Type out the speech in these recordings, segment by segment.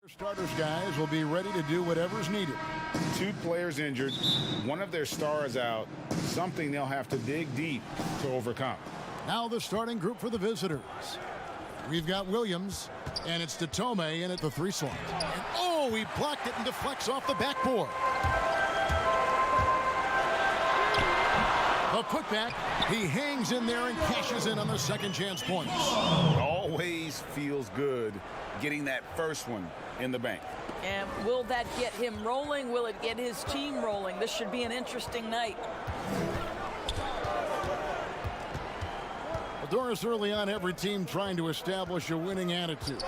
Starters guys will be ready to do whatever's needed. Two players injured, one of their stars out, something they'll have to dig deep to overcome. Now the starting group for the visitors. We've got Williams, and it's Datome in at the 3 slot. And oh, he blocked it and deflects off the backboard. The putback, he hangs in there and cashes in on the second chance points. Always feels good getting that first one in the bank. And will that get him rolling? Will it get his team rolling? This should be an interesting night. Well, Doris, early on, every team trying to establish a winning attitude.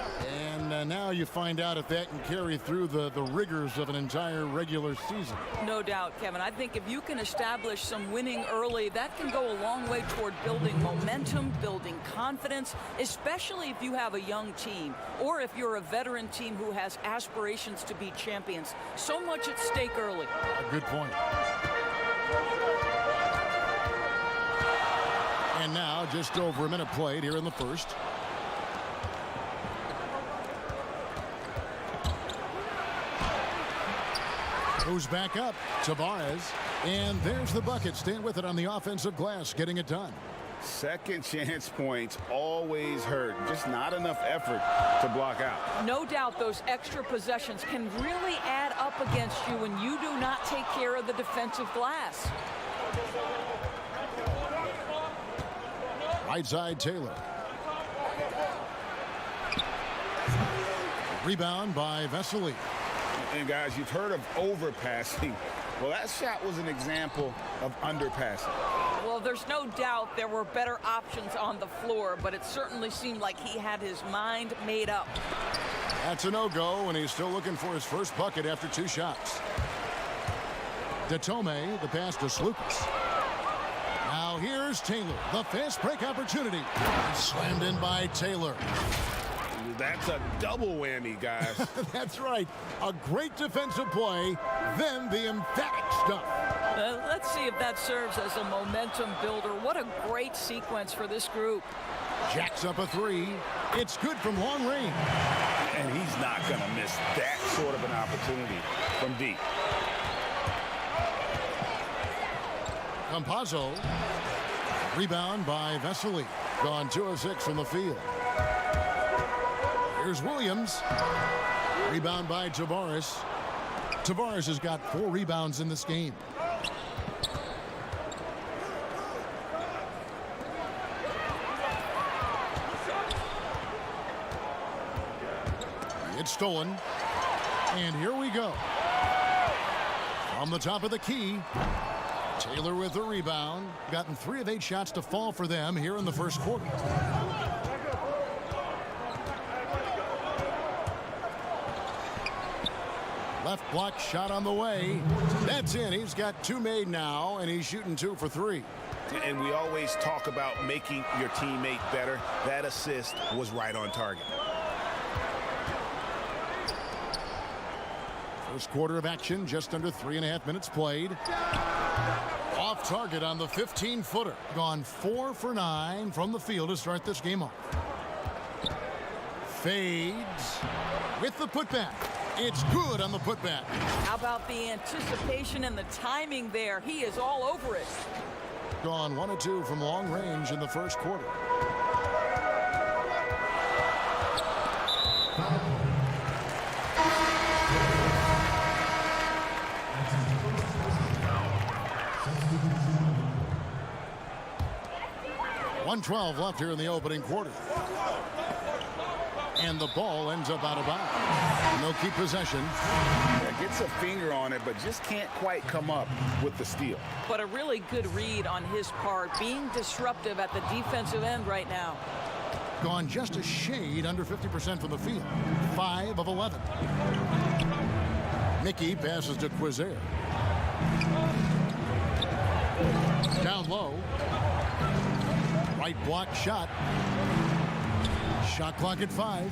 And now you find out if that can carry through the rigors of an entire regular season. No doubt, Kevin. I think if you can establish some winning early, that can go a long way toward building momentum, building confidence, especially if you have a young team or if you're a veteran team who has aspirations to be champions. So much at stake early. A good point. And now just over a minute played here in the first. Goes back up, Tavares, and there's the bucket. Staying with it on the offensive glass, getting it done. Second chance points always hurt. Just not enough effort to block out. No doubt those extra possessions can really add up against you when you do not take care of the defensive glass. Right side, Taylor. Rebound by Vesely. And guys, you've heard of overpassing. Well, that shot was an example of underpassing. Well, there's no doubt there were better options on the floor, but it certainly seemed like he had his mind made up. That's a no-go, and he's still looking for his first bucket after 2 shots. Datome, the pass to Slukas. Now here's Taylor, the fast break opportunity. Slammed in by Taylor. That's a double whammy, guys. That's right. A great defensive play, then the emphatic stuff. Let's see if that serves as a momentum builder. What a great sequence for this group. Jacks up a 3. It's good from long range. And he's not going to miss that sort of an opportunity from deep. Campazzo. Rebound by Vesely. Gone 2 of 6 from the field. Here's Williams. Rebound by Tavares. Tavares has got 4 rebounds in this game. It's stolen. And here we go. From the top of the key. Taylor with the rebound. Gotten 3 of 8 shots to fall for them here in the first quarter. Left block shot on the way. That's in. He's got 2 made now, and he's shooting 2 for 3. And we always talk about making your teammate better. That assist was right on target. First quarter of action, just under 3.5 minutes played. Off target on the 15-footer. Gone 4 for 9 from the field to start this game off. Fades with the putback. It's good on the putback. How about the anticipation and the timing there? He is all over it. Gone 1 of 2 from long range in the first quarter. .112 left here in the opening quarter. And the ball ends up out of bounds. No keep possession. Yeah, gets a finger on it, but just can't quite come up with the steal. But a really good read on his part, being disruptive at the defensive end right now. Gone just a shade under 50% from the field. 5 of 11. Mickey passes to Quizer. Down low. Right block shot. Shot clock at 5.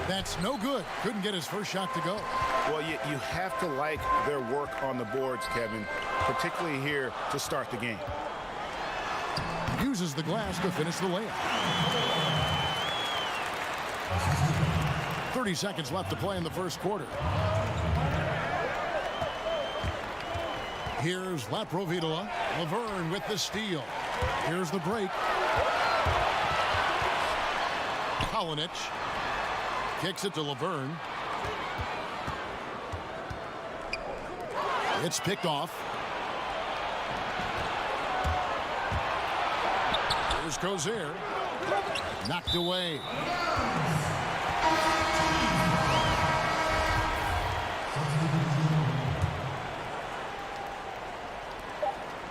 That's no good. Couldn't get his first shot to go. Well, you have to like their work on the boards, Kevin, particularly here to start the game. uses the glass to finish the layup. 30 seconds left to play in the first quarter. Here's Laprovitola. Laverne with the steal. Here's the break. Kalinic kicks it to Laverne. It's picked off. Here's Cozier. Knocked away.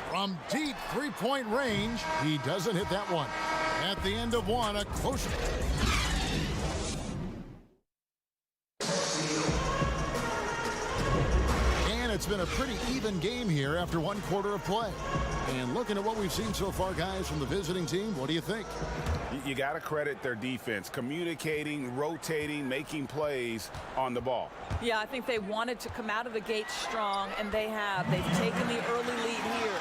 From deep three-point range, he doesn't hit that one. At the end of one, a close. And it's been a pretty even game here after one quarter of play. And looking at what we've seen so far, guys, from the visiting team, what do you think? You got to credit their defense, communicating, rotating, making plays on the ball. Yeah, I think they wanted to come out of the gate strong, and they have. They've taken the early lead here.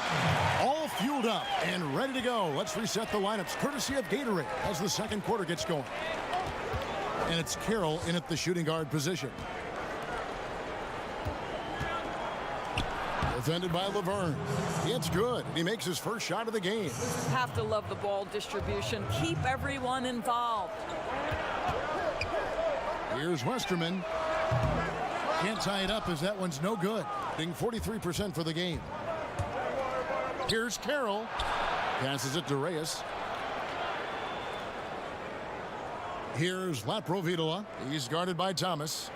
All fueled up and ready to go. Let's reset the lineups, courtesy of Gatorade, as the second quarter gets going. And it's Carroll in at the shooting guard position. Defended by Laverne. It's good. He makes his first shot of the game. Have to love the ball distribution. Keep everyone involved. Here's Westerman. Can't tie it up as that one's no good. Being 43% for the game. Here's Carroll. Passes it to Reyes. Here's Laprovitola. He's guarded by Thomas.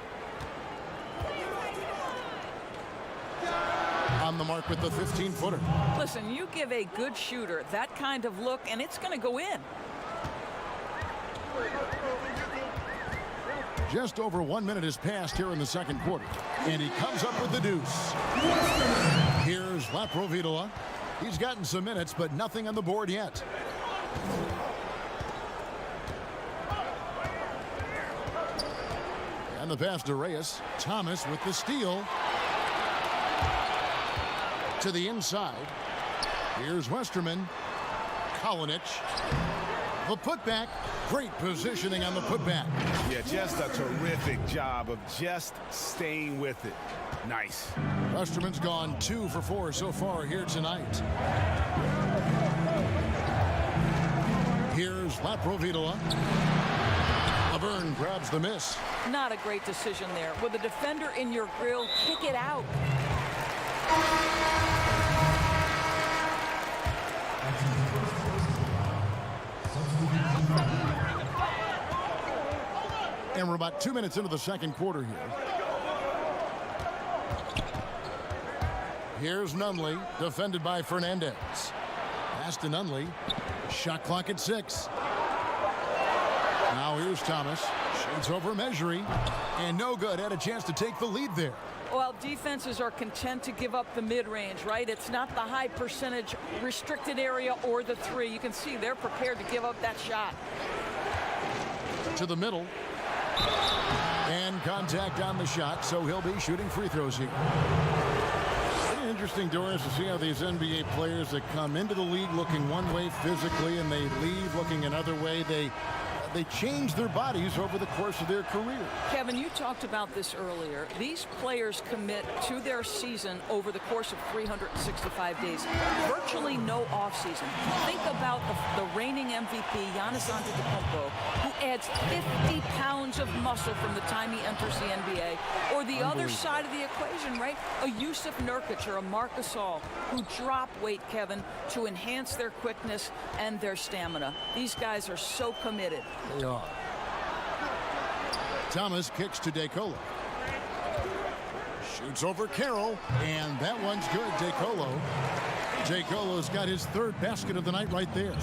On the mark with the 15-footer. Listen, you give a good shooter that kind of look, and it's going to go in. Just over 1 minute has passed here in the second quarter. And he comes up with the deuce. Here's Laprovitola. He's gotten some minutes, but nothing on the board yet. And the pass to Reyes. Thomas with the steal. To the inside. Here's Westerman. Kalinic. The putback. Great positioning on the putback. Yeah, just a terrific job of just staying with it. Nice. Westerman's gone 2 for 4 so far here tonight. Here's Laprovitola. Laverne grabs the miss. Not a great decision there. With a defender in your grill, kick it out. And we're about 2 minutes into the second quarter here. Here's Nunley, defended by Fernandez. Pass to Nunley. Shot clock at 6. Now here's Thomas. Shoots over Measury. And no good. Had a chance to take the lead there. Well, defenses are content to give up the mid-range, right? It's not the high percentage restricted area or the three. You can see they're prepared to give up that shot. To the middle. And contact on the shot, so he'll be shooting free throws here. Pretty interesting, Doris, to see how these NBA players that come into the league looking one way physically and they leave looking another way, they change their bodies over the course of their career. Kevin, you talked about this earlier. These players commit to their season over the course of 365 days. Virtually no offseason. Think about the reigning MVP, Giannis Antetokounmpo, who adds 50 pounds of muscle from the time he enters the NBA. Or the other side of the equation, right? A Yusuf Nurkic or a Marc Gasol who drop weight, Kevin, to enhance their quickness and their stamina. These guys are so committed. They are. Thomas kicks to DeColo. Shoots over Carroll, and that one's good. DeColo's got his third basket of the night right there.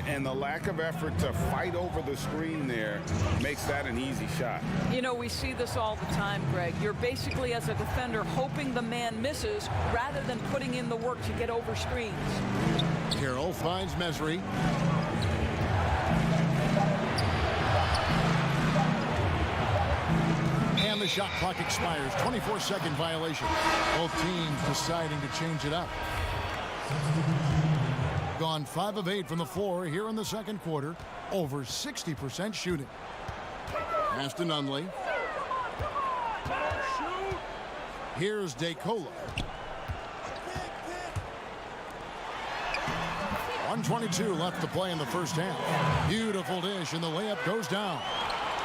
And the lack of effort to fight over the screen there makes that an easy shot. You know, we see this all the time, Greg. You're basically, as a defender, hoping the man misses rather than putting in the work to get over screens. Carroll finds Measury. And the shot clock expires. 24-second violation. Both teams deciding to change it up. Gone 5 of 8 from the floor here in the second quarter. Over 60% shooting. Pass to Nunley. Here's DeCola. 1:22 left to play in the first half. Beautiful dish, and the layup goes down.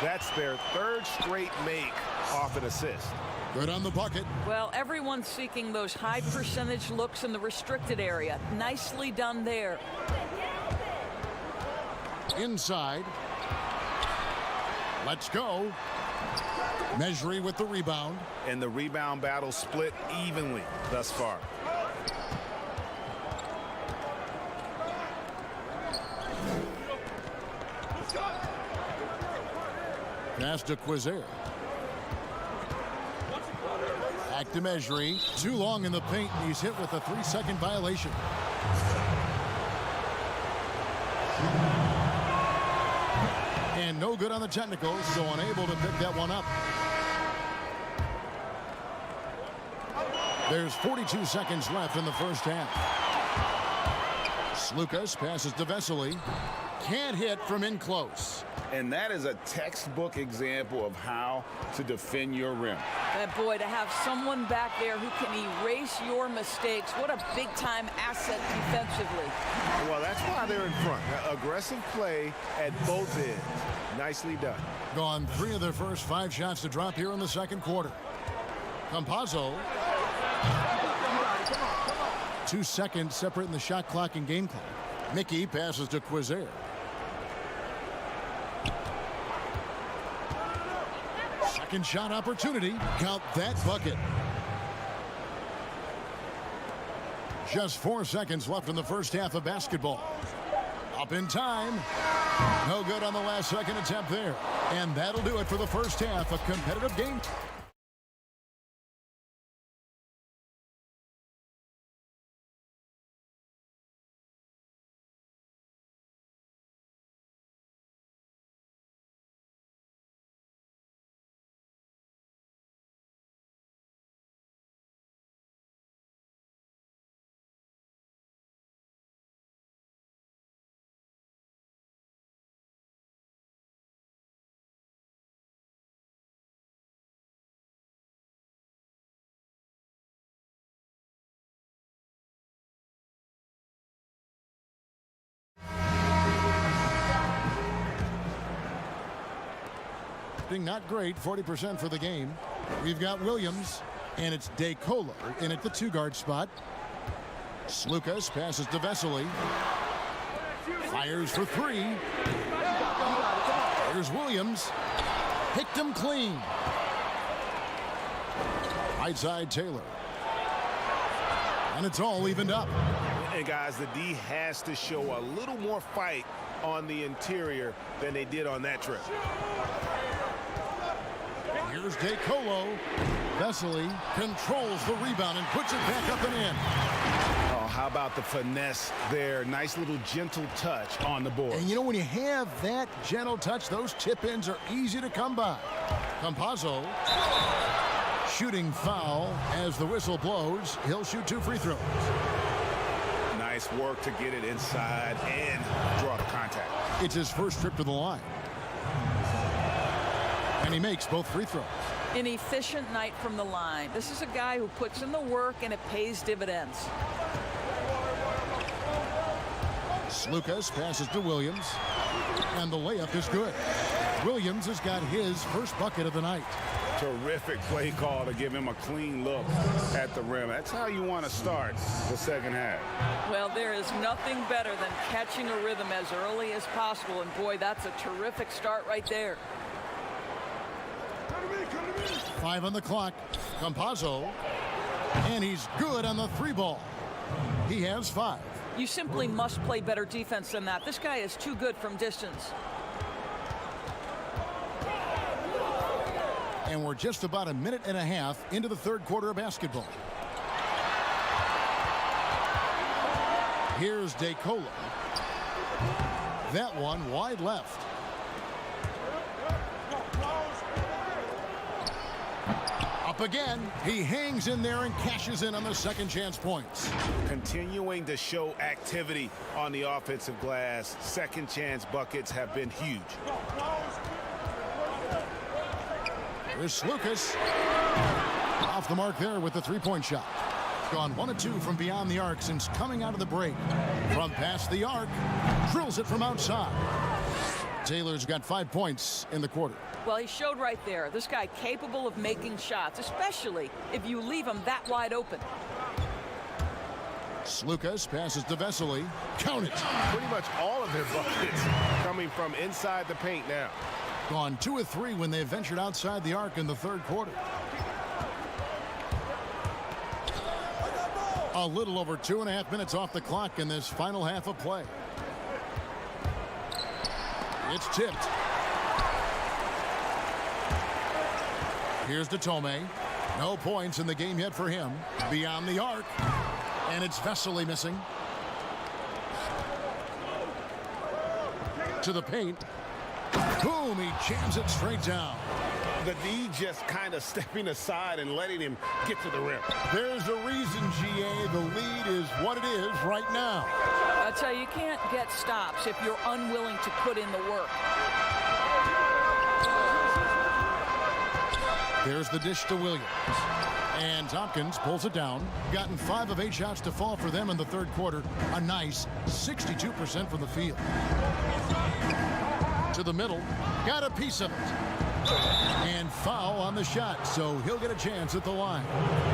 That's their third straight make off an assist. Good on the bucket. Well, everyone's seeking those high percentage looks in the restricted area. Nicely done there. Inside. Let's go. Mejri with the rebound. And the rebound battle split evenly thus far. Pass to Quizer. Back to Mejri. Too long in the paint, and he's hit with a 3-second violation. And no good on the technicals, so unable to pick that one up. There's 42 seconds left in the first half. Slukas passes to Vesely. Can't hit from in close. And that is a textbook example of how to defend your rim. And boy, to have someone back there who can erase your mistakes, what a big-time asset defensively. Well, that's why they're in front. Aggressive play at both ends. Nicely done. Gone 3 of their first 5 shots to drop here in the second quarter. Campazzo. 2 seconds separating the shot clock and game clock. Mickey passes to Quizer. Second shot opportunity. Count that bucket. Just 4 seconds left in the first half of basketball. Up in time. No good on the last second attempt there. And that'll do it for the first half. A competitive game. Not great, 40% for the game. We've got Williams, and it's DeCola in at the 2-guard spot. Slukas passes to Vesely. Fires for 3. Here's Williams. Picked him clean. Right side Taylor. And it's all evened up. And guys, the D has to show a little more fight on the interior than they did on that trip. Here's DeColo. Vesely controls the rebound and puts it back up and in. Oh, how about the finesse there? Nice little gentle touch on the board. And you know, when you have that gentle touch, those tip-ins are easy to come by. Campazzo. Shooting foul as the whistle blows. He'll shoot 2 free throws. Nice work to get it inside and draw the contact. It's his first trip to the line. And he makes both free throws. An efficient night from the line. This is a guy who puts in the work and it pays dividends. Slukas passes to Williams. And the layup is good. Williams has got his first bucket of the night. Terrific play call to give him a clean look at the rim. That's how you want to start the second half. Well, there is nothing better than catching a rhythm as early as possible. And boy, that's a terrific start right there. 5 on the clock. Campazzo. And he's good on the 3-ball. He has 5. You simply must play better defense than that. This guy is too good from distance. And we're just about a minute and a half into the third quarter of basketball. Here's DeColo. That one wide left. Up again. He hangs in there and cashes in on the second chance points. Continuing to show activity on the offensive glass. Second chance buckets have been huge. Here's Lucas. Off the mark there with the three-point shot. Gone 1 of 2 from beyond the arc since coming out of the break. From past the arc, drills it from outside. Taylor's got 5 points in the quarter. Well, he showed right there. This guy capable of making shots, especially if you leave him that wide open. Lucas passes to Vesely. Count it. Pretty much all of their buckets coming from inside the paint now. Gone 2 of 3 when they ventured outside the arc in the third quarter. A little over 2.5 minutes off the clock in this final half of play. It's tipped. Here's Datome. No points in the game yet for him. Beyond the arc. And it's Vesely missing. To the paint. Boom, he jams it straight down. The D just kind of stepping aside and letting him get to the rim. There's a reason, GA. The lead is what it is right now. I'll tell you, you can't get stops if you're unwilling to put in the work. There's the dish to Williams. And Tompkins pulls it down. Gotten 5 of 8 shots to fall for them in the third quarter. A nice 62% from the field. To the middle. Got a piece of it. And foul on the shot, so he'll get a chance at the line.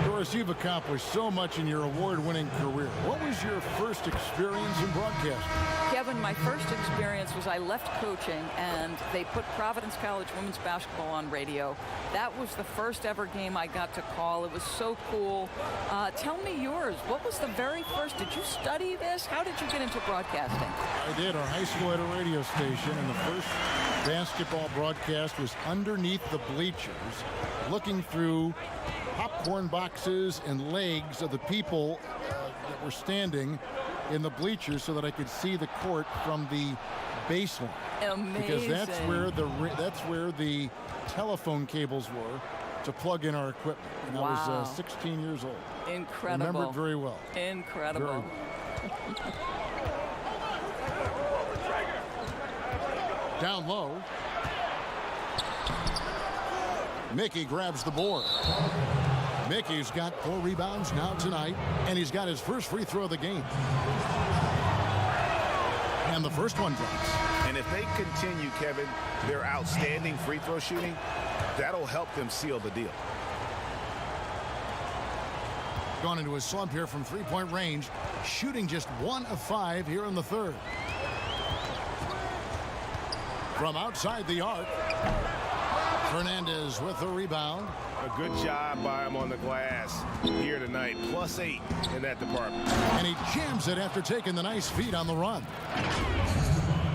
Doris, you've accomplished so much in your award-winning career. What was your first experience in broadcasting? Kevin, my first experience was I left coaching and they put Providence College women's basketball on radio. That was the first ever game I got to call. It was so cool. Tell me yours. What was the very first? Did you study this? How did you get into broadcasting? I did. Our high school had a radio station, and the first basketball broadcast was underneath the bleachers, looking through popcorn boxes and legs of the people that were standing in the bleachers so that I could see the court from the baseline. Amazing. Because that's where the telephone cables were to plug in our equipment. And wow. I was 16 years old. Incredible. Remember it very well. Incredible. Very well. Down low. Mickey grabs the board. Mickey's got 4 rebounds now tonight, and he's got his first free throw of the game. And the first one drops. And if they continue, Kevin, their outstanding free throw shooting, that'll help them seal the deal. Gone into a slump here from three-point range, shooting just 1 of 5 here in the third. From outside the arc, Fernandez with the rebound. A good job by him on the glass here tonight. +8 in that department. And he jams it after taking the nice feed on the run.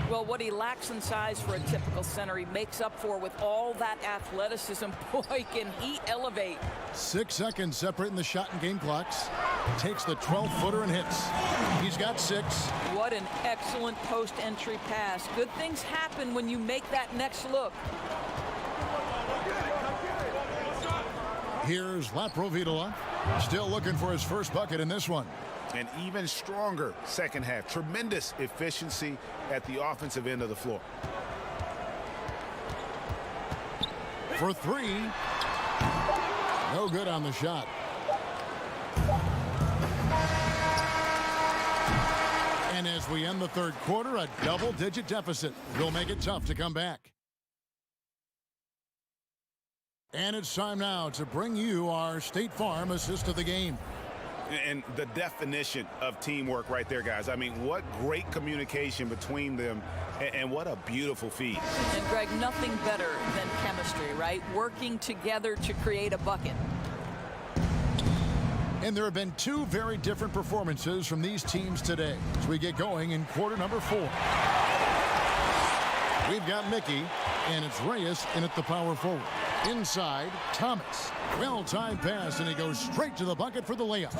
Well, what he lacks in size for a typical center, he makes up for with all that athleticism. Boy, can he elevate. 6 seconds separating the shot and game clocks. Takes the 12-footer and hits. He's got 6. What an excellent post-entry pass. Good things happen when you make that next look. Here's Laprovitola, still looking for his first bucket in this one. An even stronger second half. Tremendous efficiency at the offensive end of the floor. For 3. No good on the shot. And as we end the third quarter, a double-digit deficit will make it tough to come back. And it's time now to bring you our State Farm assist of the game. And the definition of teamwork right there, guys. I mean, what great communication between them, and what a beautiful feed. And, Greg, nothing better than chemistry, right? Working together to create a bucket. And there have been 2 very different performances from these teams today as we get going in quarter number 4. We've got Mickey, and it's Reyes in at the power forward. Inside, Thomas. Well-timed pass, and he goes straight to the bucket for the layup.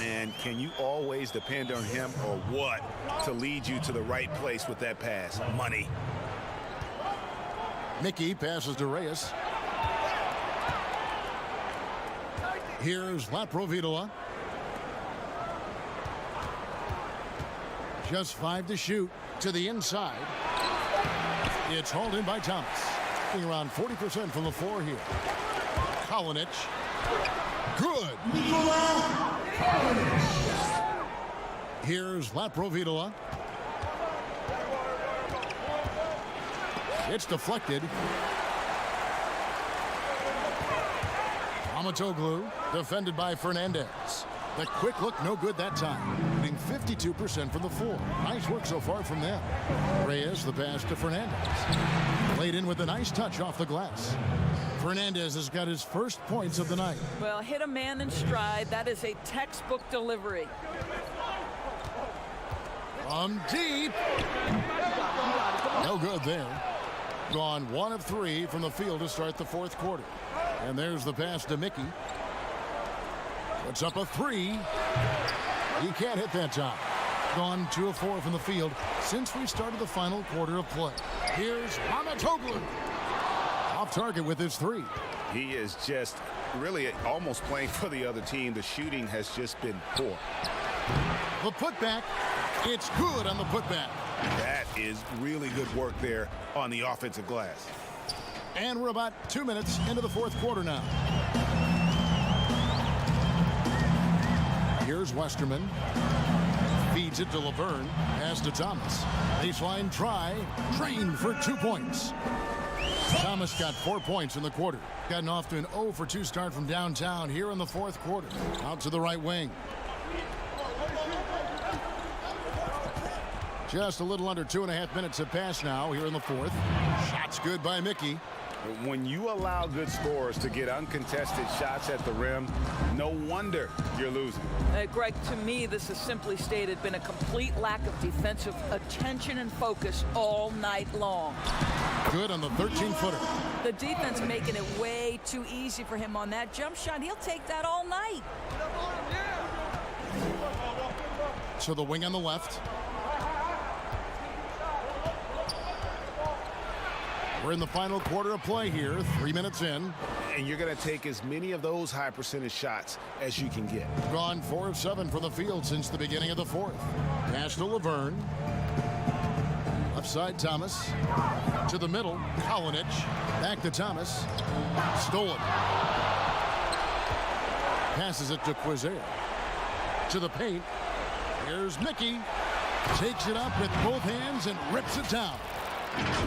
And can you always depend on him or what to lead you to the right place with that pass? Money. Mickey passes to Reyes. Here's Laprovitola. Just 5 to shoot to the inside. It's hauled in by Thomas. Getting around 40% from the floor here. Kalinic. Good. Here's Laprovitola. It's deflected. Amatoglu defended by Fernandez. The quick look, no good that time. Shooting 52% from the floor. Nice work so far from them. Reyes, the pass to Fernandez. Played in with a nice touch off the glass. Fernandez has got his first points of the night. Well, hit a man in stride. That is a textbook delivery. From deep. No good there. Gone 1 of 3 from the field to start the fourth quarter. And there's the pass to Mickey. Puts up a 3. He can't hit that time. Gone 2 of 4 from the field since we started the final quarter of play. Here's Amatoglu. Off target with his 3. He is just really almost playing for the other team. The shooting has just been poor. The putback. It's good on the putback. That is really good work there on the offensive glass. And we're about 2 minutes into the fourth quarter now. Here's Westerman. Feeds it to Laverne. Pass to Thomas. Baseline try. Trained for 2 points. Thomas got 4 points in the quarter. Gotten off to an 0 for 2 start from downtown here in the fourth quarter. Out to the right wing. Just a little under 2.5 minutes have passed now here in the fourth. Shots good by Mickey. When you allow good scorers to get uncontested shots at the rim, no wonder you're losing. Greg, to me, this has simply stated been a complete lack of defensive attention and focus all night long. Good on the 13-footer. The defense making it way too easy for him on that jump shot. He'll take that all night. To the wing on the left. We're in the final quarter of play here, 3 minutes in. And you're going to take as many of those high percentage shots as you can get. Gone 4 of 7 from the field since the beginning of the fourth. Pass to Laverne. Left side, Thomas. To the middle, Kalinic. Back to Thomas. Stolen. Passes it to Quizer. To the paint. Here's Mickey. Takes it up with both hands and rips it down.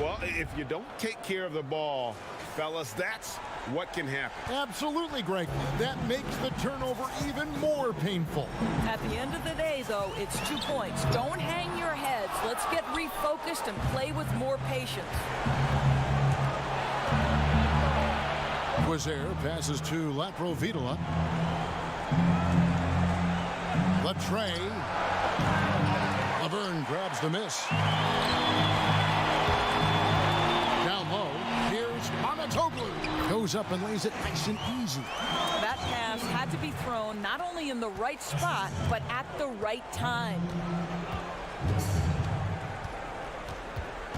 Well, if you don't take care of the ball, fellas, that's what can happen. Absolutely, Greg. That makes the turnover even more painful. At the end of the day, though, it's 2 points. Don't hang your heads. Let's get refocused and play with more patience. Quizer passes to Laprovitola. Latre. Laverne grabs the miss. Amatoglu goes up and lays it nice and easy. That pass had to be thrown not only in the right spot, but at the right time.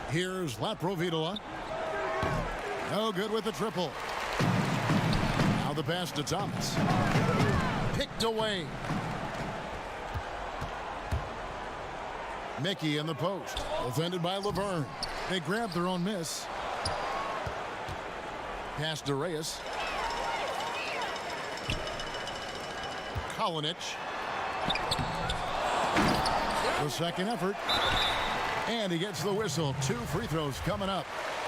Here's Laprovitola. No good with the triple. Now the pass to Thomas. Picked away. Mickey in the post. Defended by Laverne. They grabbed their own miss. Pass to Reyes. Kalinic. The second effort. And he gets the whistle. 2 free throws coming up.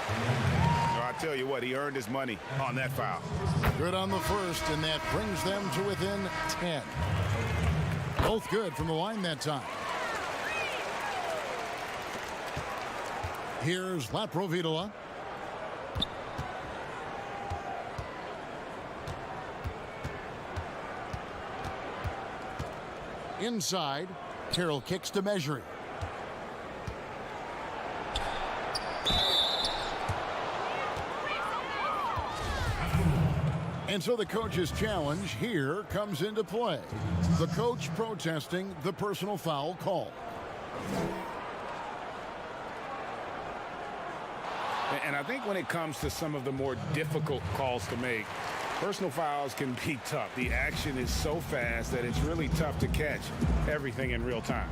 I tell you what, he earned his money on that foul. Good on the first, and that brings them to within 10. Both good from the line that time. Here's Laprovitola. Inside, Carroll kicks to measure it. And so the coach's challenge here comes into play. The coach protesting the personal foul call. And I think when it comes to some of the more difficult calls to make, Personal fouls can be tough. The action is so fast that it's really tough to catch everything in real time.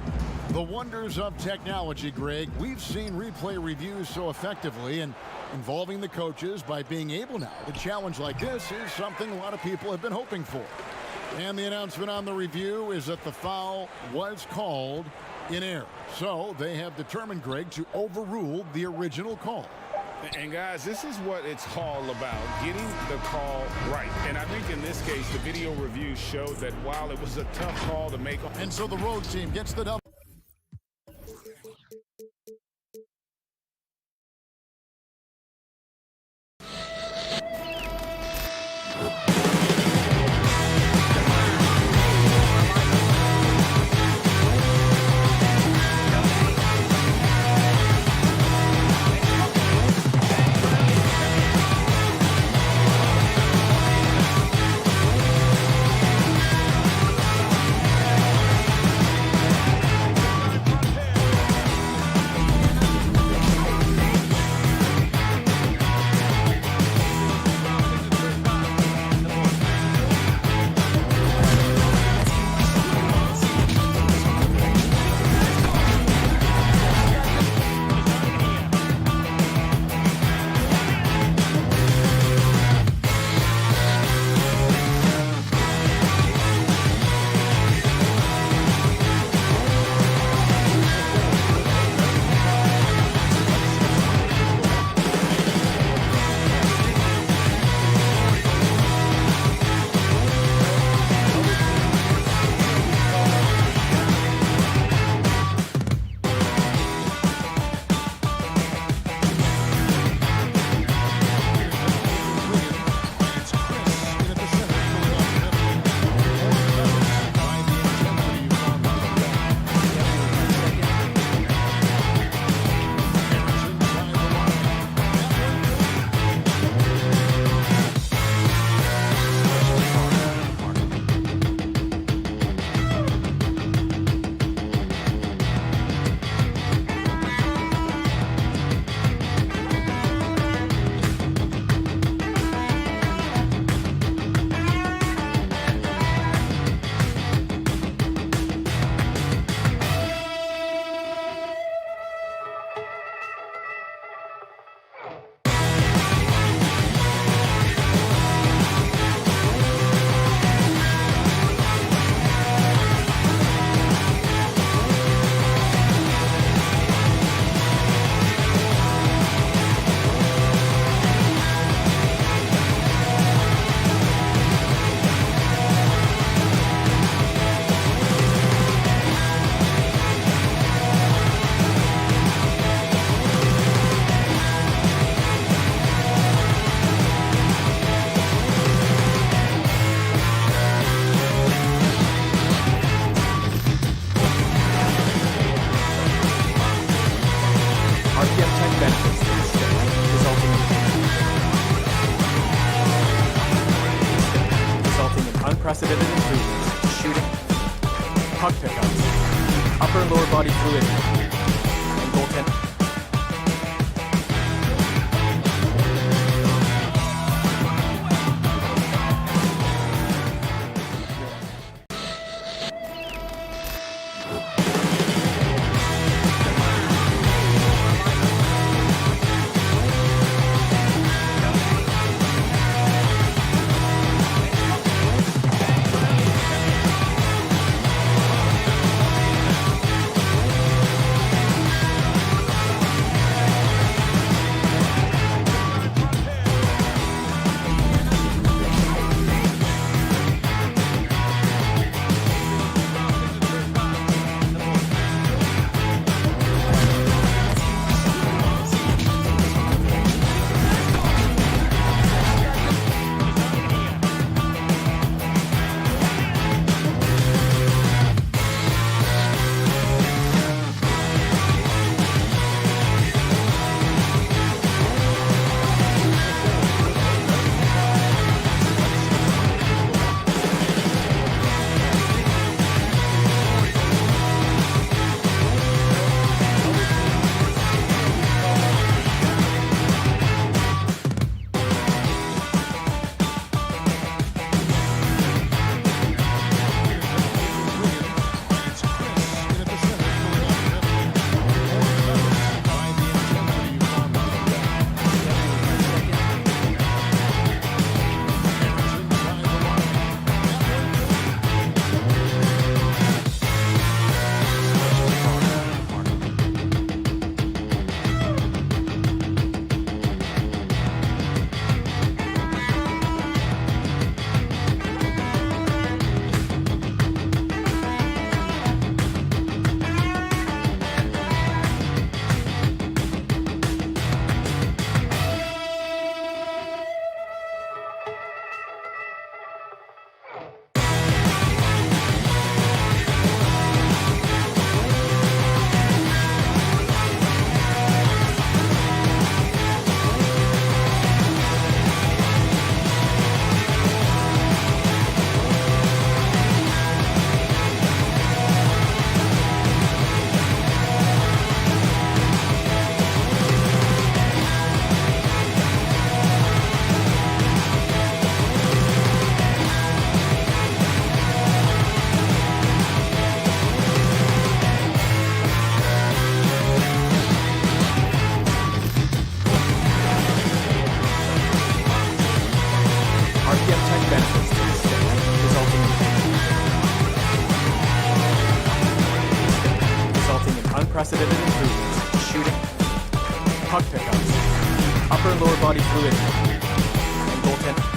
The wonders of technology, Greg. We've seen replay reviews so effectively, and involving the coaches by being able now to challenge like this is something a lot of people have been hoping for. And the announcement on the review is that the foul was called in error. So they have determined, Greg, to overrule the original call. And guys, this is what it's all about, getting the call right. And I think in this case, the video review showed that while it was a tough call to make. And so the road team gets the double. unprecedented improvements to shooting, puck pickups, upper and lower body fluidity, and goaltending. upper and lower body fluid, and goaltending.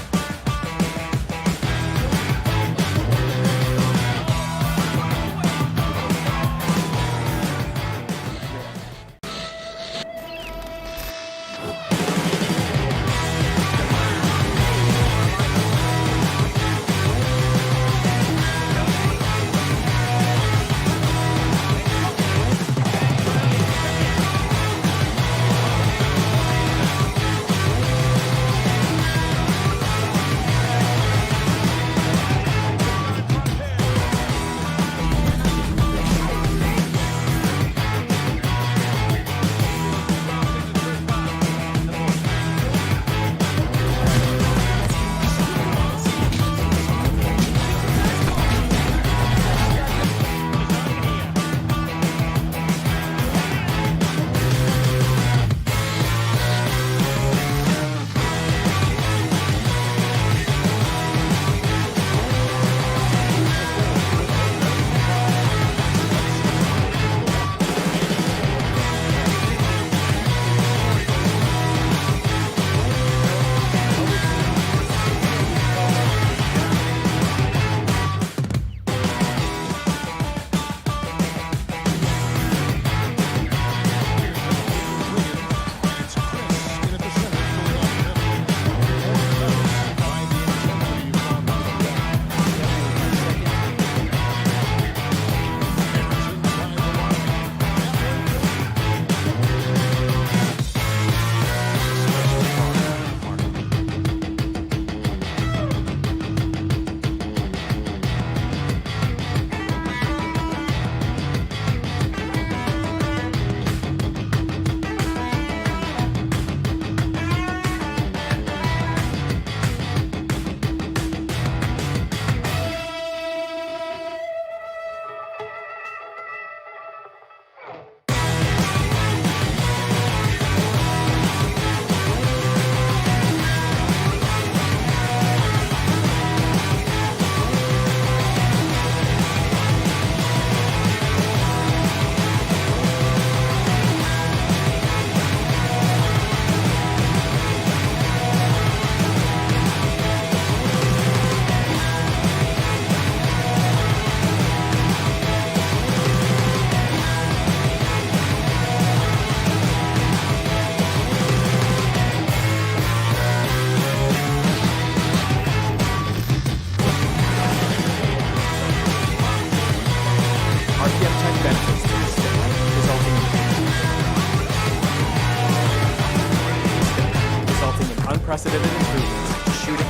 Unprecedented improvements to shooting,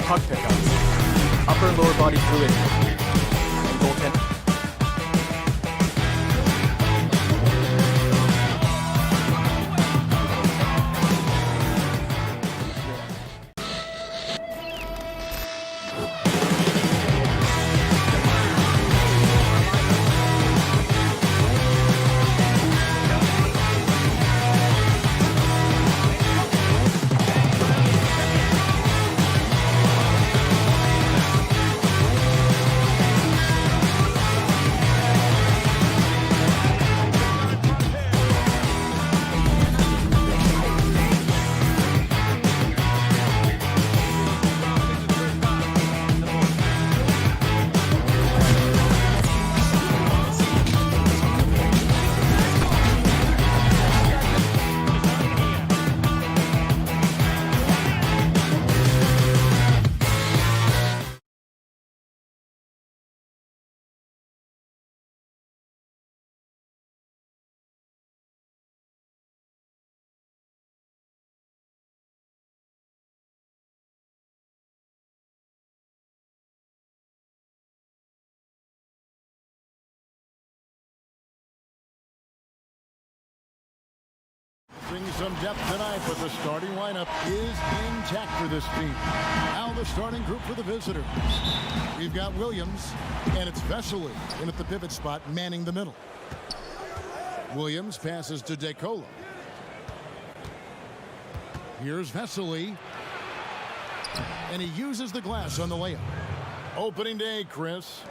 puck pickups, upper and lower body fluid, and goaltending. Brings some depth tonight, but the starting lineup is intact for this team. Now the starting group for the visitors. We've got Williams, and it's Vesely in at the pivot spot, manning the middle. Williams passes to DeColo. Here's Vesely, and he uses the glass on the layup. Opening day, Chris.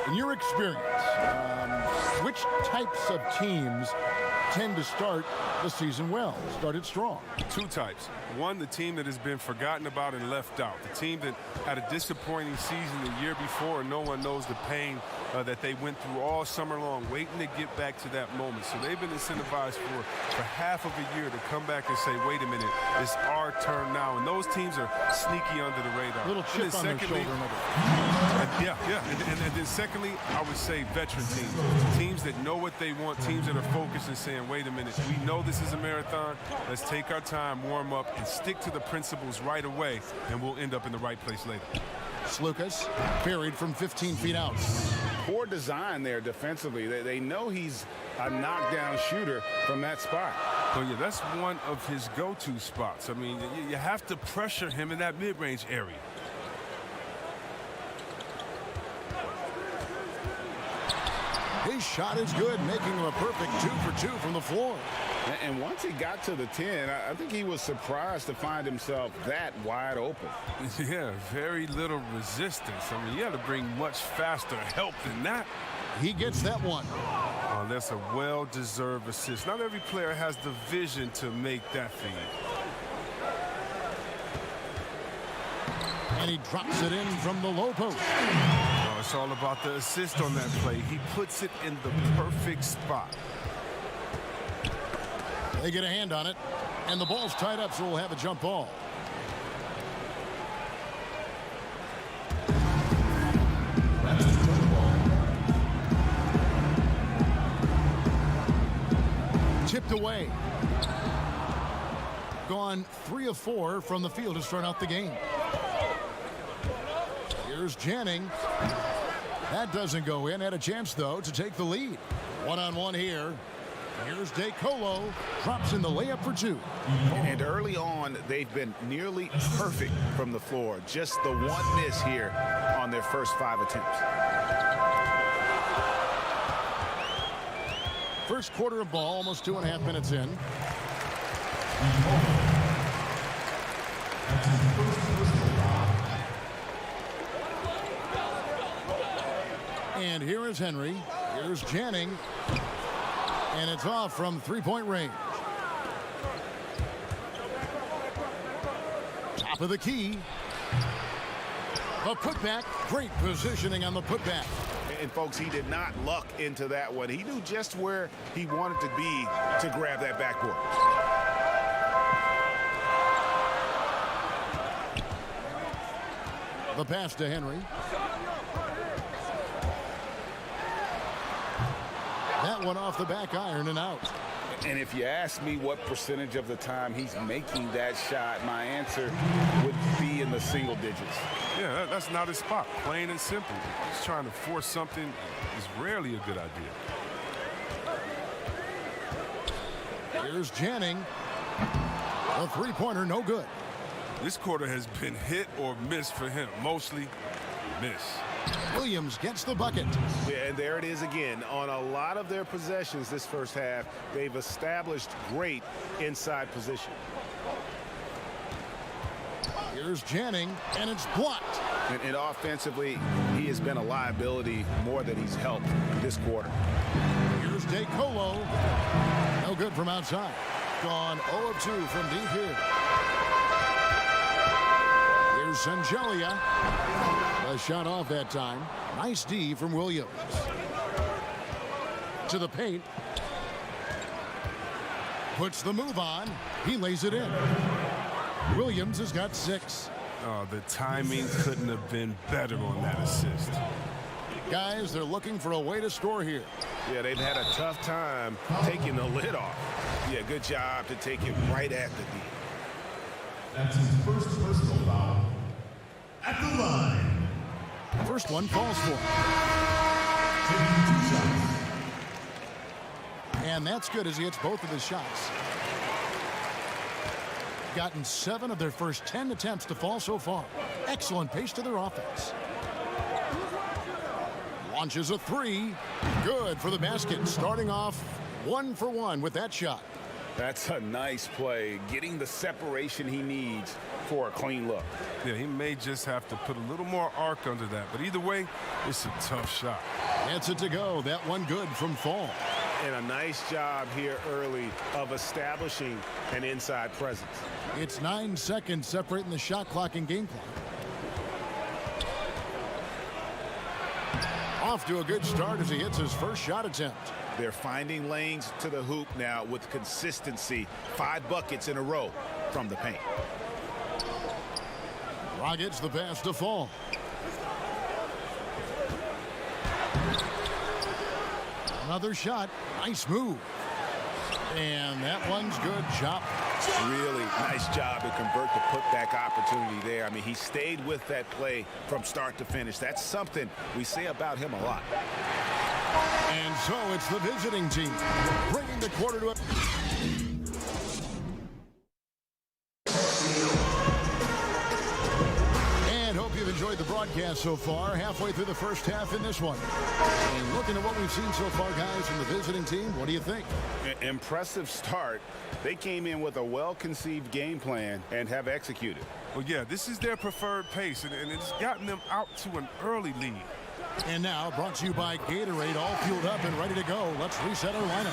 In your experience, which types of teams tend to start the season well, started strong. Two types. One, the team that has been forgotten about and left out. The team that had a disappointing season the year before, and no one knows the pain that they went through all summer long, waiting to get back to that moment. So they've been incentivized for half of a year to come back and say, wait a minute, it's our turn now. And those teams are sneaky under the radar. Little chip on their shoulder. And then secondly, I would say veteran teams. Teams that know what they want, teams that are focused and saying, wait a minute, we know this is a marathon. Let's take our time, warm up, and stick to the principles right away, and we'll end up in the right place later. Lucas buried from 15 feet out. Poor design there defensively. They know he's a knockdown shooter from that spot. Oh, yeah, that's one of his go-to spots. I mean, you have to pressure him in that mid-range area. His shot is good, making him a perfect 2 for 2 from the floor. And once he got to the 10, I think he was surprised to find himself that wide open. Yeah, very little resistance. I mean, you got to bring much faster help than that. He gets that one. Oh, that's a well-deserved assist. Not every player has the vision to make that feed. And he drops it in from the low post. Oh, it's all about the assist on that play. He puts it in the perfect spot. They get a hand on it, and the ball's tied up, so we'll have a jump ball. Tipped away. Gone 3 of 4 from the field to start out the game. Here's Janning. That doesn't go in. Had a chance, though, to take the lead. One-on-one here. Here's DeColo. Drops in the layup for 2. And early on, they've been nearly perfect from the floor. Just the one miss here on their first 5 attempts. First quarter of ball, almost 2.5 minutes in. And here is Henry. Here's Janning. And it's off from 3-point range. Top of the key. A putback. Great positioning on the putback. And folks, he did not luck into that one. He knew just where he wanted to be to grab that backboard. The pass to Henry. That one off the back iron and out. And if you ask me what percentage of the time he's making that shot, my answer would be in the single digits. Yeah, that's not his spot. Plain and simple. Just trying to force something is rarely a good idea. Here's Janning. A 3-pointer, no good. This quarter has been hit or miss for him. Mostly miss. Williams gets the bucket. Yeah, and there it is again. On a lot of their possessions this first half, they've established great inside position. Here's Janning, and it's blocked. And offensively, he has been a liability more than he's helped this quarter. Here's DeColo. No good from outside. Gone 0 of 2 from deep here. Here's Sangelia. A shot off that time. Nice D from Williams. To the paint. Puts the move on. He lays it in. Williams has got 6. Oh, the timing couldn't have been better on that assist. Guys, they're looking for a way to score here. Yeah, they've had a tough time taking the lid off. Yeah, good job to take it right at the D. That's his first personal foul at the line. First one falls for him. Taking 2 shots. And that's good as he hits both of his shots. Gotten 7 of their first 10 attempts to fall so far. Excellent pace to their offense. Launches a 3. Good for the basket. Starting off 1 for 1 with that shot. That's a nice play, getting the separation he needs for a clean look. Yeah, he may just have to put a little more arc under that. But either way, it's a tough shot. Gets it to go. That one good from Fall. And a nice job here early of establishing an inside presence. It's 9 seconds separating the shot clock and game clock. Off to a good start as he hits his first shot attempt. They're finding lanes to the hoop now with consistency. 5 buckets in a row from the paint. Rockets the pass to Fall. Another shot. Nice move. And that one's good. Chop. Really nice job to convert the putback opportunity there. I mean, he stayed with that play from start to finish. That's something we say about him a lot. And so it's the visiting team bringing the quarter to a... And hope you've enjoyed the broadcast so far. Halfway through the first half in this one. And looking at what we've seen so far, guys, from the visiting team, what do you think? Impressive start. They came in with a well-conceived game plan and have executed. Well, yeah, this is their preferred pace, and it's gotten them out to an early lead. And now, brought to you by Gatorade, all fueled up and ready to go. Let's reset our lineups.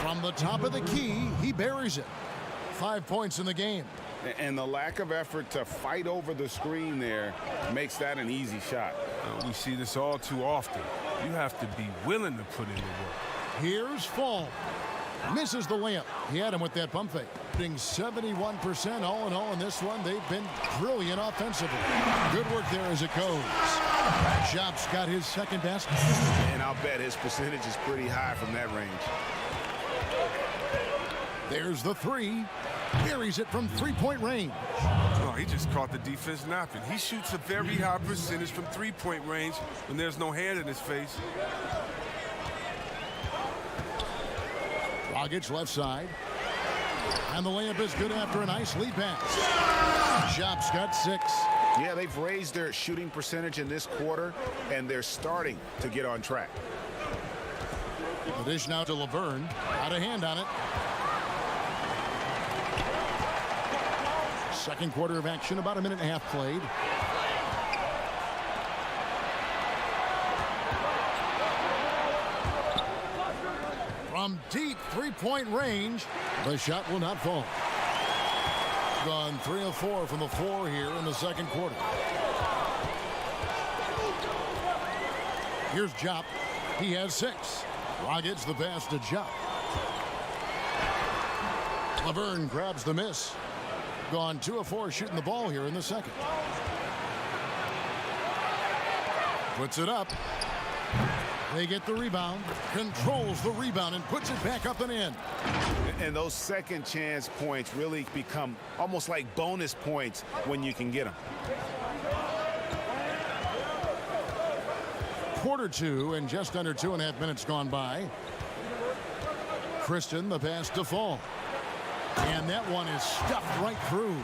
From the top of the key, he buries it. 5 points in the game. And the lack of effort to fight over the screen there makes that an easy shot. We see this all too often. You have to be willing to put in the work. Here's Fall. Misses the layup. He had him with that pump fake. Hitting 71% all in all in this one. They've been brilliant offensively. Good work there as it goes. Shop's got his second basket. And I'll bet his percentage is pretty high from that range. There's the three. Buries it from three-point range. Oh, he just caught the defense napping. He shoots a very high percentage from three-point range when there's no hand in his face. Rogic left side. And the layup is good after a nice lead pass. Shop's got 6. Yeah, they've raised their shooting percentage in this quarter, and they're starting to get on track. The dish now to Laverne. Out of hand on it. Second quarter of action, about a minute and a half played. From deep three-point range, the shot will not fall. Gone 3 of 4 from the floor here in the second quarter. Here's Jop. He has 6. Rockets the pass to Jop. Laverne grabs the miss. Gone 2 of 4 shooting the ball here in the second. Puts it up. They get the rebound, controls the rebound, and puts it back up and in. And those second chance points really become almost like bonus points when you can get them. Quarter 2 and just under 2.5 minutes gone by. Kristen the pass to Fall. And that one is stuffed right through.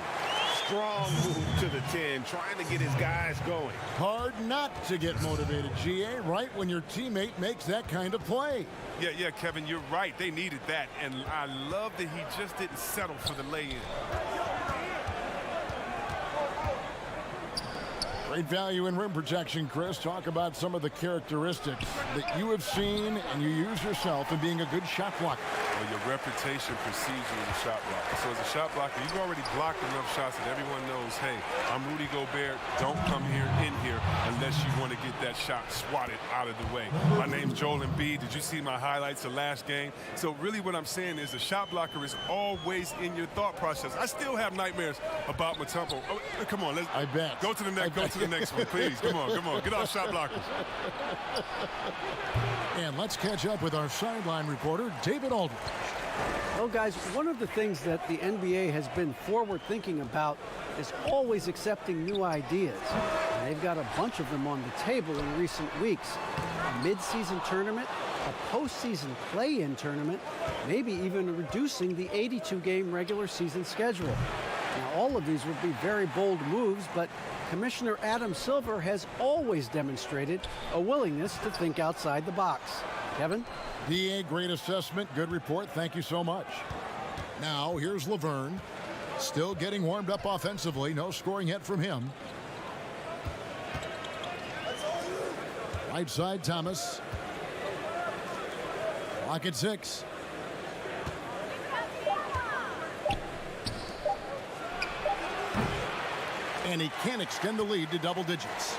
Strong move to the 10, trying to get his guys going. Hard not to get motivated, GA, right when your teammate makes that kind of play. Yeah, Kevin, you're right. They needed that, and I love that he just didn't settle for the lay-in. Great value in rim protection, Chris. Talk about some of the characteristics that you have seen and you use yourself in being a good shot blocker. Well, your reputation precedes you as a shot blocker. So as a shot blocker, you've already blocked enough shots that everyone knows, hey, I'm Rudy Gobert. Don't come in here unless you want to get that shot swatted out of the way. My name's Joel Embiid. Did you see my highlights of last game? So really what I'm saying is the shot blocker is always in your thought process. I still have nightmares about Mutombo. Oh, come on, I bet. Go to the next. Go to the next one, please. Come on. Get off shot blockers. And let's catch up with our sideline reporter, David Aldridge. Well, guys, one of the things that the NBA has been forward thinking about is always accepting new ideas. And they've got a bunch of them on the table in recent weeks. A mid-season tournament, a postseason play-in tournament, maybe even reducing the 82-game regular season schedule. Now, all of these would be very bold moves, but Commissioner Adam Silver has always demonstrated a willingness to think outside the box. Kevin? DA, great assessment, good report. Thank you so much. Now, here's Laverne. Still getting warmed up offensively. No scoring yet from him. Right side, Thomas. Clock at 6. And he can't extend the lead to double digits.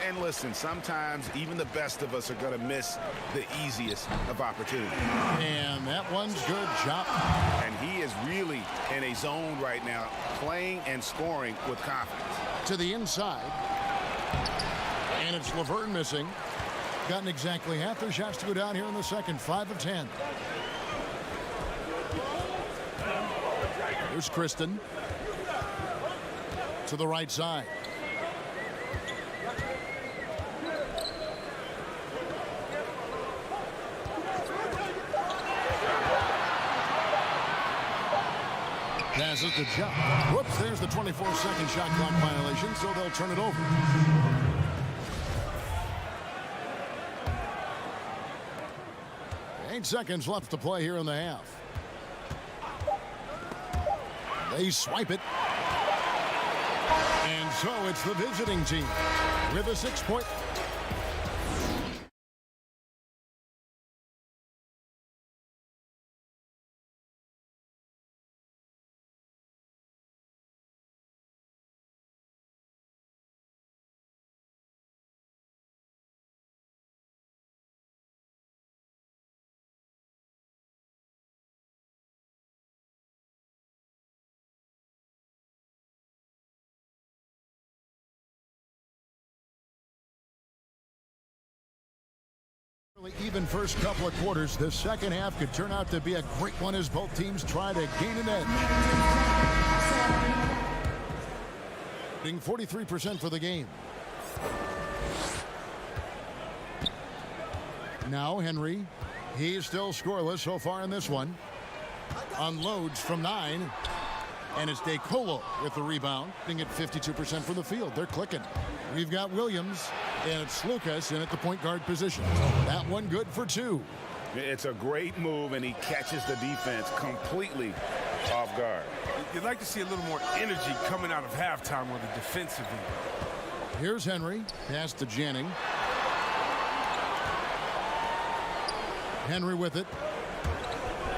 And listen, sometimes even the best of us are going to miss the easiest of opportunities. And that one's good. Chop. And he is really in a zone right now, playing and scoring with confidence. To the inside. And it's Laverne missing. Gotten exactly half their shots to go down here in the second. 5 of 10. Here's Kristen. To the right side. Passes to Chuck. Whoops, there's the 24-second shot clock violation, so they'll turn it over. Eight seconds left to play here in the half. They swipe it. And so it's the visiting team with a 6-point. Even first couple of quarters, the second half could turn out to be a great one as both teams try to gain an edge. 43% for the game. Now Henry. He's still scoreless so far in this one. Unloads from 9. And it's DeColo with the rebound, being at 52% from the field. They're clicking. We've got Williams, and it's Lucas in at the point guard position. That one good for 2. It's a great move, and he catches the defense completely off guard. You'd like to see a little more energy coming out of halftime with the defensive end. Here's Henry. Pass to Janning. Henry with it.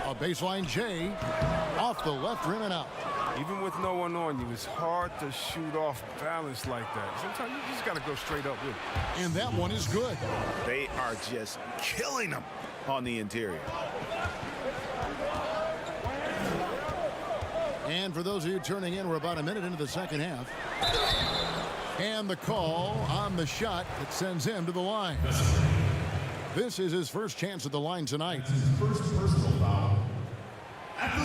A baseline J. Off the left rim and out. Even with no one on you, it's hard to shoot off balance like that. Sometimes you just got to go straight up with it. And that one is good. They are just killing them on the interior. And for those of you turning in, we're about a minute into the second half. And the call on the shot that sends him to the line. This is his first chance at the line tonight. His first personal foul.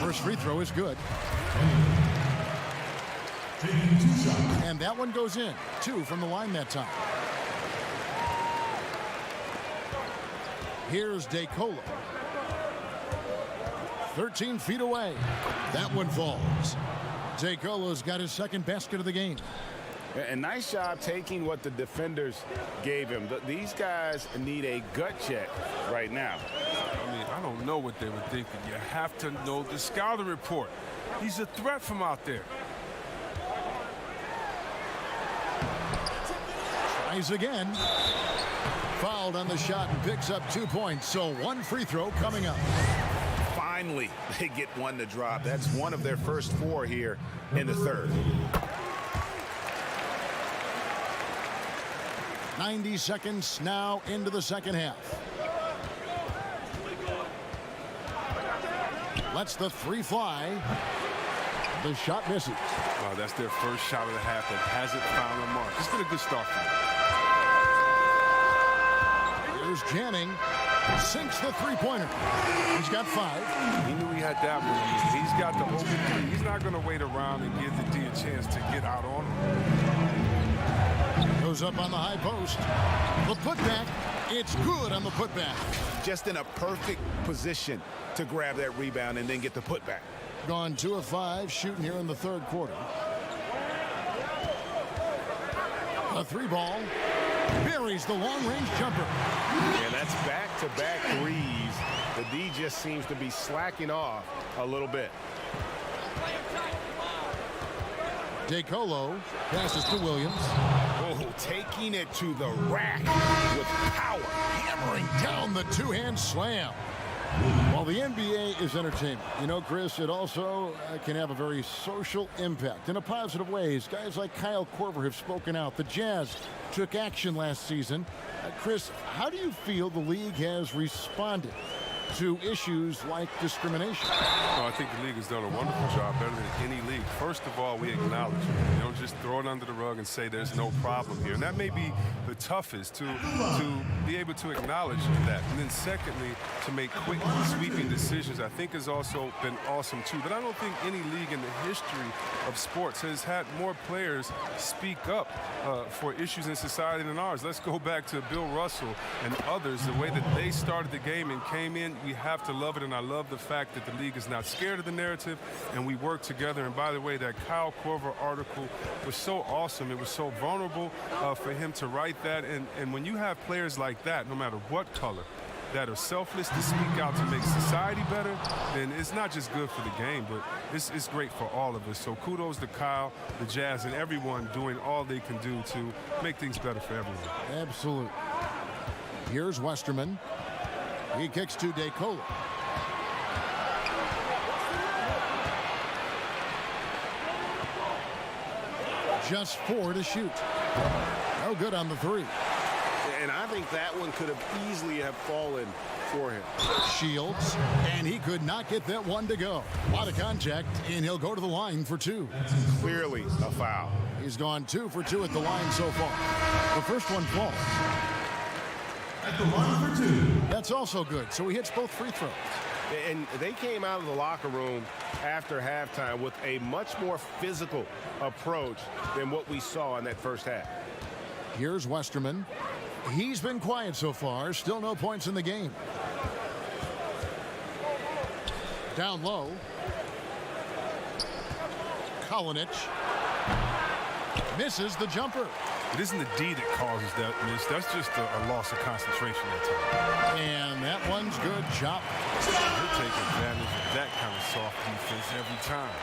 First free throw is good. Taking 2 shots. And that one goes in. 2 from the line that time. Here's DeColo. 13 feet away. That one falls. DeColo's got his second basket of the game. And nice job taking what the defenders gave him. These guys need a gut check right now. I mean, I don't know what they were thinking. You have to know the scouting report. He's a threat from out there. Tries again. Fouled on the shot and picks up 2 points. So 1 free throw coming up. Finally, they get one to drop. That's one of their first 4 here in the third. 90 seconds now into the second half. Lets the 3 fly. The shot misses. Wow, that's their first shot of the half that hasn't found a mark. It's been a good start for them. Here's Janning. Sinks the 3-pointer. He's got 5. He knew he had that one. He's got the open 3. He's not going to wait around and give the D a chance to get out on him. Goes up on the high post. The putback. It's good on the putback. Just in a perfect position to grab that rebound and then get the putback. Gone 2 of 5 shooting here in the third quarter. A 3-ball. Buries the long-range jumper. Yeah, that's back-to-back threes. The D just seems to be slacking off a little bit. DeColo passes to Williams. Oh, taking it to the rack with power. Hammering down the two-hand slam. While the NBA is entertainment, you know, Chris, it also can have a very social impact in a positive ways. Guys like Kyle Korver have spoken out. The Jazz took action last season. Chris, how do you feel the league has responded to issues like discrimination? I think the league has done a wonderful job, better than any league. First of all, we acknowledge it. You don't just throw it under the rug and say there's no problem here. And that may be the toughest, to be able to acknowledge that. And then secondly, to make quick, sweeping decisions, I think has also been awesome too. But I don't think any league in the history of sports has had more players speak up for issues in society than ours. Let's go back to Bill Russell and others, the way that they started the game and came in. We have to love it, and I love the fact that the league is not scared of the narrative, and we work together. And by the way, that Kyle Korver article was so awesome. It was so vulnerable for him to write that. And when you have players like that, no matter what color, that are selfless to speak out to make society better, then it's not just good for the game, but it's great for all of us. So kudos to Kyle, the Jazz, and everyone doing all they can do to make things better for everyone. Absolutely. Here's Westerman. He kicks to DeColo. Just 4 to shoot. No good on the 3. And I think that one could have easily have fallen for him. Shields, and he could not get that one to go. A lot of contact, and he'll go to the line for 2. Clearly a foul. He's gone 2 for 2 at the line so far. The first one falls. At the line for 2. That's also good, so he hits both free throws. And they came out of the locker room after halftime with a much more physical approach than what we saw in that first half. Here's Westerman. He's been quiet so far. Still no points in the game. Down low. Kalinic misses the jumper. It isn't the D that causes that miss. That's just a loss of concentration that time. And that one's good. Chop. He'll take advantage of that kind of soft defense every time.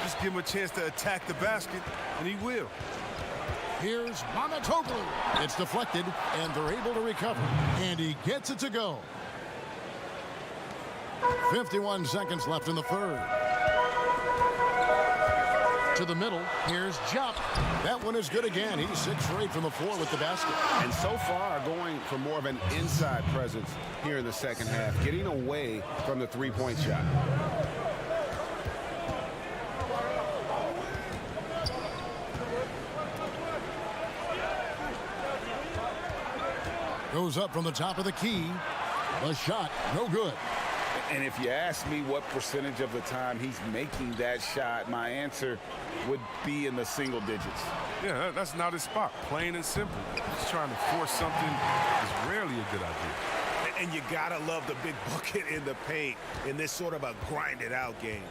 Just give him a chance to attack the basket, and he will. Here's Mamatoglu. It's deflected, and they're able to recover. And he gets it to go. 51 seconds left in the third. To the middle. Here's Jop. That one is good again. He's 6 for 8 from the floor with the basket. And so far going for more of an inside presence here in the second half, getting away from the three-point shot. Goes up from the top of the key. The shot, no good. And if you ask me what percentage of the time he's making that shot, my answer would be in the single digits. Yeah, that's not his spot. Plain and simple. Just trying to force something is rarely a good idea. And you gotta love the big bucket in the paint in this sort of a grinded out game.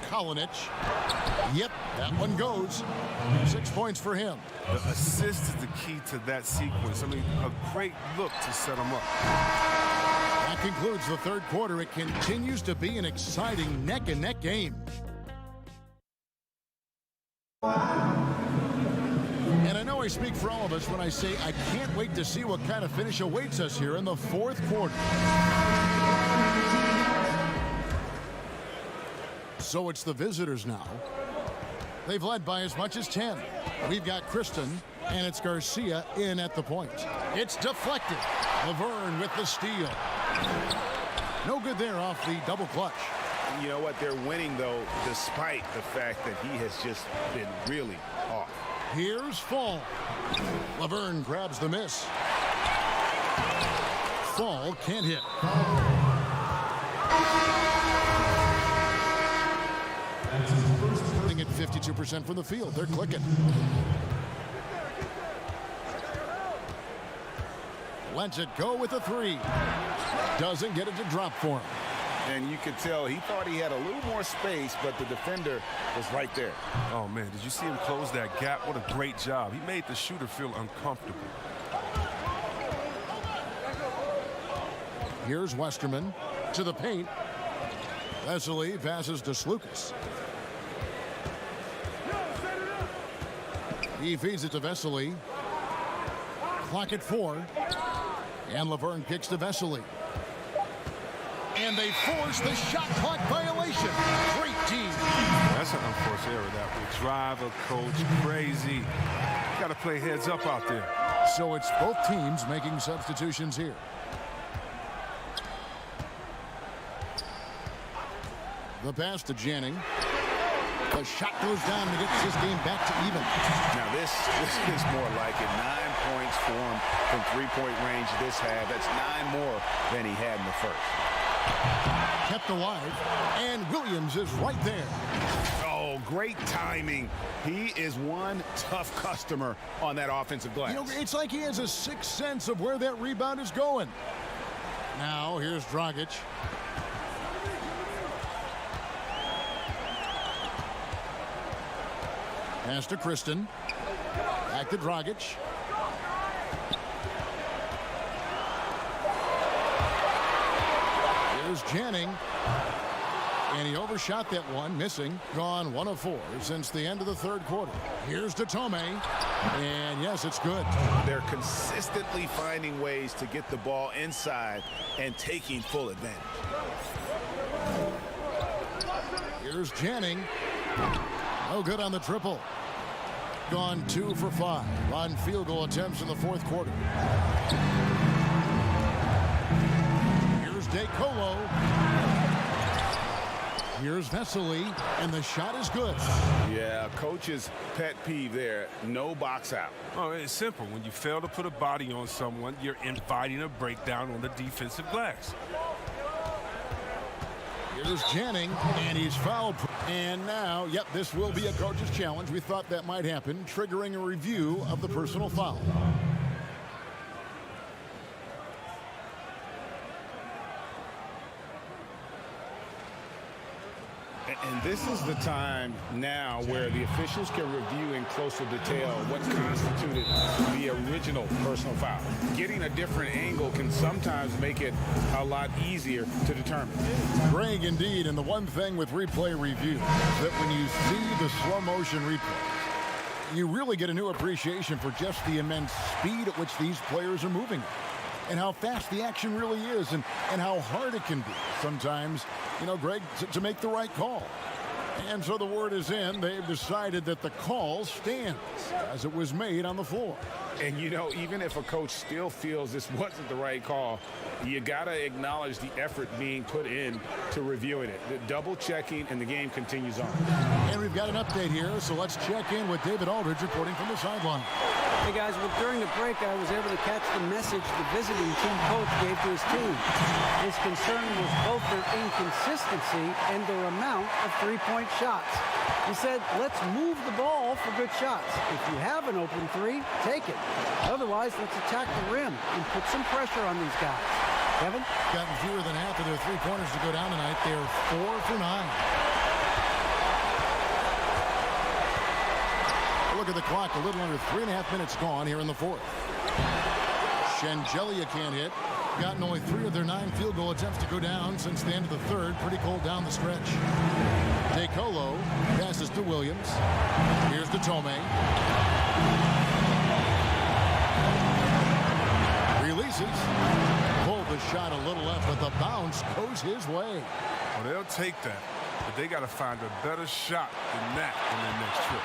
Kalinic. Yep, that one goes. 6 points for him. The assist is the key to that sequence. I mean, a great look to set him up. That concludes the third quarter. It continues to be an exciting neck-and-neck game. And I know I speak for all of us when I say I can't wait to see what kind of finish awaits us here in the fourth quarter. So it's the visitors now. They've led by as much as 10. We've got Kristen, and it's Garcia in at the point. It's deflected. Laverne with the steal. No good there off the double clutch. You know what? They're winning, though, despite the fact that he has just been really off. Here's Fall. Laverne grabs the miss. Fall can't hit. At 52% from the field. They're clicking. Lets it go with a 3. Doesn't get it to drop for him. And you could tell he thought he had a little more space, but the defender was right there. Oh, man, did you see him close that gap? What a great job. He made the shooter feel uncomfortable. Here's Westerman to the paint. Vesely passes to Slukas. He feeds it to Vesely. Clock at 4. And Laverne kicks to Vesely. And they force the shot clock violation. Great team. That's an unforced error that will drive a coach crazy. Got to play heads up out there. So it's both teams making substitutions here. The pass to Janning. The shot goes down and gets this game back to even. Now this is more like it. 9 points for him from three-point range this half. That's 9 more than he had in the first. Kept alive, and Williams is right there. Oh, great timing. He is one tough customer on that offensive glass. You know, it's like he has a sixth sense of where that rebound is going. Now, here's Dragic. Pass to Kristen. Back to Dragic. Here's Janning. And he overshot that one, missing. Gone 1 of 4 since the end of the third quarter. Here's Datome. And yes, it's good. They're consistently finding ways to get the ball inside and taking full advantage. Here's Janning. No good on the triple. Gone 2 for 5 on field goal attempts in the fourth quarter. Here's DeColo. Here's Vesely, and the shot is good. Yeah, coach's pet peeve there. No box out. Oh, it's simple. When you fail to put a body on someone, you're inviting a breakdown on the defensive glass. Here's Janning, and he's fouled. And now, yep, this will be a coach's challenge. We thought that might happen, triggering a review of the personal foul. And this is the time now where the officials can review in closer detail what constituted the original personal foul. Getting a different angle can sometimes make it a lot easier to determine. Greg, indeed, and the one thing with replay review is that when you see the slow motion replay, you really get a new appreciation for just the immense speed at which these players are moving and how fast the action really is and how hard it can be sometimes, you know, Greg, to make the right call. And so the word is in. They've decided that the call stands as it was made on the floor. And, you know, even if a coach still feels this wasn't the right call, you got to acknowledge the effort being put in to reviewing it. The double checking, and the game continues on. And we've got an update here, so let's check in with David Aldridge reporting from the sideline. Hey guys, well, during the break, I was able to catch the message the visiting team coach gave to his team. His concern was both their inconsistency and their amount of three-point shots. He said, let's move the ball for good shots. If you have an open three, take it. Otherwise, let's attack the rim and put some pressure on these guys. Kevin? Gotten fewer than half of their three-pointers to go down tonight. They're 4 for 9. Look at the clock, a little under 3.5 minutes gone here in the fourth. Shengelia can't hit. Gotten only 3 of their 9 field goal attempts to go down since the end of the third. Pretty cold down the stretch. DeColo passes to Williams. Here's Datome. Releases. Pulled the shot a little left, but the bounce goes his way. Well, they'll take that, but they got to find a better shot than that on their next trip.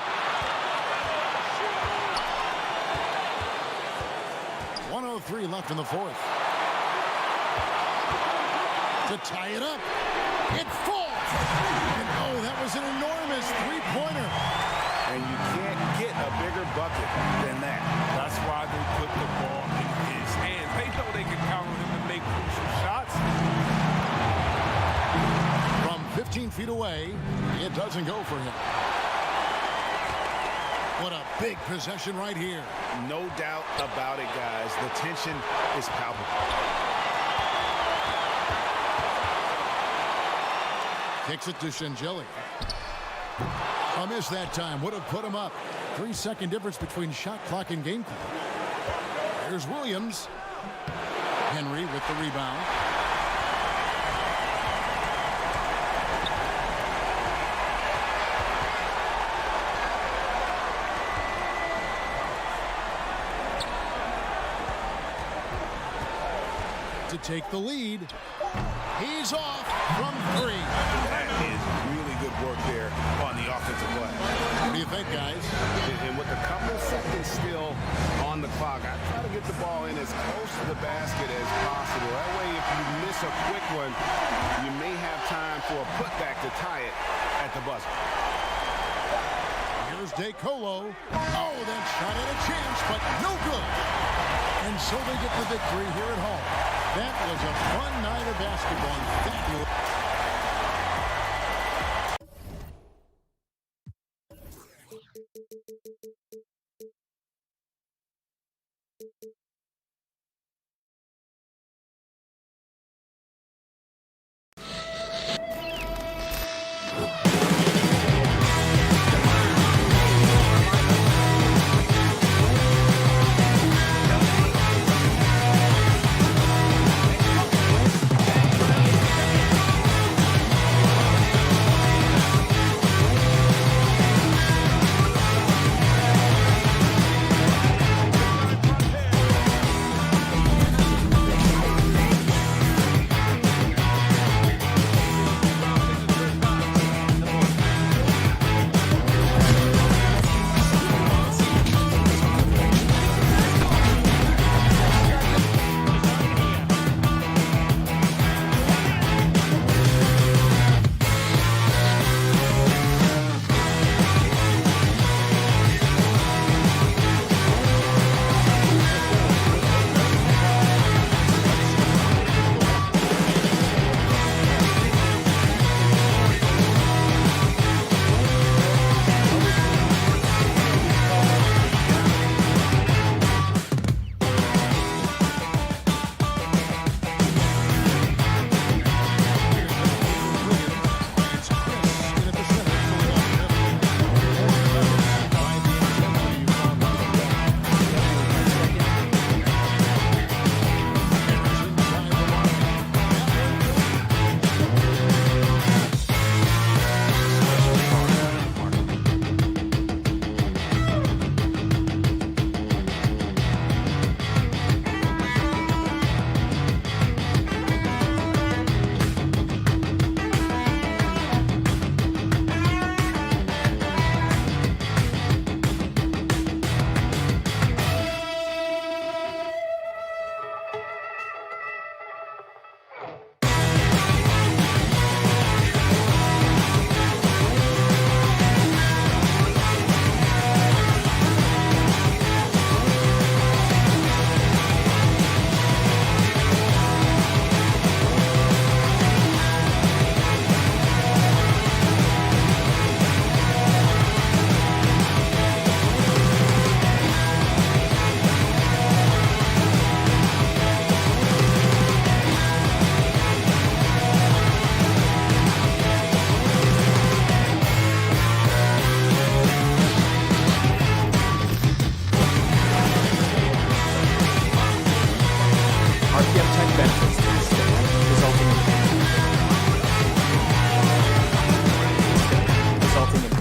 1:03 left in the fourth. To tie it up. It falls. And oh, that was an enormous three-pointer. And you can't get a bigger bucket than that. That's why they put the ball in his hands. They know they can count on him to make crucial shots. From 15 feet away, it doesn't go for him. What a big possession right here. No doubt about it, guys. The tension is palpable. Kicks it to Shengelia. A miss that time. Would have put him up. 3-second difference between shot clock and game clock. Here's Williams. Henry with the rebound. to take the lead. He's off from 3. That is really good work there on the offensive play. What do you think, guys? And with a couple seconds still on the clock, I try to get the ball in as close to the basket as possible. That way, if you miss a quick one, you may have time for a putback to tie it at the buzzer. Here's DeColo. Oh, that shot had a chance, but no good. And so they get the victory here at home. That was a fun night of basketball. Fabulous.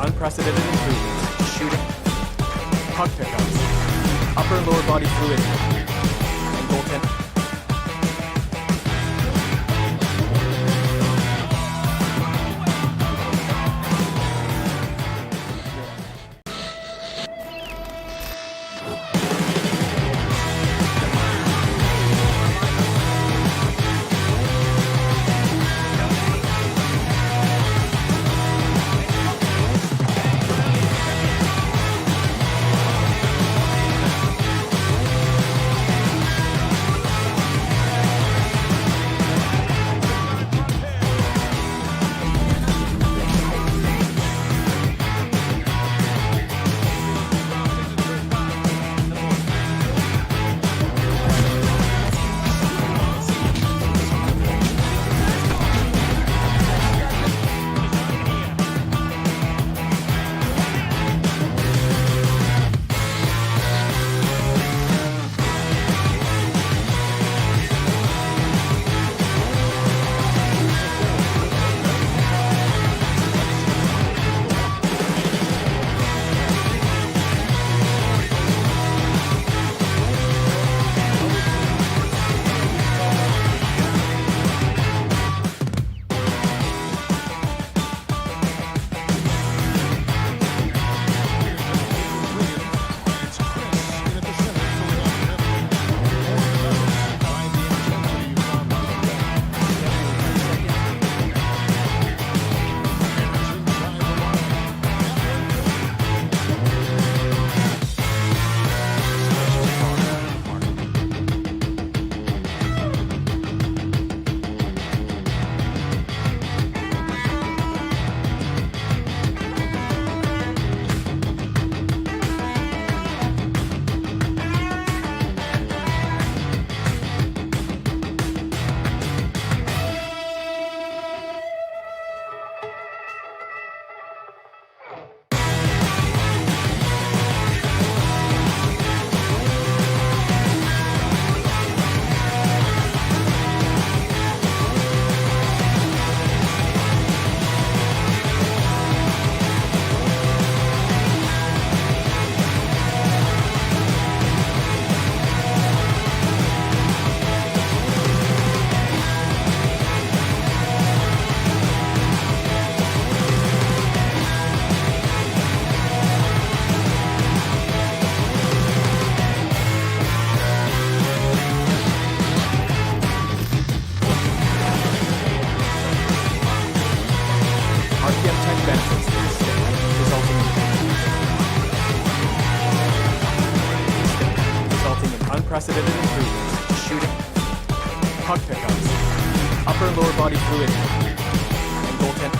unprecedented improvements in shooting, puck pickups, upper and lower body fluidity, and goaltending. body fluid and goaltend.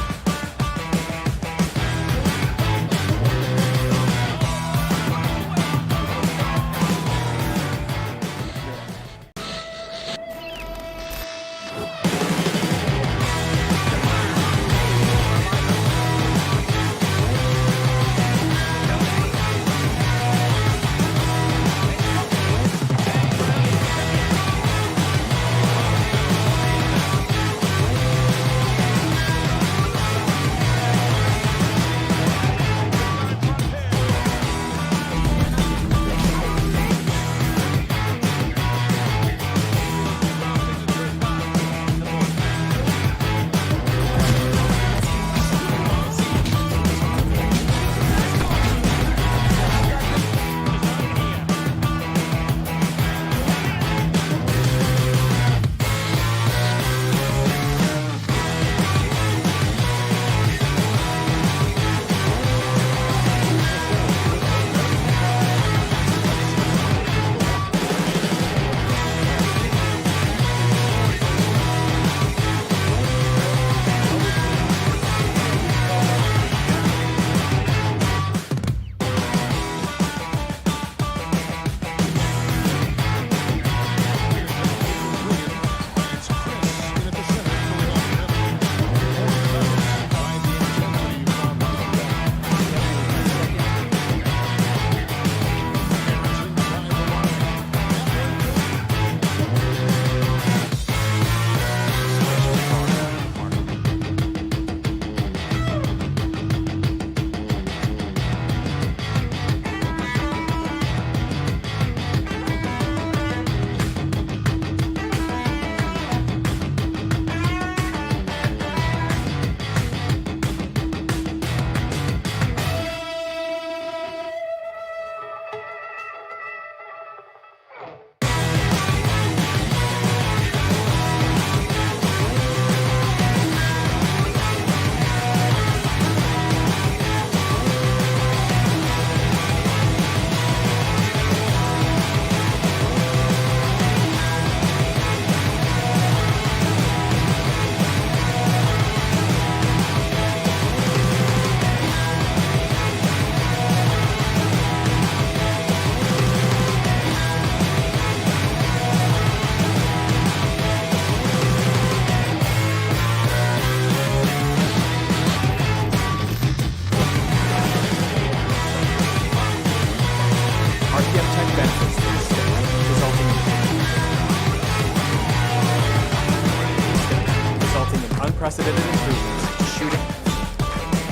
Unprecedented improvements, shooting,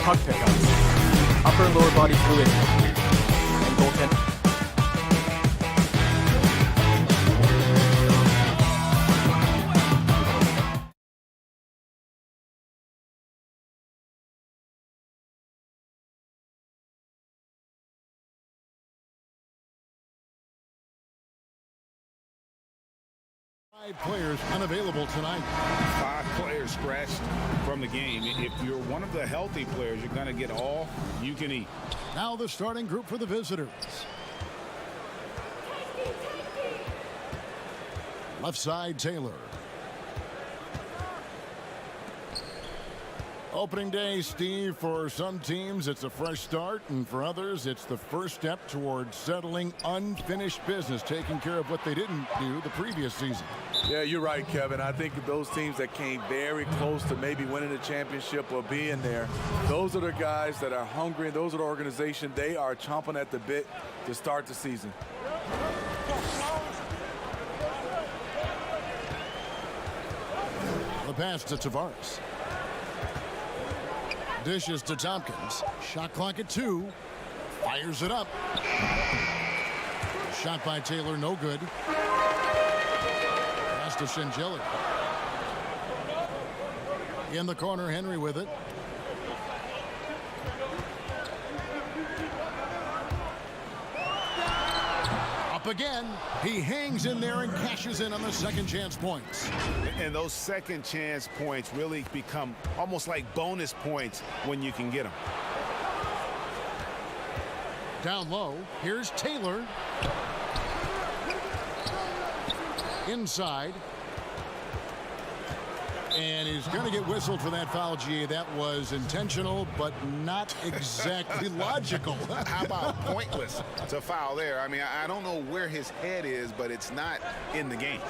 puck pickups, upper and lower body fluid, and goaltending. 5 players unavailable tonight. 5 players scratched from the game. If you're one of the healthy players, you're going to get all you can eat. Now the starting group for the visitors. Left side, Taylor. Opening day, Steve, for some teams it's a fresh start, and for others it's the first step towards settling unfinished business, taking care of what they didn't do the previous season. Yeah, you're right, Kevin. I think those teams that came very close to maybe winning the championship or being there, those are the guys that are hungry, and those are the organization. They are chomping at the bit to start the season. The pass to Tavares. Dishes to Tompkins. Shot clock at 2. Fires it up. Shot by Taylor, no good. Pass to Shengelia. In the corner, Henry with it. Up again. He hangs in there and cashes in on the second chance points. And those second chance points really become almost like bonus points when you can get them. Down low, here's Taylor. Inside. And he's going to get whistled for that foul, G. That was intentional, but not exactly logical. How about pointless to foul there? I mean, I don't know where his head is, but it's not in the game.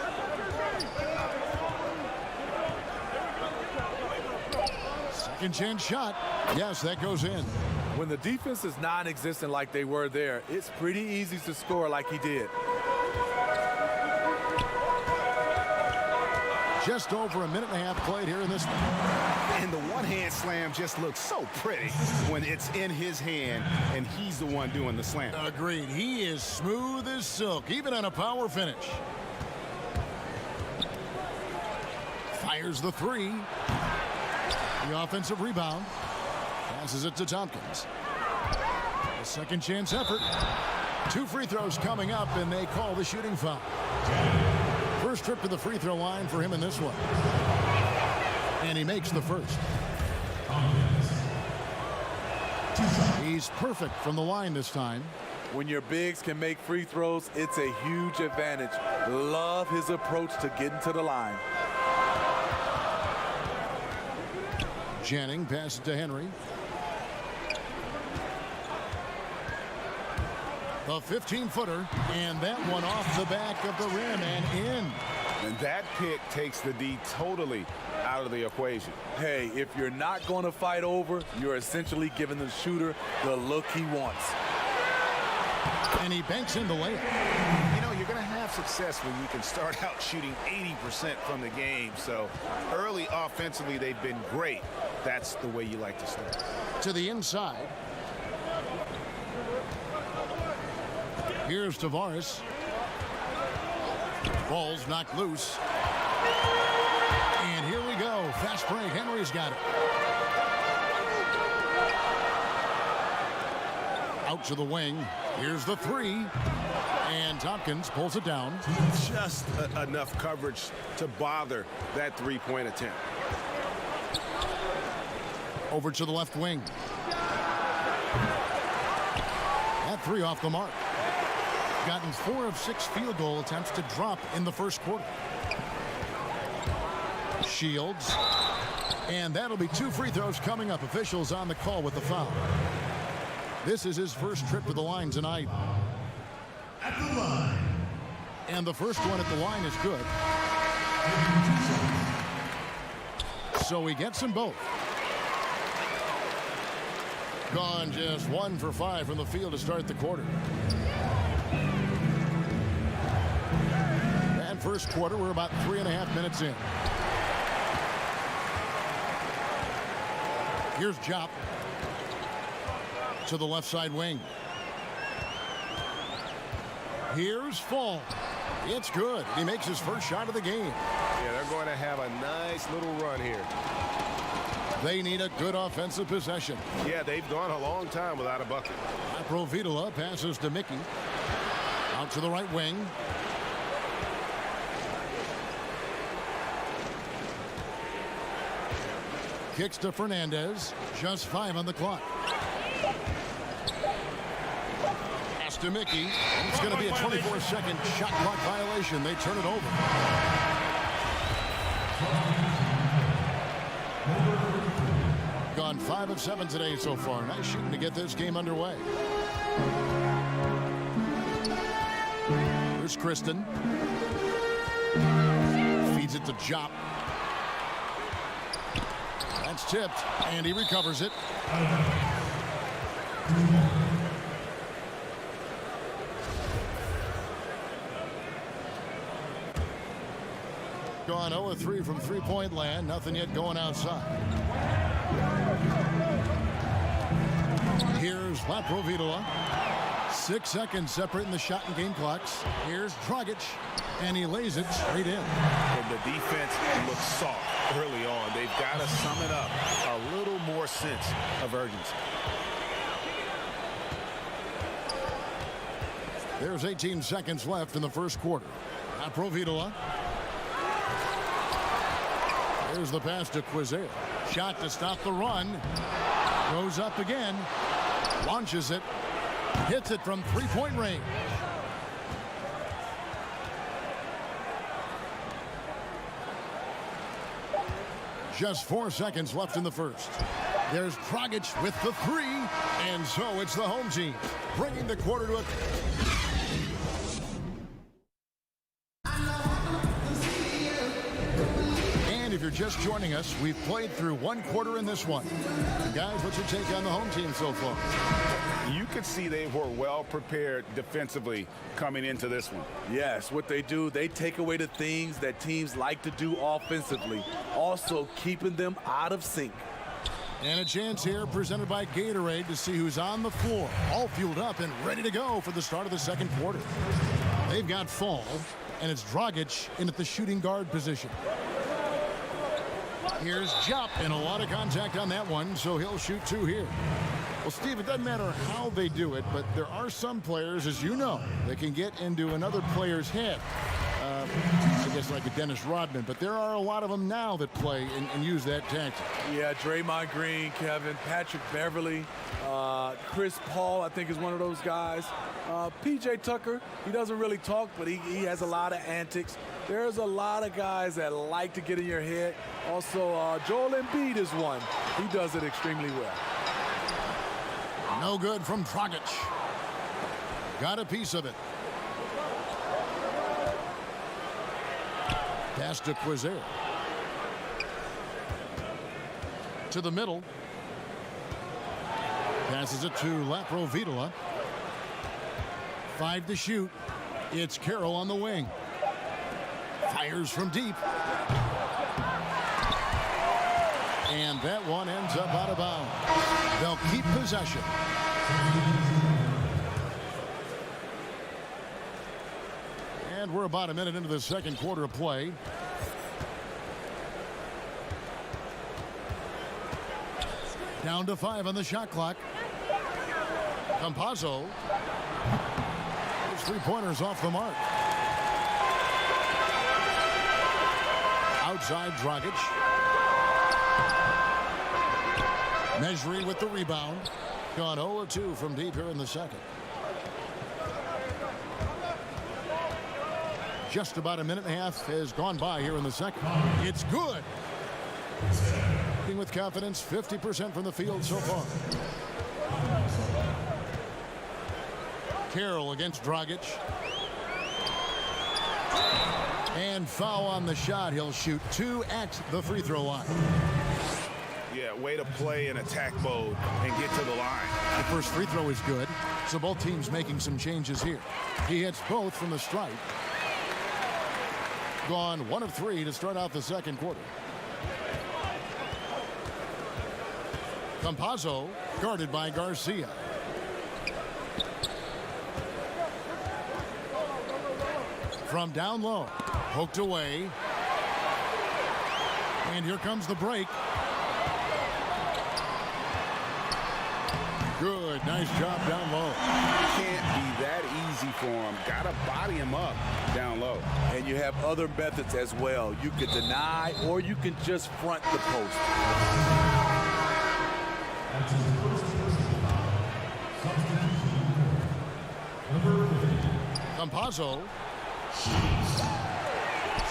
Second chance shot. Yes, that goes in. When the defense is non-existent like they were there, it's pretty easy to score like he did. Just over a minute and a half played here in this one. And the one-hand slam just looks so pretty when it's in his hand and he's the one doing the slam. Agreed. He is smooth as silk, even on a power finish. Fires the three. The offensive rebound. Passes it to Tompkins. A second chance effort. 2 free throws coming up, and they call the shooting foul. First trip to the free throw line for him in this one. And he makes the first. He's perfect from the line this time. When your bigs can make free throws, it's a huge advantage. Love his approach to getting to the line. Jennings passes to Henry. The 15-footer, and that one off the back of the rim and in. And that pick takes the D totally out of the equation. Hey, if you're not going to fight over, you're essentially giving the shooter the look he wants. And he banks in the layup. You know, you're going to have success when you can start out shooting 80% from the game. So early offensively, they've been great. That's the way you like to start. To the inside. Here's Tavares. Ball's knocked loose. And here we go. Fast break. Henry's got it. Out to the wing. Here's the three. And Tompkins pulls it down. Just enough coverage to bother that three-point attempt. Over to the left wing. That three off the mark. Gotten 4 of 6 field goal attempts to drop in the first quarter. Shields. And that'll be 2 free throws coming up. Officials on the call with the foul. This is his first trip to the line tonight. At the line. And the first one at the line is good. So he gets them both. Gone just 1 for 5 from the field to start the quarter. And first quarter, we're about 3.5 minutes in. Here's Jop. To the left side wing. Here's Fall. It's good. He makes his first shot of the game. Yeah, they're going to have a nice little run here. They need a good offensive possession. Yeah, they've gone a long time without a bucket. Provitola passes to Mickey. Out to the right wing. Kicks to Fernandez. Just 5 on the clock. Pass to Mickey. It's going to be a 24-second shot clock violation. They turn it over. Gone 5 of 7 today so far. Nice shooting to get this game underway. Here's Kristen. Feeds it to Jop. That's tipped, and he recovers it. Gone 0 of 3 from three-point land. Nothing yet going outside. Here's Provitola. 6 seconds separating the shot and game clocks. Here's Dragic, and he lays it straight in. And the defense looks soft early on. They've got to sum it up. A little more sense of urgency. There's 18 seconds left in the first quarter. Provitola. There's the pass to Quizer. Shot to stop the run. Goes up again. Launches it. Hits it from three-point range. Just 4 seconds left in the first. There's Dragic with the three, and so it's the home team bringing the quarter to a... And if you're just joining us, we've played through 1 quarter in this one. Guys, what's your take on the home team so far? You could see they were well prepared defensively coming into this one. Yes, what they do, they take away the things that teams like to do offensively, also keeping them out of sync. And a chance here presented by Gatorade to see who's on the floor, all fueled up and ready to go for the start of the second quarter. They've got Fall, and it's Dragic in at the shooting guard position. Here's Jop, and a lot of contact on that one, so he'll shoot 2 here. Well, Steve, it doesn't matter how they do it, but there are some players, as you know, that can get into another player's head. I guess like a Dennis Rodman, but there are a lot of them now that play and use that tactic. Yeah, Draymond Green, Kevin, Patrick Beverly, Chris Paul, I think is one of those guys. PJ Tucker, he doesn't really talk, but he has a lot of antics. There's a lot of guys that like to get in your head. Also, Joel Embiid is one. He does it extremely well. No good from Dragic. Got a piece of it. Pass to Quizer. To the middle. Passes it to Laprovitola. 5 to shoot. It's Carroll on the wing. Fires from deep. And that one ends up out of bounds. They'll keep possession. And we're about a minute into the second quarter of play. Down to 5 on the shot clock. Campazzo. His 3-pointers off the mark. Outside Dragic. Mejri with the rebound. Gone 0 of 2 from deep here in the second. Just about a minute and a half has gone by here in the second. It's good. With confidence, 50% from the field so far. Carroll against Dragic. And foul on the shot. He'll shoot 2 at the free throw line. Yeah, way to play in attack mode and get to the line. The first free throw is good, so both teams making some changes here. He hits both from the stripe. Gone 1 of 3 to start out the second quarter. Campazzo guarded by Garcia. From down low, poked away. And here comes the break. Good, nice job down low. Can't be that easy for him. Gotta body him up down low. And you have other methods as well. You could deny or you can just front the post. Campazzo.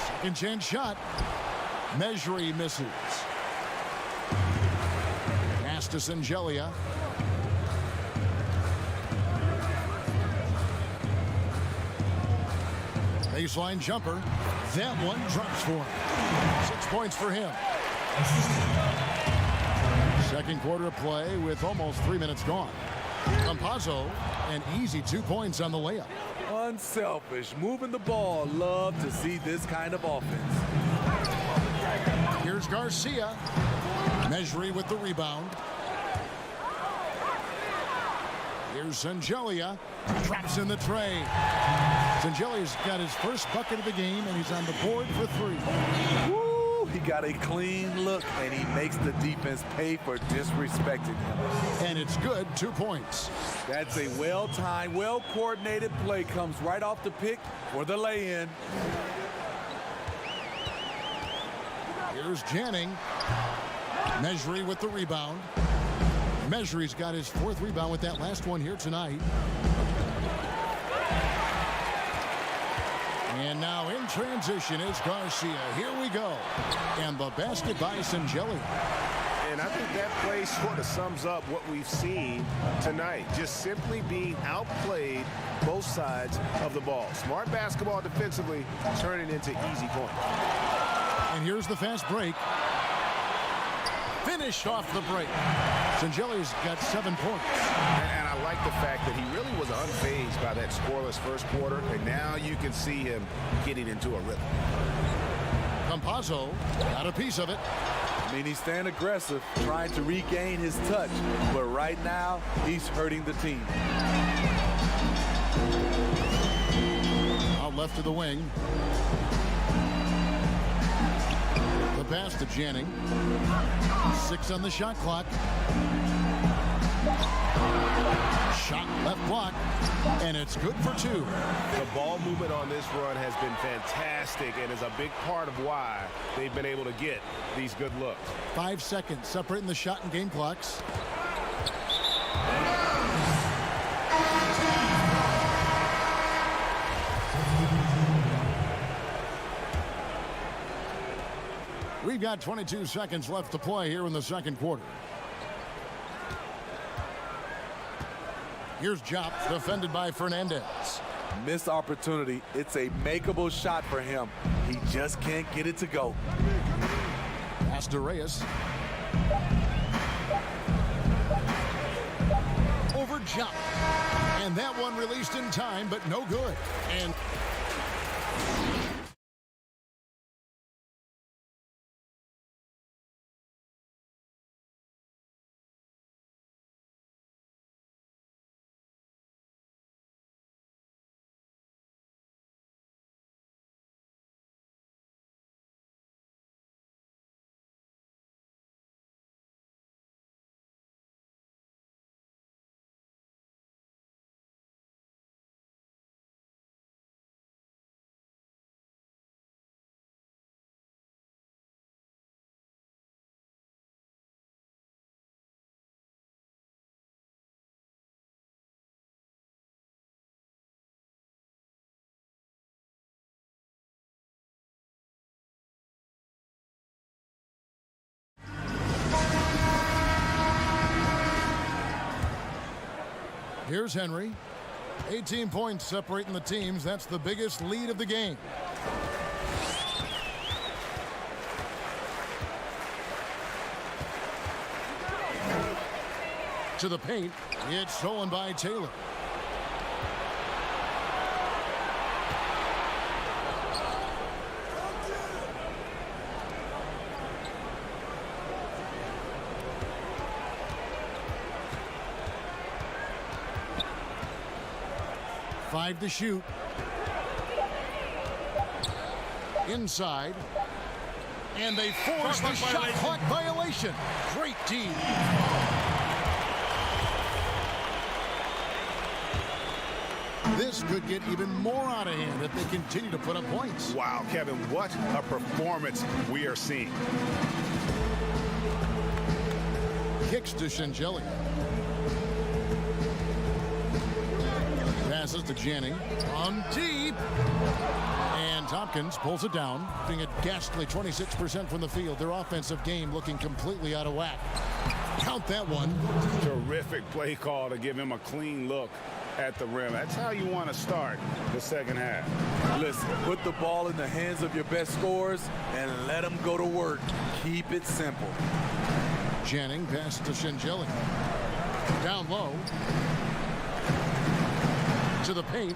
Second chance shot. Mejri misses. Pass to Singelia. Baseline jumper. That one drops for him. 6 points for him. Second quarter of play with almost 3 minutes gone. Campazzo, an easy 2 points on the layup. Unselfish, moving the ball. Love to see this kind of offense. Here's Garcia. Mejri with the rebound. Here's Singelia. Drops in the tray. Singelia's got his first bucket of the game, and he's on the board for 3. Woo, he got a clean look, and he makes the defense pay for disrespecting him. And it's good, 2 points. That's a well-timed, well-coordinated play. Comes right off the pick for the lay-in. Here's Janning. Mejri with the rebound. Mejri's got his 4th rebound with that last one here tonight. And now in transition is Garcia. Here we go. And the basket by Sangelli. And I think that play sort of sums up what we've seen tonight. Just simply being outplayed both sides of the ball. Smart basketball defensively, turning into easy points. And here's the fast break. Finished off the break. Sangelli's got 7 points. And I like the fact that he really was unfazed by that scoreless first quarter. And now you can see him getting into a rhythm. Campazzo got a piece of it. I mean, he's staying aggressive, trying to regain his touch. But right now, he's hurting the team. Out left to the wing. The pass to Janning. 6 on the shot clock. Shot left block, and it's good for 2. The ball movement on this run has been fantastic and is a big part of why they've been able to get these good looks. 5 seconds separating the shot and game clocks. We've got 22 seconds left to play here in the second quarter. Here's Jop, defended by Fernandez. Missed opportunity. It's a makeable shot for him. He just can't get it to go. Pass to Reyes. Over Jop. And that one released in time, but no good. And here's Henry. 18 points separating the teams. That's the biggest lead of the game. To the paint. It's stolen by Taylor. Five to shoot. Inside. And they force the shot clock violation. Great D. This could get even more out of hand if they continue to put up points. Wow, Kevin, what a performance we are seeing. Kicks to Sangelli. Passes to Janning. On deep. And Tompkins pulls it down. Being a ghastly 26% from the field. Their offensive game looking completely out of whack. Count that one. Terrific play call to give him a clean look at the rim. That's how you want to start the second half. Listen, put the ball in the hands of your best scorers and let them go to work. Keep it simple. Janning passes to Sangelli. Down low. To the paint.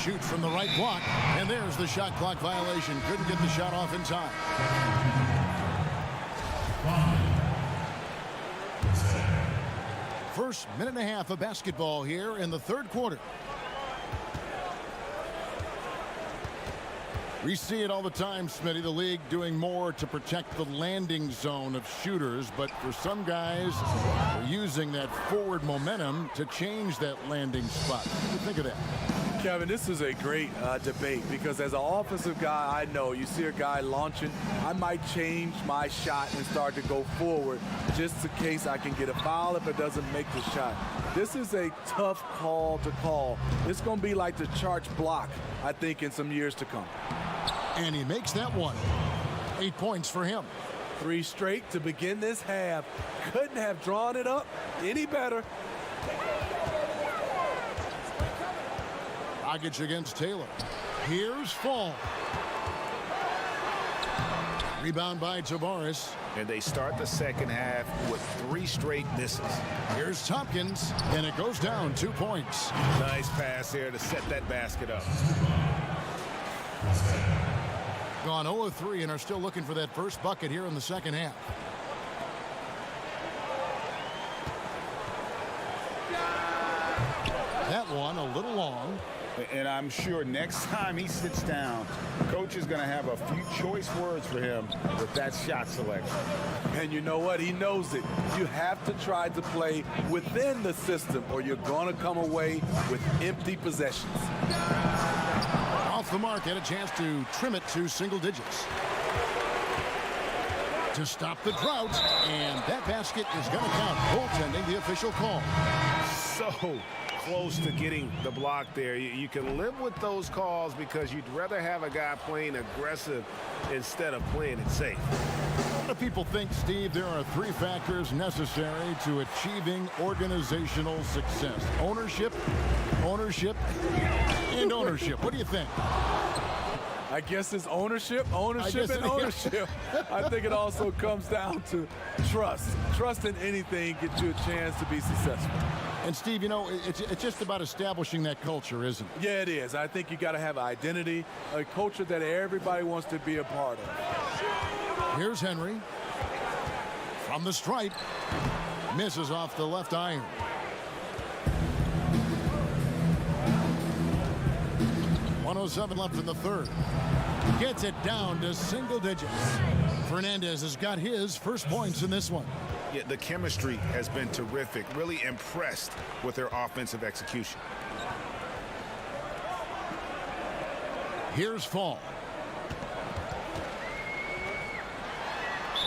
Shoots from the right block. And there's the shot clock violation. Couldn't get the shot off in time. First minute and a half of basketball here in the third quarter. We see it all the time, Smitty, the league doing more to protect the landing zone of shooters, but for some guys, they're using that forward momentum to change that landing spot. What do you think of that? Kevin, this is a great debate because as an offensive guy, I know you see a guy launching, I might change my shot and start to go forward just in case I can get a foul if it doesn't make the shot. This is a tough call to call. It's going to be like the charge block, I think, in some years to come. And he makes that one. 8 points for him. 3 straight to begin this half. Couldn't have drawn it up any better. Dragic against Taylor. Here's Fall. Rebound by Tavares. And they start the second half with 3 straight misses. Here's Tompkins, and it goes down 2 points. Nice pass here to set that basket up. Gone 0 of 3 and are still looking for that first bucket here in the second half. That one a little long. And I'm sure next time he sits down, coach is going to have a few choice words for him with that shot selection. And you know what? He knows it. You have to try to play within the system or you're going to come away with empty possessions. Off the mark, had a chance to trim it to single digits. To stop the drought, and that basket is going to count. Goaltending, the official call. So close to getting the block there. You can live with those calls because you'd rather have a guy playing aggressive instead of playing it safe. A lot of people think, Steve, there are 3 factors necessary to achieving organizational success. Ownership, and ownership. What do you think? I guess it's ownership, and ownership. I think it also comes down to trust. Trust in anything gets you a chance to be successful. And Steve, you know, it's just about establishing that culture, isn't it? Yeah, it is. I think you got to have identity, a culture that everybody wants to be a part of. Here's Henry. From the stripe. Misses off the left iron. .107 left in the third. Gets it down to single digits. Fernandez has got his first points in this one. Yeah, the chemistry has been terrific. Really impressed with their offensive execution. Here's Fall.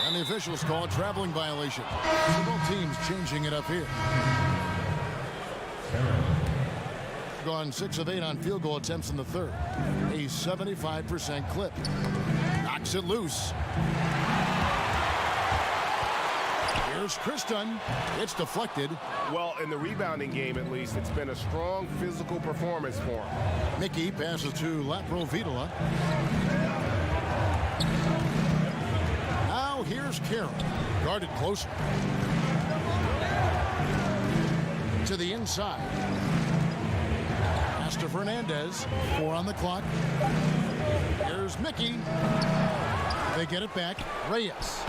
And the officials call a traveling violation. So both teams changing it up here. Gone 6 of 8 on field goal attempts in the third. A 75% clip. Knocks it loose. Here's Kristen. It's deflected. Well, in the rebounding game, at least, it's been a strong physical performance for him. Mickey passes to Laprovitola. Now here's Carroll. Guarded closer. To the inside. Pass to Fernandez. 4 on the clock. Here's Mickey. They get it back. Reyes.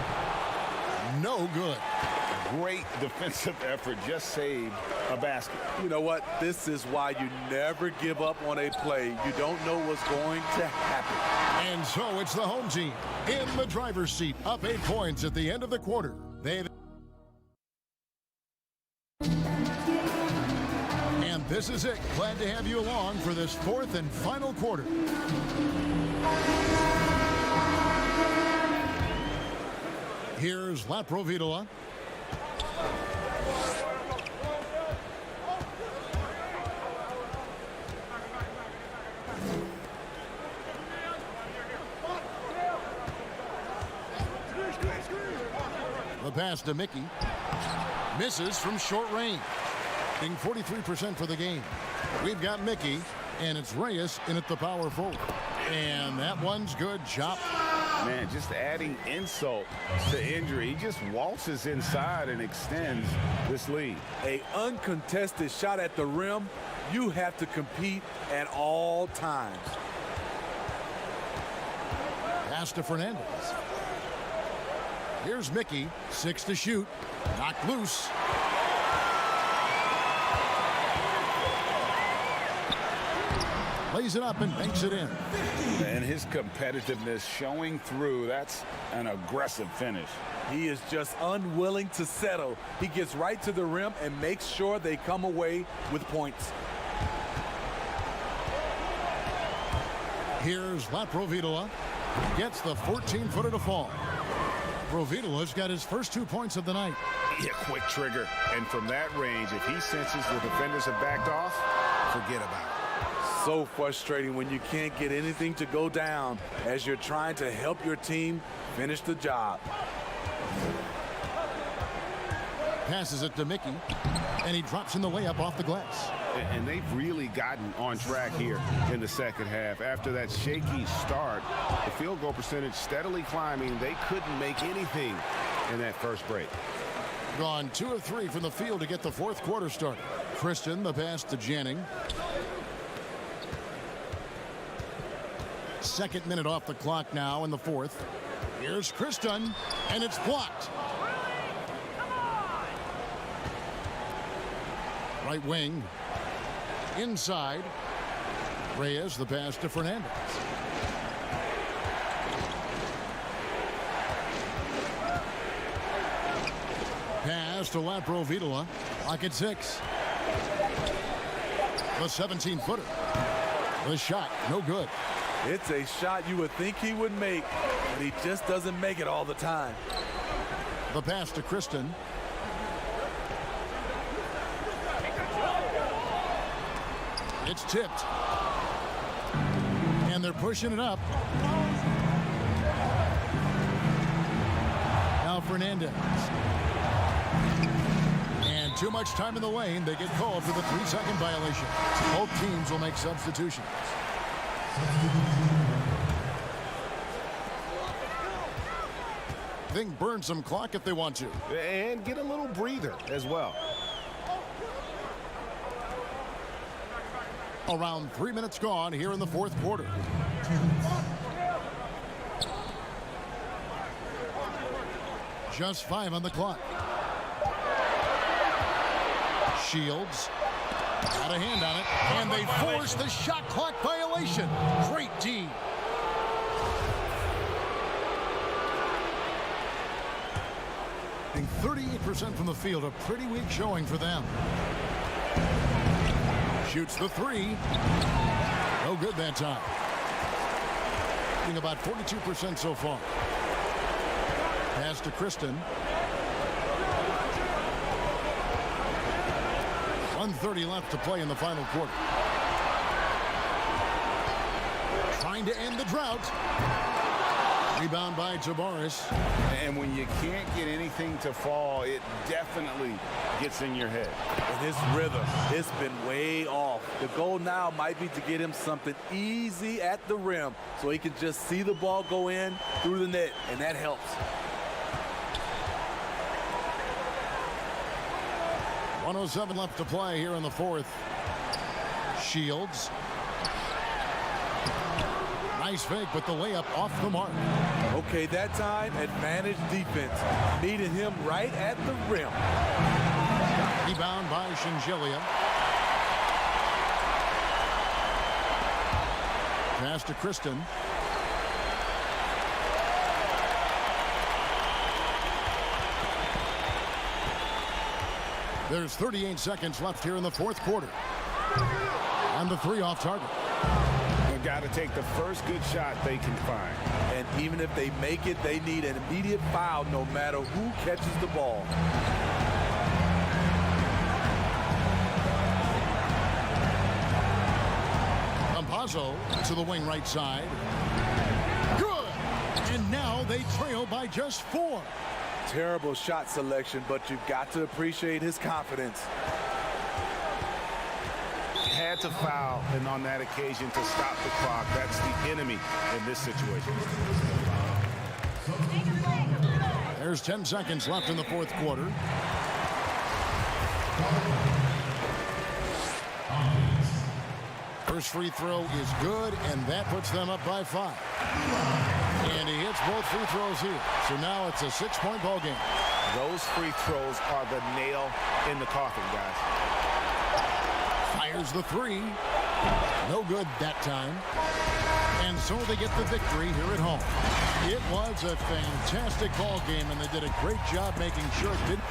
No good. Great defensive effort. Just saved a basket. You know what? This is why you never give up on a play. You don't know what's going to happen. And so it's the home team in the driver's seat, up 8 points at the end of the quarter. And this is it. Glad to have you along for this 4th and final quarter. Here's Laprovitola. The pass to Mickey. Misses from short range. Being 43% for the game. We've got Mickey, and it's Reyes in at the power forward. And that one's good. Chop. Man, just adding insult to injury. He just waltzes inside and extends this lead. An uncontested shot at the rim, you have to compete at all times. Pass to Fernandez. Here's Mickey, 6 to shoot. Knocked loose. Lays it up and banks it in. And his competitiveness showing through. That's an aggressive finish. He is just unwilling to settle. He gets right to the rim and makes sure they come away with points. Here's Laprovitola. Gets the 14-footer to fall. Provitola's got his first 2 points of the night. Yeah, quick trigger. And from that range, if he senses the defenders have backed off, forget about it. So frustrating when you can't get anything to go down as you're trying to help your team finish the job. Passes it to Mickey, and he drops in the layup off the glass. And they've really gotten on track here in the second half. After that shaky start, the field goal percentage steadily climbing. They couldn't make anything in that first break. Gone 2 of 3 from the field to get the fourth quarter started. Christian, the pass to Janning. Second minute off the clock now in the fourth. Here's Christian, and it's blocked. Right wing. Inside. Reyes, the pass to Fernandez. Pass to Laprovitola. Lock at 6. The 17-footer. The shot, no good. It's a shot you would think he would make, but he just doesn't make it all the time. The pass to Christian. It's tipped. And they're pushing it up. Now Fernandez. And too much time in the lane. They get called for the 3-second violation. Both teams will make substitutions. I think burn some clock if they want to. And get a little breather as well. Around 3 minutes gone here in the fourth quarter. Just 5 on the clock. Shields got a hand on it, and they force the shot clock violation. Great D. I think 38% from the field, a pretty weak showing for them. Shoots the 3. No good that time. Shooting about 42% so far. Pass to Christian. 1:30 left to play in the final quarter. Trying to end the drought. Rebound by Tabares. And when you can't get anything to fall, it definitely gets in your head. And his rhythm, it's been way off. The goal now might be to get him something easy at the rim so he can just see the ball go in through the net, and that helps. .107 left to play here in the fourth. Shields. Nice fake, but the layup off the mark. Okay, that time, advantage defense. Needed him right at the rim. Rebound by Shingelia. Pass to Christian. There's 38 seconds left here in the fourth quarter. And the 3 off target. They've got to take the first good shot they can find. And even if they make it, they need an immediate foul no matter who catches the ball. Campazzo to the wing right side. Good! And now they trail by just 4. Terrible shot selection, but you've got to appreciate his confidence. Had to foul, and on that occasion to stop the clock. That's the enemy in this situation. There's 10 seconds left in the fourth quarter. First free throw is good, and that puts them up by 5. And he hits both free throws here. So now it's a 6-point ball game. Those free throws are the nail in the coffin, guys. Fires the 3. No good that time. And so they get the victory here at home. It was a fantastic ball game, and they did a great job making sure it didn't.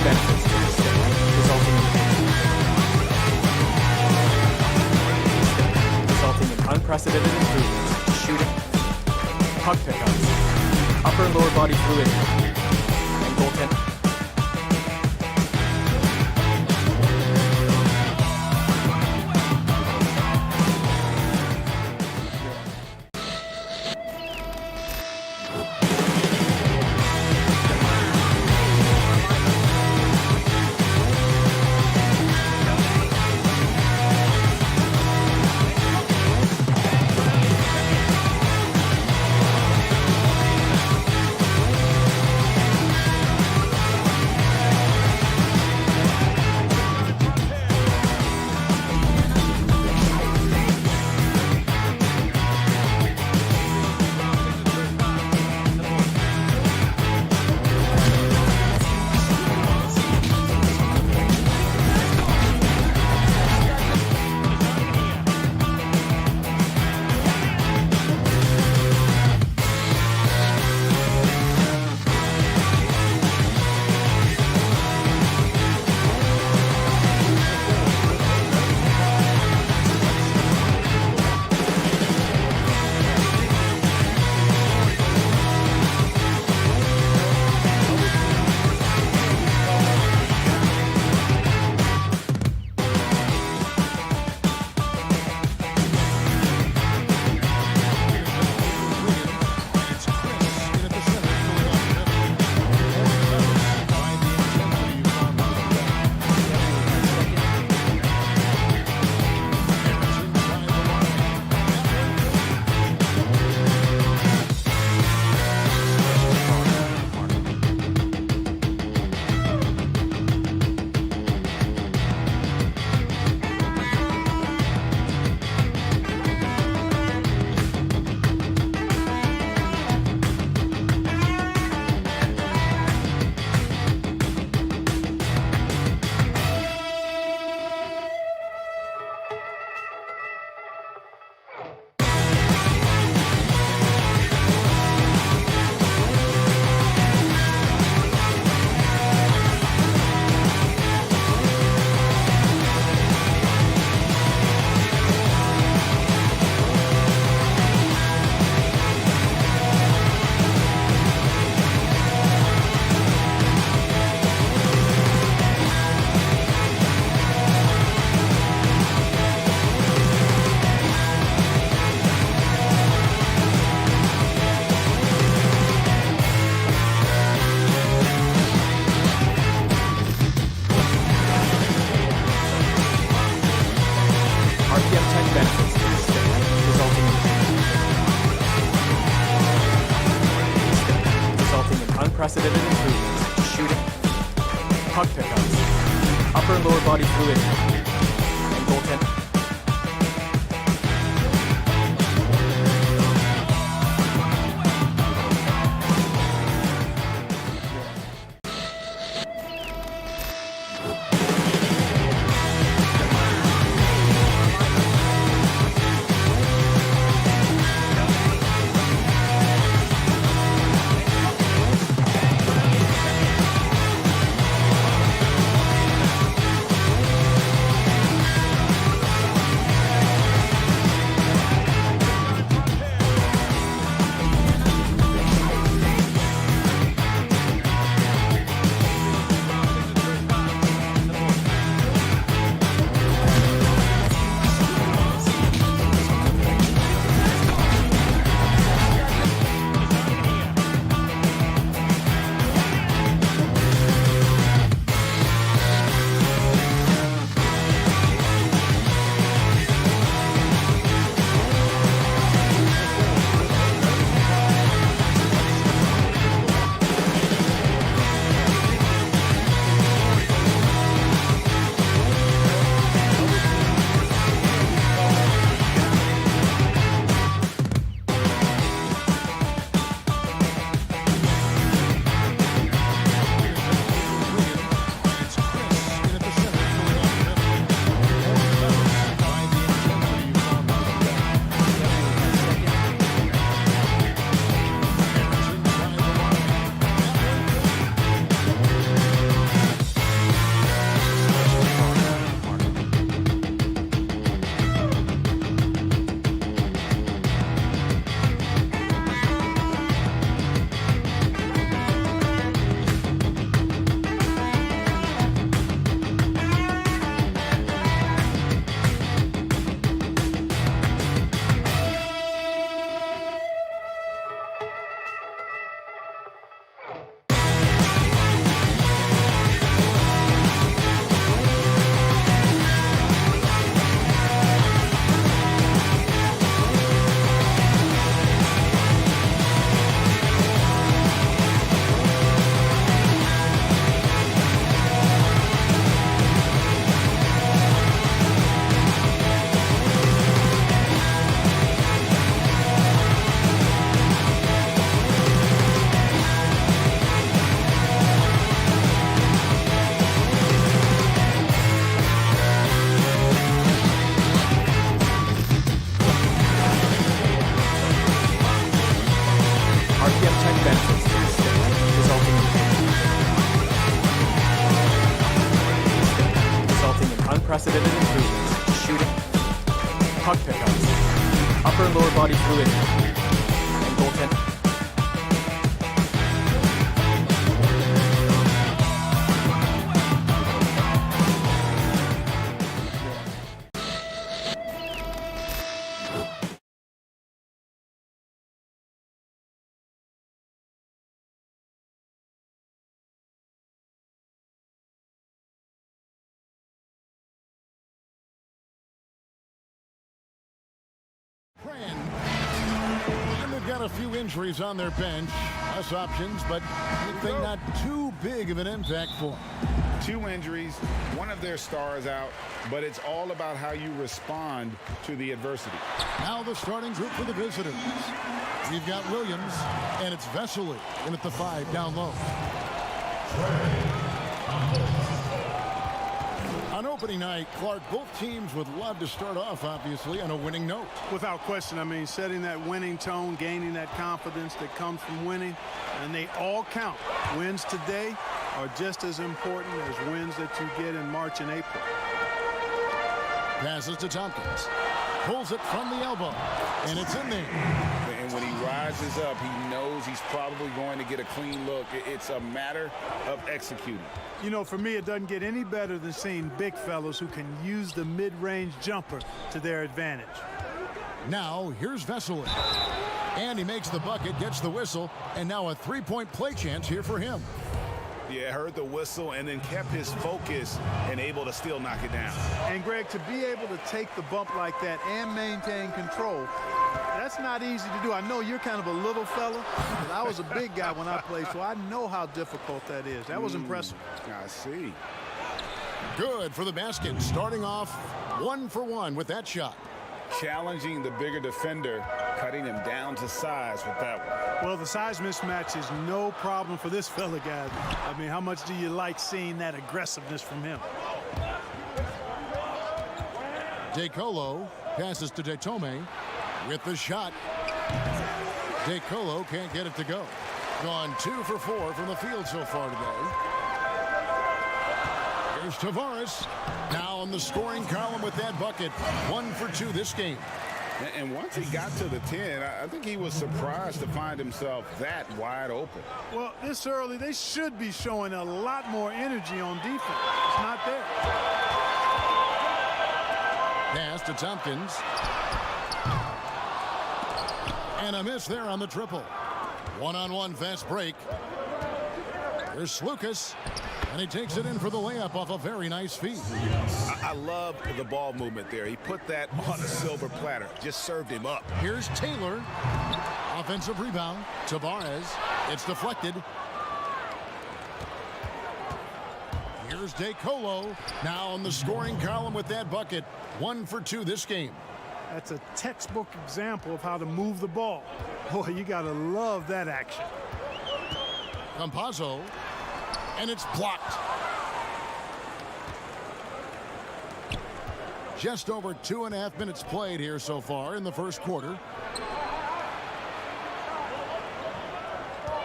benefits to the stick, resulting in unprecedented improvements to shooting, puck pickups, upper and lower body fluidity, and goaltending. Unprecedented improvements to shooting, puck pickups, upper and lower body fluidity, and goaltending. unprecedented improvements to shooting, puck pickups, upper and lower body fluidity, and goaltending. And they've got a few injuries on their bench. Less options, but I think not too big of an impact for them. 2 injuries, one of their stars out, but it's all about how you respond to the adversity. Now the starting group for the visitors. We've got Williams, and it's Vesely in at the 5 down low. On opening night, Clark, both teams would love to start off, obviously, on a winning note. Without question. I mean, setting that winning tone, gaining that confidence that comes from winning, and they all count. Wins today are just as important as wins that you get in March and April. Passes to Tompkins. Pulls it from the elbow, and it's in there. And when he rises up, he knows he's probably going to get a clean look. It's a matter of executing. You know, for me, it doesn't get any better than seeing big fellas who can use the mid-range jumper to their advantage. Now, here's Vesely. And he makes the bucket, gets the whistle, and now a 3-point play chance here for him. Yeah, heard the whistle and then kept his focus and able to still knock it down. And, Greg, to be able to take the bump like that and maintain control, that's not easy to do. I know you're kind of a little fella, but I was a big guy when I played, so I know how difficult that is. That was impressive. I see. Good for the basket, starting off 1 for 1 with that shot. Challenging the bigger defender, cutting him down to size with that one. Well, the size mismatch is no problem for this fella, guys. I mean, how much do you like seeing that aggressiveness from him? DeColo passes to Detome with the shot. DeColo can't get it to go. Gone 2 for 4 from the field so far today. Here's Tavares. Now on the scoring column with that bucket. 1 for 2 this game. And once he got to the 10, I think he was surprised to find himself that wide open. Well, this early, they should be showing a lot more energy on defense. It's not there. Pass to Tompkins. And a miss there on the triple. One-on-one fast break. Here's Slukas. And he takes it in for the layup off a very nice feed. I love the ball movement there. He put that on a silver platter. Just served him up. Here's Taylor. Offensive rebound. Tavares. It's deflected. Here's DeColo. Now on the scoring column with that bucket. 1 for 2 this game. That's a textbook example of how to move the ball. Boy, you got to love that action. Campazzo. And it's blocked. Just over 2.5 minutes played here so far in the first quarter.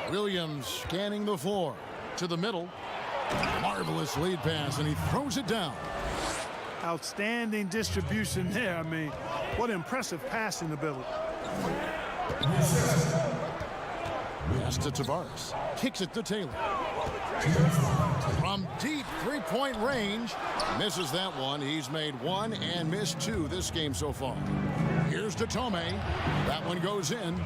Williams scanning the floor to the middle. Marvelous lead pass, and he throws it down. Outstanding distribution there. I mean, what impressive passing ability. Pass to Tavares. Kicks it to Taylor. From deep three-point range. Misses that one. He's made 1 and missed 2 this game so far. Here's Detome. That one goes in.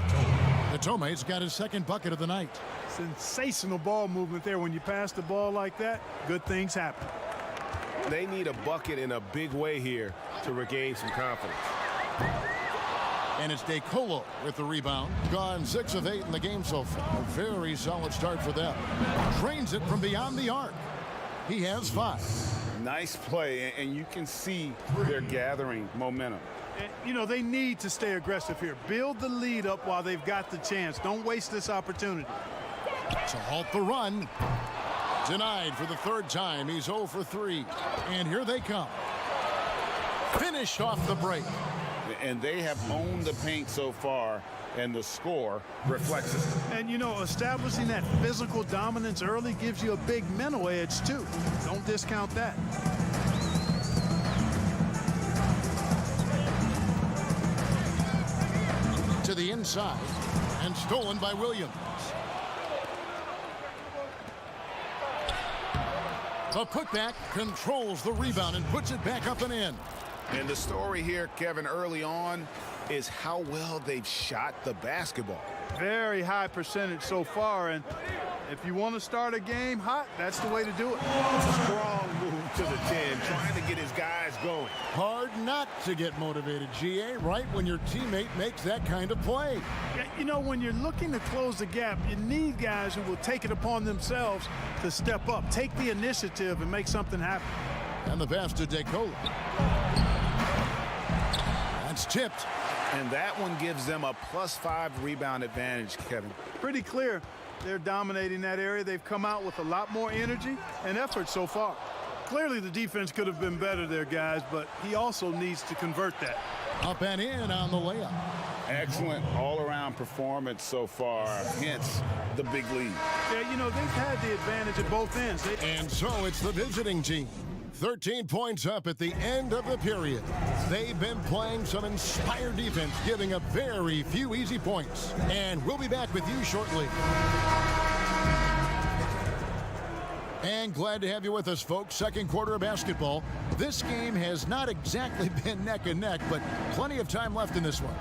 Detome's got his second bucket of the night. Sensational ball movement there. When you pass the ball like that, good things happen. They need a bucket in a big way here to regain some confidence. And it's DeColo with the rebound. Gone 6 of 8 in the game so far. A very solid start for them. Trains it from beyond the arc. He has 5. Nice play, and you can see they're gathering momentum. And, you know, they need to stay aggressive here. Build the lead up while they've got the chance. Don't waste this opportunity. To halt the run. Denied for the 3rd time. He's 0 for 3. And here they come. Finished off the break. And they have owned the paint so far, and the score reflects it. And, you know, establishing that physical dominance early gives you a big mental edge, too. Don't discount that. the inside and stolen by Williams. The putback controls the rebound and puts it back up and in. And the story here, Kevin, early on is how well they've shot the basketball. Very high percentage so far, and if you want to start a game hot, that's the way to do it. Strong move to the 10, trying to get his guys going. Hard not to get motivated, GA, right when your teammate makes that kind of play. Yeah, you know, when you're looking to close the gap, you need guys who will take it upon themselves to step up, take the initiative, and make something happen. And the pass to DeCola. That's tipped. And that one gives them a +5 rebound advantage, Kevin. Pretty clear they're dominating that area. They've come out with a lot more energy and effort so far. Clearly the defense could have been better there, guys, but he also needs to convert that. Up and in on the layup. Excellent all-around performance so far, hence the big lead. Yeah, you know, they've had the advantage at both ends. And so it's the visiting team. 13 points up at the end of the period. They've been playing some inspired defense, giving up very few easy points. And we'll be back with you shortly. And glad to have you with us, folks. Second quarter of basketball. This game has not exactly been neck and neck, but plenty of time left in this one.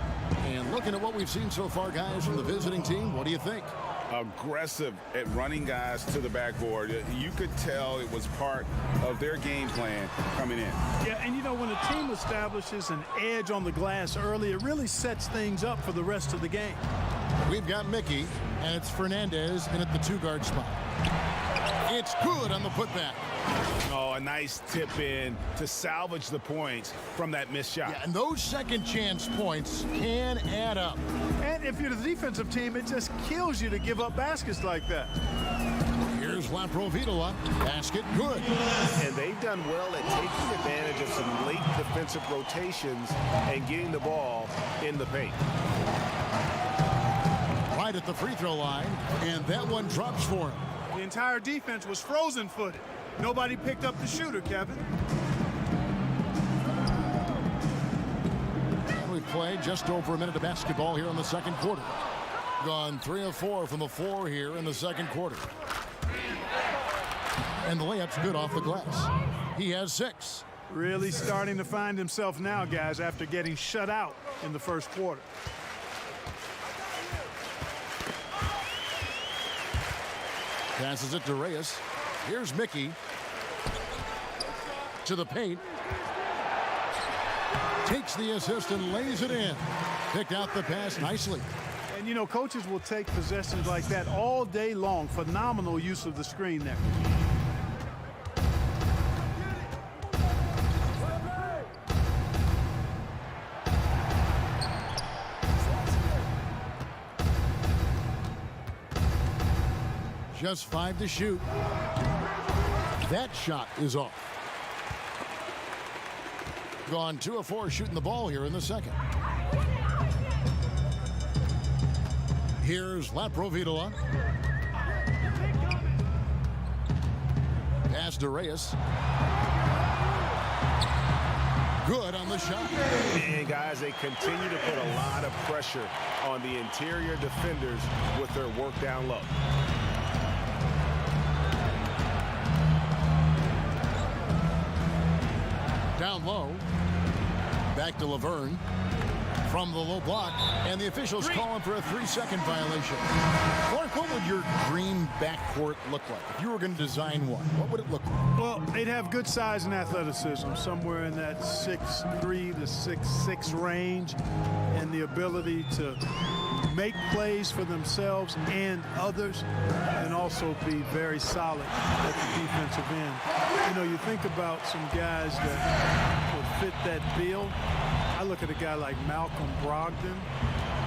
And looking at what we've seen so far, guys, from the visiting team, what do you think? Aggressive at running guys to the backboard. You could tell it was part of their game plan coming in. Yeah, and you know, when a team establishes an edge on the glass early, it really sets things up for the rest of the game. We've got Mickey, and it's Fernandez in at the 2-guard spot. It's good on the putback. Oh, a nice tip in to salvage the points from that missed shot. Yeah, and those second chance points can add up. And if you're the defensive team, it just kills you to give up baskets like that. Here's Laprovitola. Basket good. And they've done well at taking advantage of some late defensive rotations and getting the ball in the paint. Right at the free throw line, and that one drops for him. The entire defense was frozen-footed. Nobody picked up the shooter, Kevin. And we've played just over a minute of basketball here in the second quarter. Gone 3 of 4 from the floor here in the second quarter. And the layup's good off the glass. He has 6. Really starting to find himself now, guys, after getting shut out in the first quarter. Passes it to Reyes. Here's Mickey. To the paint. Takes the assist and lays it in. Picked out the pass nicely. And, you know, coaches will take possessions like that all day long. Phenomenal use of the screen there. Just 5 to shoot. That shot is off. Gone 2 of 4 shooting the ball here in the second. Here's Laprovitola. Pass to Reyes. Good on the shot. And guys, they continue to put a lot of pressure on the interior defenders with their work down low. Down low. Back to Laverne. From the low block. And the officials calling for a 3-second violation. Clark, what would your dream backcourt look like? If you were going to design one, what would it look like? Well, they'd have good size and athleticism, somewhere in that 6'3" to 6'6" range, and the ability to make plays for themselves and others, and also be very solid at the defensive end. You know, you think about some guys that would fit that bill. I look at a guy like Malcolm Brogdon,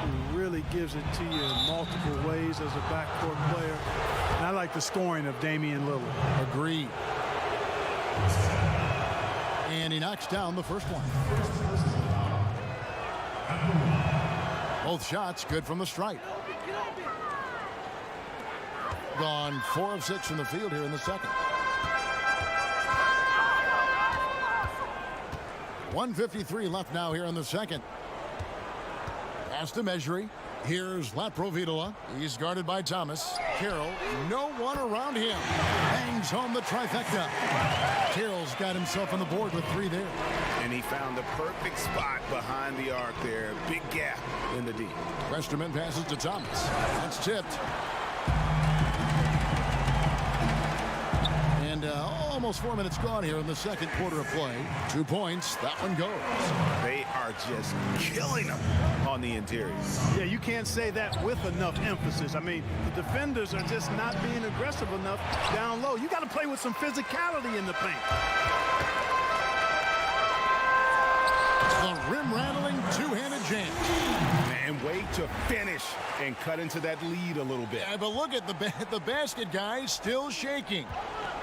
who really gives it to you in multiple ways as a backcourt player. And I like the scoring of Damian Lillard. Agreed. And he knocks down the first one. Both shots good from the stripe. Gone 4 of 6 from the field here in the second. 1:53 left now here in the second. Pass to Measury. Here's Laprovitola. He's guarded by Thomas. Carroll, no one around him. Bangs home the trifecta. Carroll's got himself on the board with 3 there. And he found the perfect spot behind the arc there. Big gap in the D. Westerman passes to Thomas. That's tipped. And almost 4 minutes gone here in the second quarter of play. 2 points. That one goes. They are just killing them on the interior. Yeah, you can't say that with enough emphasis. I mean, the defenders are just not being aggressive enough down low. You got to play with some physicality in the paint. The rim-rattling two-handed jam. And wait to finish and cut into that lead a little bit. Yeah, but look at the basket guy still shaking.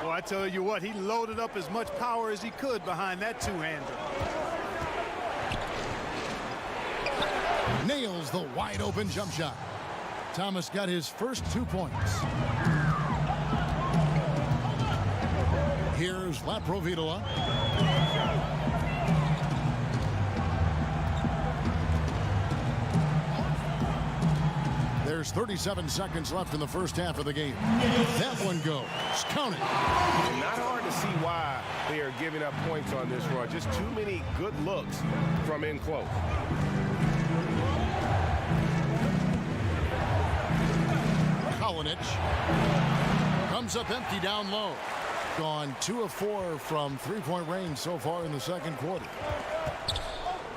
Well, I tell you what, he loaded up as much power as he could behind that two-hander. Nails the wide-open jump shot. Thomas got his first 2 points. Here's Laprovitola. There's 37 seconds left in the first half of the game. That one goes. Count it. Not hard to see why they are giving up points on this run. Just too many good looks from in close. Kolinich comes up empty down low. Gone 2 of 4 from three-point range so far in the second quarter.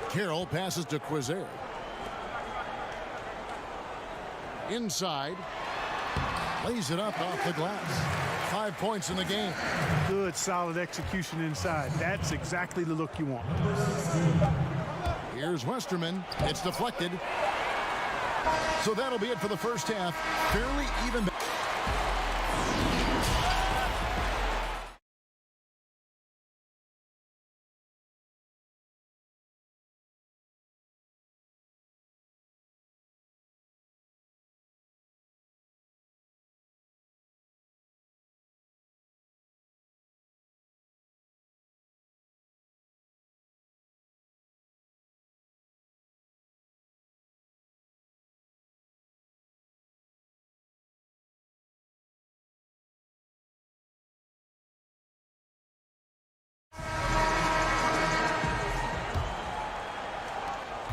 Carroll passes to Quizer. Inside, lays it up off the glass. 5 points in the game. Good, solid execution inside. That's exactly the look you want. Here's Westerman. It's deflected. So that'll be it for the first half. Fairly even.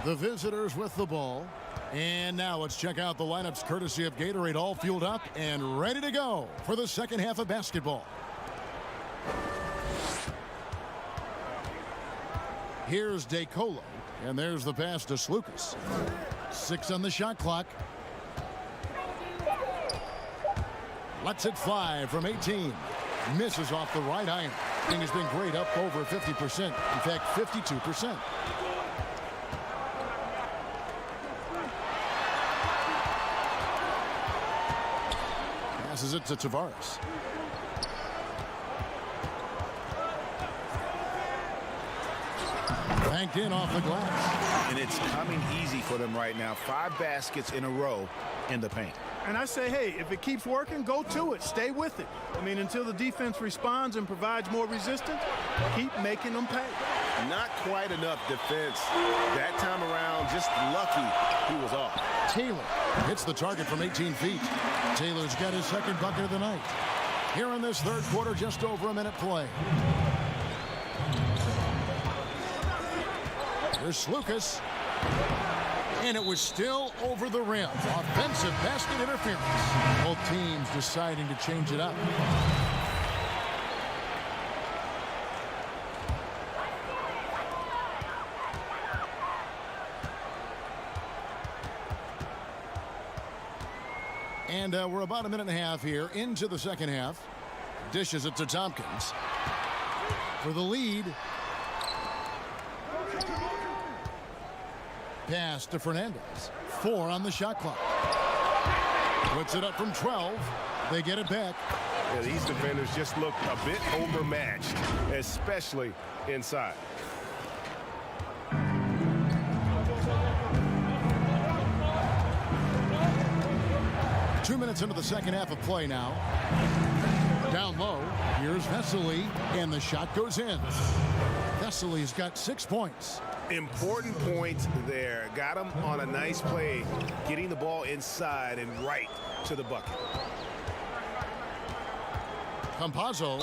The visitors with the ball. And now let's check out the lineups courtesy of Gatorade, all fueled up and ready to go for the second half of basketball. Here's DeColo, and there's the pass to Slukas. 6 on the shot clock. Lets it fly from 18. Misses off the right iron. Thing has been great, up over 50%. In fact, 52%. Passes it to Tavares. Banked in off the glass. And it's coming easy for them right now. 5 baskets in a row in the paint. And I say, hey, if it keeps working, go to it. Stay with it. I mean, until the defense responds and provides more resistance, keep making them pay. Not quite enough defense that time around. Just lucky he was off. Taylor hits the target from 18 feet. Taylor's got his second bucket of the night. Here in this third quarter, just over a minute play. Here's Slukas. And it was still over the rim. Offensive basket interference. Both teams deciding to change it up. And we're about a minute and a half here into the second half. Dishes it to Tompkins for the lead. Pass to Fernandez. 4 on the shot clock. Puts it up from 12. They get it back. Yeah, these defenders just look a bit overmatched, especially inside. Two minutes into the second half of play now. Down low, here's Vesely, and the shot goes in. Vesely's got 6 points. Important points there. Got him on a nice play, getting the ball inside and right to the bucket. Campazzo,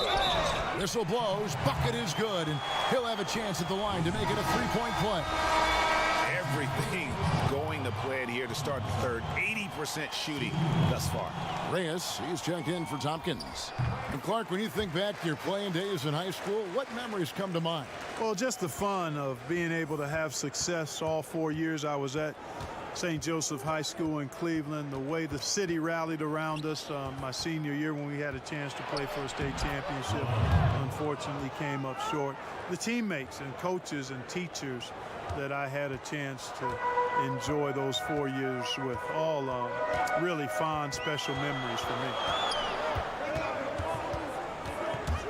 whistle blows, bucket is good, and he'll have a chance at the line to make it a three-point play. Everything going to plan here to start the third. 80% shooting thus far. Reyes, he's checked in for Tompkins. And Clark, when you think back to your playing days in high school, what memories come to mind? Well, just the fun of being able to have success all 4 years I was at St. Joseph High School in Cleveland, the way the city rallied around us my senior year when we had a chance to play for a state championship. Unfortunately came up short. The teammates and coaches and teachers that I had a chance to enjoy those 4 years with, all really fond, special memories for me.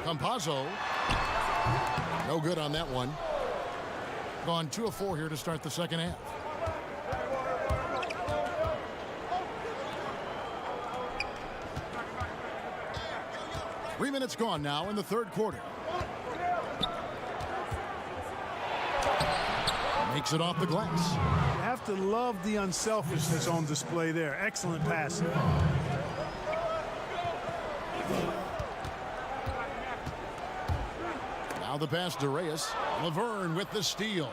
Campazzo, no good on that one. Gone 2 of 4 here to start the second half. Three minutes gone now in the third quarter. Makes it off the glass. You have to love the unselfishness on display there. Excellent passing. Now the pass to Reyes. Laverne with the steal.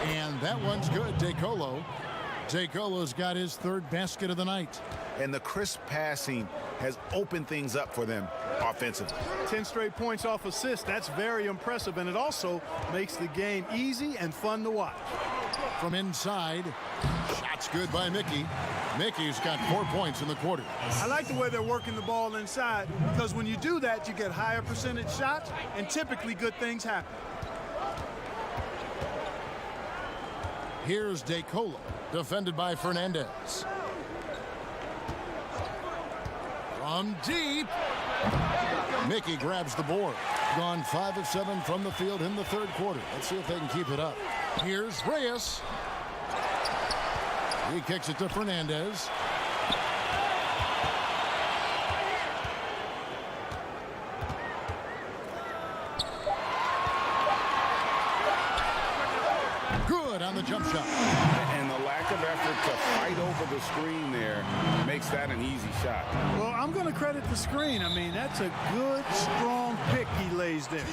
And that one's good. DeColo's got his third basket of the night. And the crisp passing has opened things up for them offensively. 10 straight points off assists. That's very impressive, and it also makes the game easy and fun to watch. From inside, shots good by Mickey. Mickey's got 4 points in the quarter. I like the way they're working the ball inside, because when you do that, you get higher percentage shots, and typically good things happen. Here's DeColo, defended by Fernandez. From deep, Mickey grabs the board. Gone 5 of 7 from the field in the third quarter. Let's see if they can keep it up. Here's Reyes. He kicks it to Fernandez. Good on the jump shot. And the lack of effort to fight over the screen there makes that an easy shot. Well, I'm going to credit the screen. I mean, that's a good, strong pick he lays there.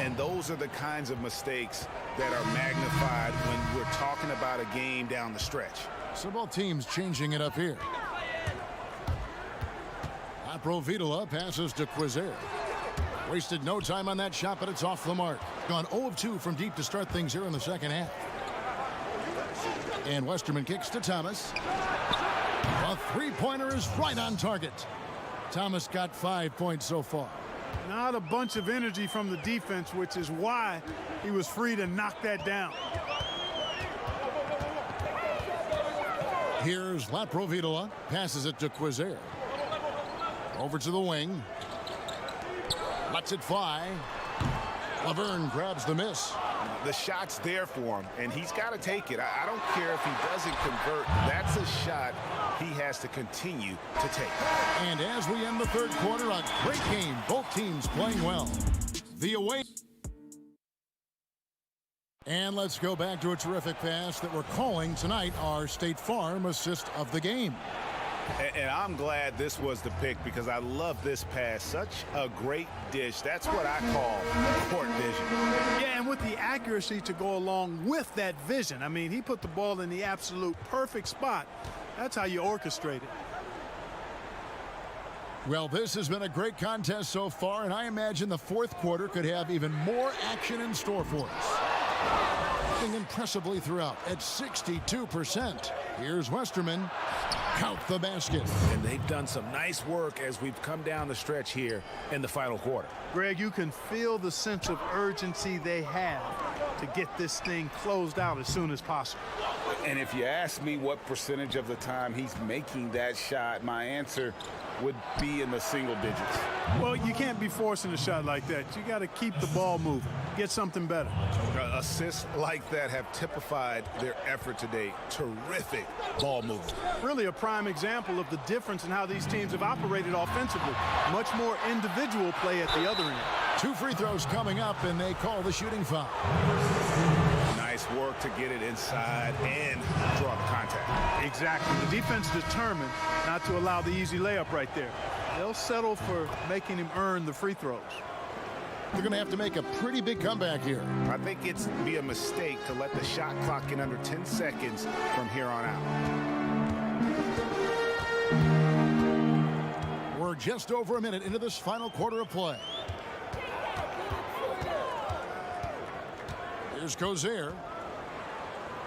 And those are the kinds of mistakes that are magnified when we're talking about a game down the stretch. So both teams changing it up here. Aprovitola passes to Quizer. Wasted no time on that shot, but it's off the mark. Gone 0 of 2 from deep to start things here in the second half. And Westerman kicks to Thomas. A three-pointer is right on target. Thomas got 5 points so far. Not a bunch of energy from the defense, which is why he was free to knock that down. Here's Laprovitola. Passes it to Quizer. Over to the wing. Lets it fly. Laverne grabs the miss. The shot's there for him, and he's got to take it. I don't care if he doesn't convert. That's a shot he has to continue to take. And as we end the third quarter, a great game. Both teams playing well. The away. And let's go back to a terrific pass that we're calling tonight our State Farm assist of the game. And I'm glad this was the pick because I love this pass. Such a great dish. That's what I call court vision. Yeah, and with the accuracy to go along with that vision. I mean, he put the ball in the absolute perfect spot. That's how you orchestrate it. Well, this has been a great contest so far, and I imagine the fourth quarter could have even more action in store for us. Impressively throughout at 62%. Here's Westerman. Count the basket. And they've done some nice work as we've come down the stretch here in the final quarter. Greg, you can feel the sense of urgency they have to get this thing closed out as soon as possible. And if you ask me what percentage of the time he's making that shot, my answer would be in the single digits. Well, you can't be forcing a shot like that. You got to keep the ball moving. Get something better. Assists like that have typified their effort today. Terrific ball movement. Really a prime example of the difference in how these teams have operated offensively. Much more individual play at the other end. 2 free throws coming up, and they call the shooting foul. Nice work to get it inside and draw the contact. Exactly. The defense determined not to allow the easy layup right there. They'll settle for making him earn the free throws. They're going to have to make a pretty big comeback here. I think it's be a mistake to let the shot clock in under 10 seconds from here on out. We're just over a minute into this final quarter of play. Here's Kozier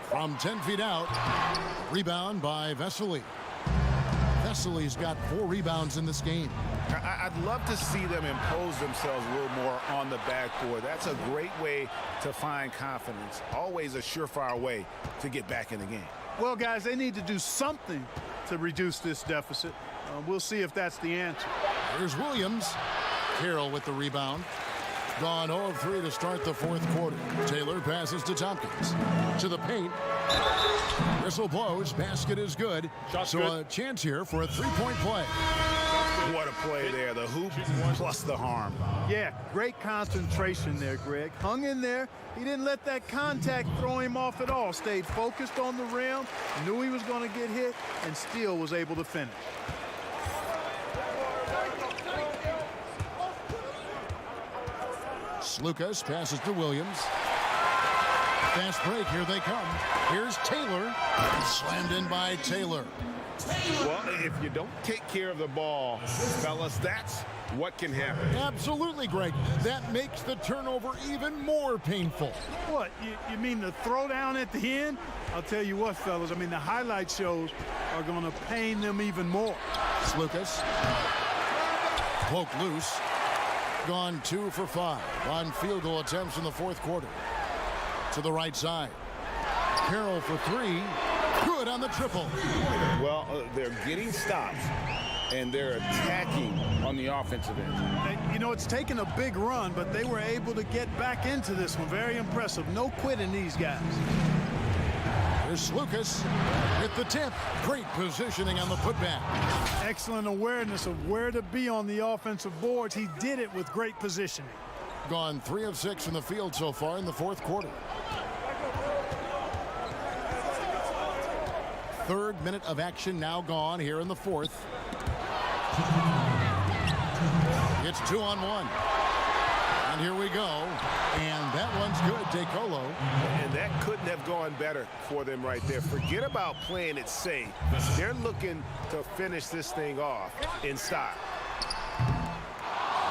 from 10 feet out. Rebound by Vesely. Vesely's got 4 rebounds in this game. I'd love to see them impose themselves a little more on the backboard. That's a great way to find confidence. Always a surefire way to get back in the game. Well, guys, they need to do something to reduce this deficit. We'll see if that's the answer. Here's Williams. Carroll with the rebound. Gone 0 of 3 to start the 4th quarter. Taylor passes to Tompkins. To the paint. Whistle blows. Basket is good. A chance here for a 3-point play. What a play there. The hoop plus the harm. Yeah, great concentration there, Greg. Hung in there. He didn't let that contact throw him off at all. Stayed focused on the rim. Knew he was going to get hit and still was able to finish. Lucas passes to Williams. Fast break. Here they come. Here's Taylor. Slammed in by Taylor. Well, if you don't take care of the ball, fellas, that's what can happen. Absolutely, Greg. That makes the turnover even more painful. What, you mean the throwdown at the end? I'll tell you what, fellas, I mean, the highlight shows are going to pain them even more. Lucas. Poked loose. Gone 2 for 5 on field goal attempts in the 4th quarter. To the right side. Carroll for 3. Good on the triple. Well, they're getting stops, and they're attacking on the offensive end. You know, it's taken a big run, but they were able to get back into this one. Very impressive. No quitting these guys. Here's Lucas with the tip. Great positioning on the putback. Excellent awareness of where to be on the offensive boards. He did it with great positioning. Gone 3 of 6 from the field so far in the 4th quarter. 3rd minute of action now gone here in the 4th. It's 2-on-1. And here we go. And that one's good, DeColo. And that couldn't have gone better for them right there. Forget about playing it safe. They're looking to finish this thing off in style.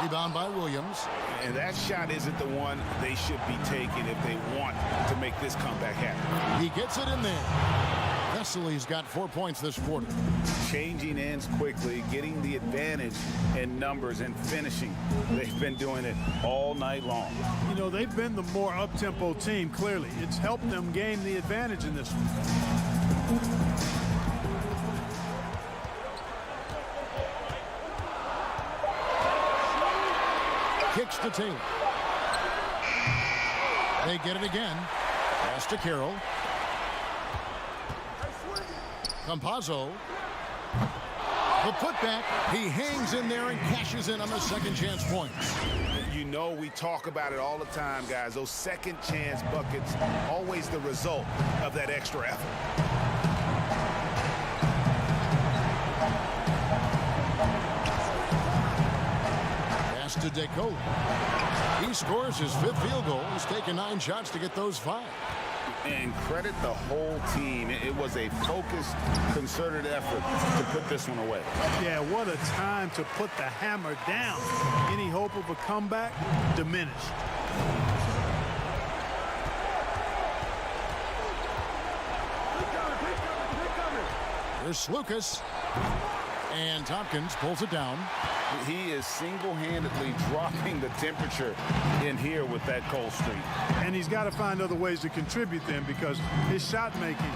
Rebound by Williams. And that shot isn't the one they should be taking if they want to make this comeback happen. He gets it in there. Vesely's got 4 points this quarter. Changing ends quickly, getting the advantage in numbers and finishing. They've been doing it all night long. You know, they've been the more up-tempo team, clearly. It's helped them gain the advantage in this one. Kicks to Taylor. They get it again. Pass to Carroll. Campazzo. The putback. He hangs in there and cashes in on the second chance points. You know, we talk about it all the time, guys. Those second chance buckets, always the result of that extra effort. Pass to DeColo. He scores his 5th field goal. He's taken 9 shots to get those 5. And credit the whole team. It was a focused, concerted effort to put this one away. Yeah, what a time to put the hammer down. Any hope of a comeback diminished. Here's Lucas. And Tompkins pulls it down. He is single-handedly dropping the temperature in here with that cold streak. And he's got to find other ways to contribute then, because his shot making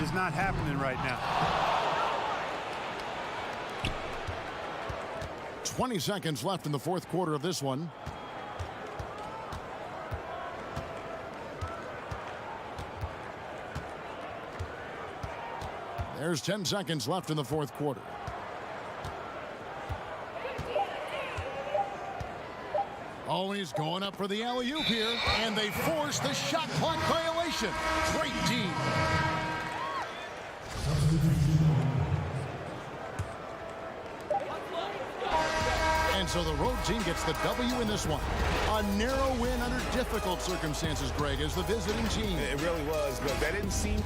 is not happening right now. 20 seconds left in the 4th quarter of this one. There's 10 seconds left in the 4th quarter. Always going up for the alley-oop here, and they force the shot clock violation. Great D. And so the road team gets the W in this one. A narrow win under difficult circumstances, Greg, as the visiting team. It really was, but that didn't seem...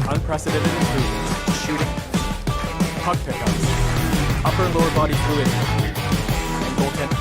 unprecedented improvements to shooting, puck pickups, upper and lower body fluidity, and goaltending.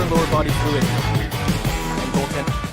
and lower body fluid, and goaltending.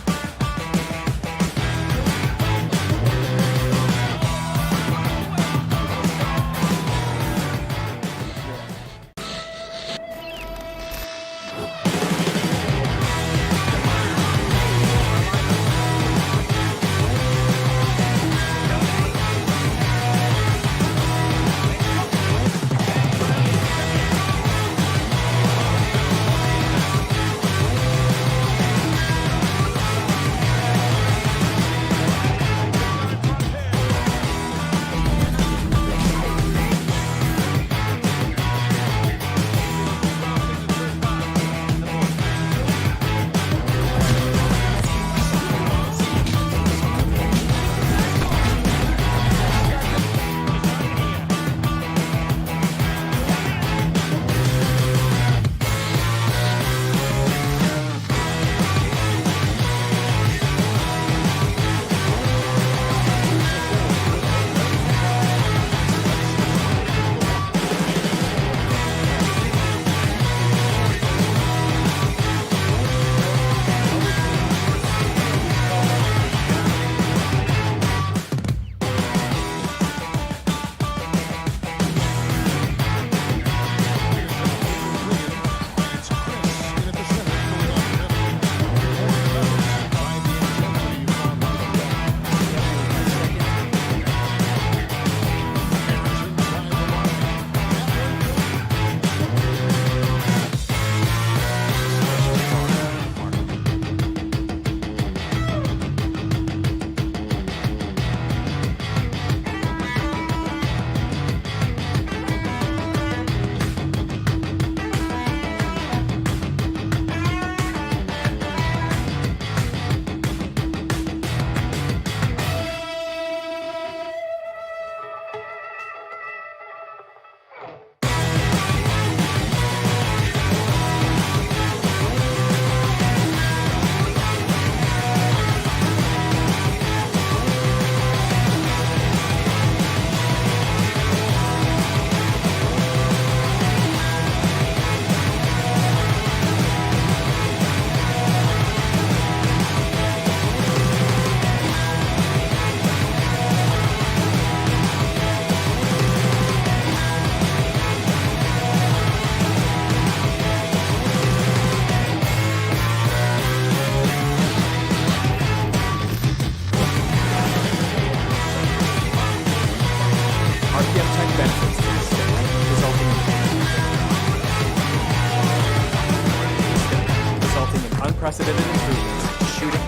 unprecedented improvements to shooting,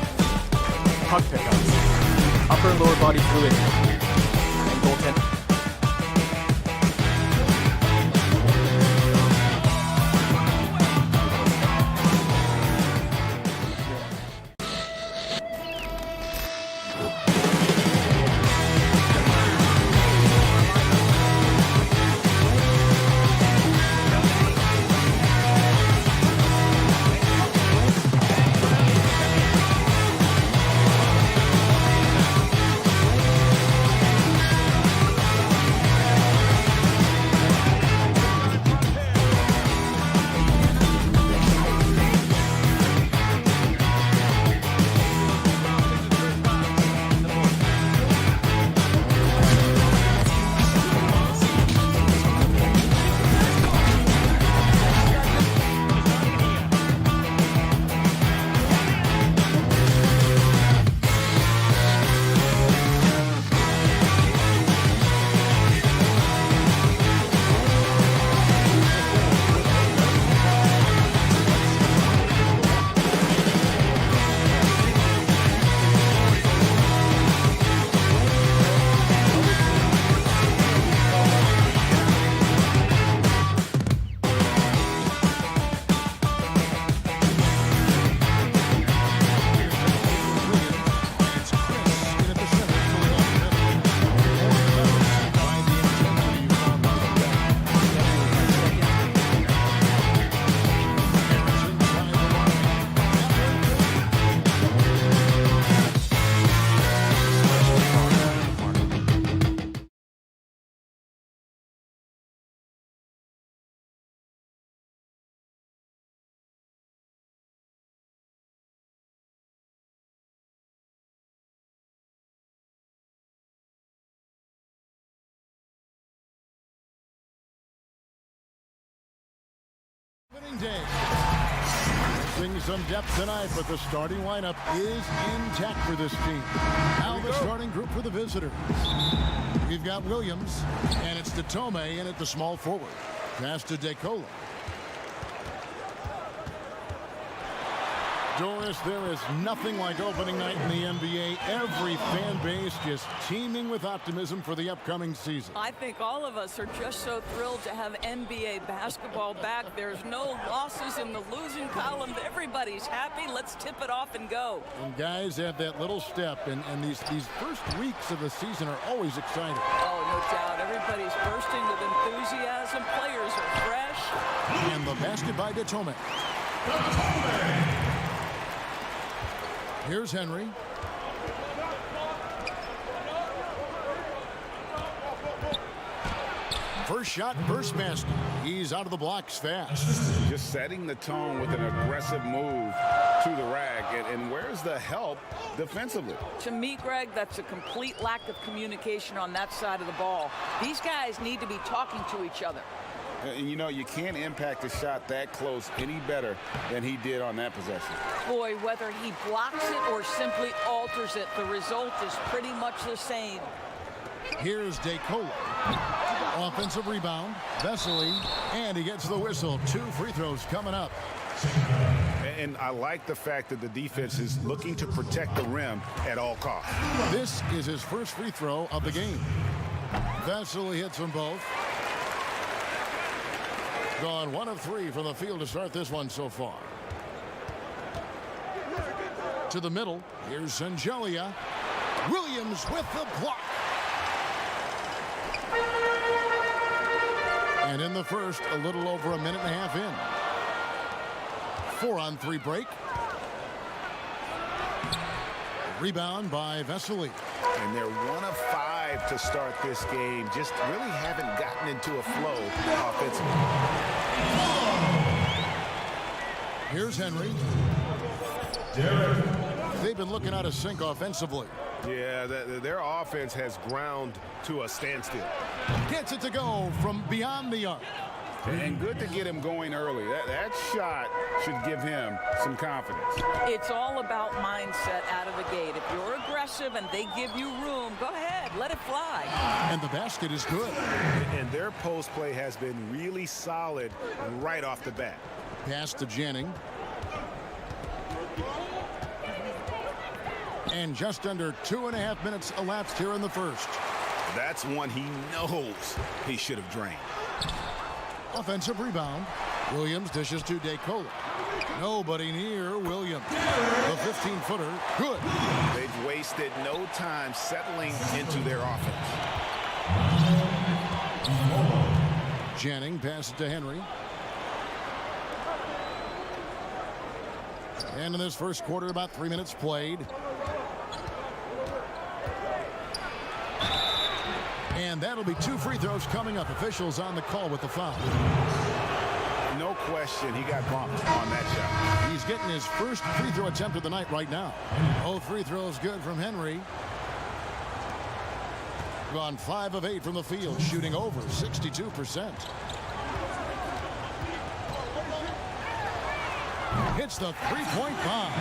puck pickups, upper and lower body fluidity, and goaltending. Day. Missing some depth tonight, but the starting lineup is intact for this team. Now the starting group for the visitors. We've got Williams, and it's Datome in at the small forward. Pass to DeCola. Doris, there is nothing like opening night in the NBA. Every fan base just teeming with optimism for the upcoming season. I think all of us are just so thrilled to have NBA basketball back. There's no losses in the losing column. Everybody's happy. Let's tip it off and go. And guys have that little step, and these first weeks of the season are always exciting. Oh, no doubt. Everybody's bursting with enthusiasm. Players are fresh. And the basket by Datome. Here's Henry. First shot, first basket. He's out of the blocks fast. Just setting the tone with an aggressive move to the rack. And where's the help defensively? To me, Greg, that's a complete lack of communication on that side of the ball. These guys need to be talking to each other. And you know, you can't impact a shot that close any better than he did on that possession. Boy, whether he blocks it or simply alters it, the result is pretty much the same. Here's DeCola. Offensive rebound. Vesely. And he gets the whistle. 2 free throws coming up. And I like the fact that the defense is looking to protect the rim at all costs. This is his first free throw of the game. Vesely hits them both. Gone 1 of 3 from the field to start this one so far. To the middle. Here's Sangelia. Williams with the block. And in the first, a little over a minute and a half in. 4-on-3 break. Rebound by Vesely. And they're 1 of 5 to start this game. Just really haven't gotten into a flow offensively. Here's Henry. They've been looking out of sync offensively. Yeah, their offense has ground to a standstill. Gets it to go from beyond the arc. And good to get him going early. That shot should give him some confidence. It's all about mindset out of the gate. If you're aggressive and they give you room, go ahead, let it fly. And the basket is good. And their post play has been really solid right off the bat. Pass to Jennings. And just under 2.5 minutes elapsed here in the first. That's one he knows he should have drained. Offensive rebound. Williams dishes to DeCola. Nobody near Williams. The 15-footer, good. They've wasted no time settling into their offense. Jennings passes to Henry. And in this first quarter, about 3 minutes played. And that'll be 2 free throws coming up. Officials on the call with the foul. No question, he got bumped on that shot. He's getting his first free throw attempt of the night right now. Both free throws good from Henry. Gone 5 of 8 from the field, shooting over 62%. Hits the three-point bomb.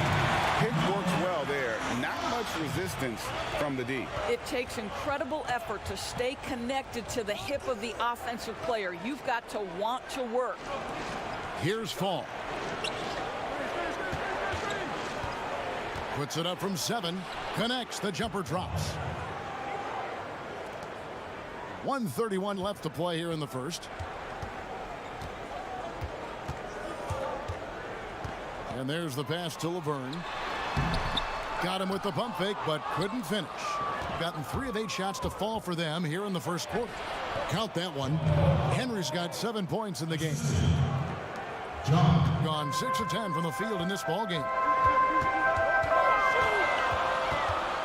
Pick works well there. Not much resistance from the D. It takes incredible effort to stay connected to the hip of the offensive player. You've got to want to work. Here's Fall. Puts it up from 7. Connects. The jumper drops. 1:31 left to play here in the first. And there's the pass to Laverne. Got him with the pump fake, but couldn't finish. Gotten 3 of 8 shots to fall for them here in the first quarter. Count that one. Henry's got 7 points in the game. Gone 6 of 10 from the field in this ball game.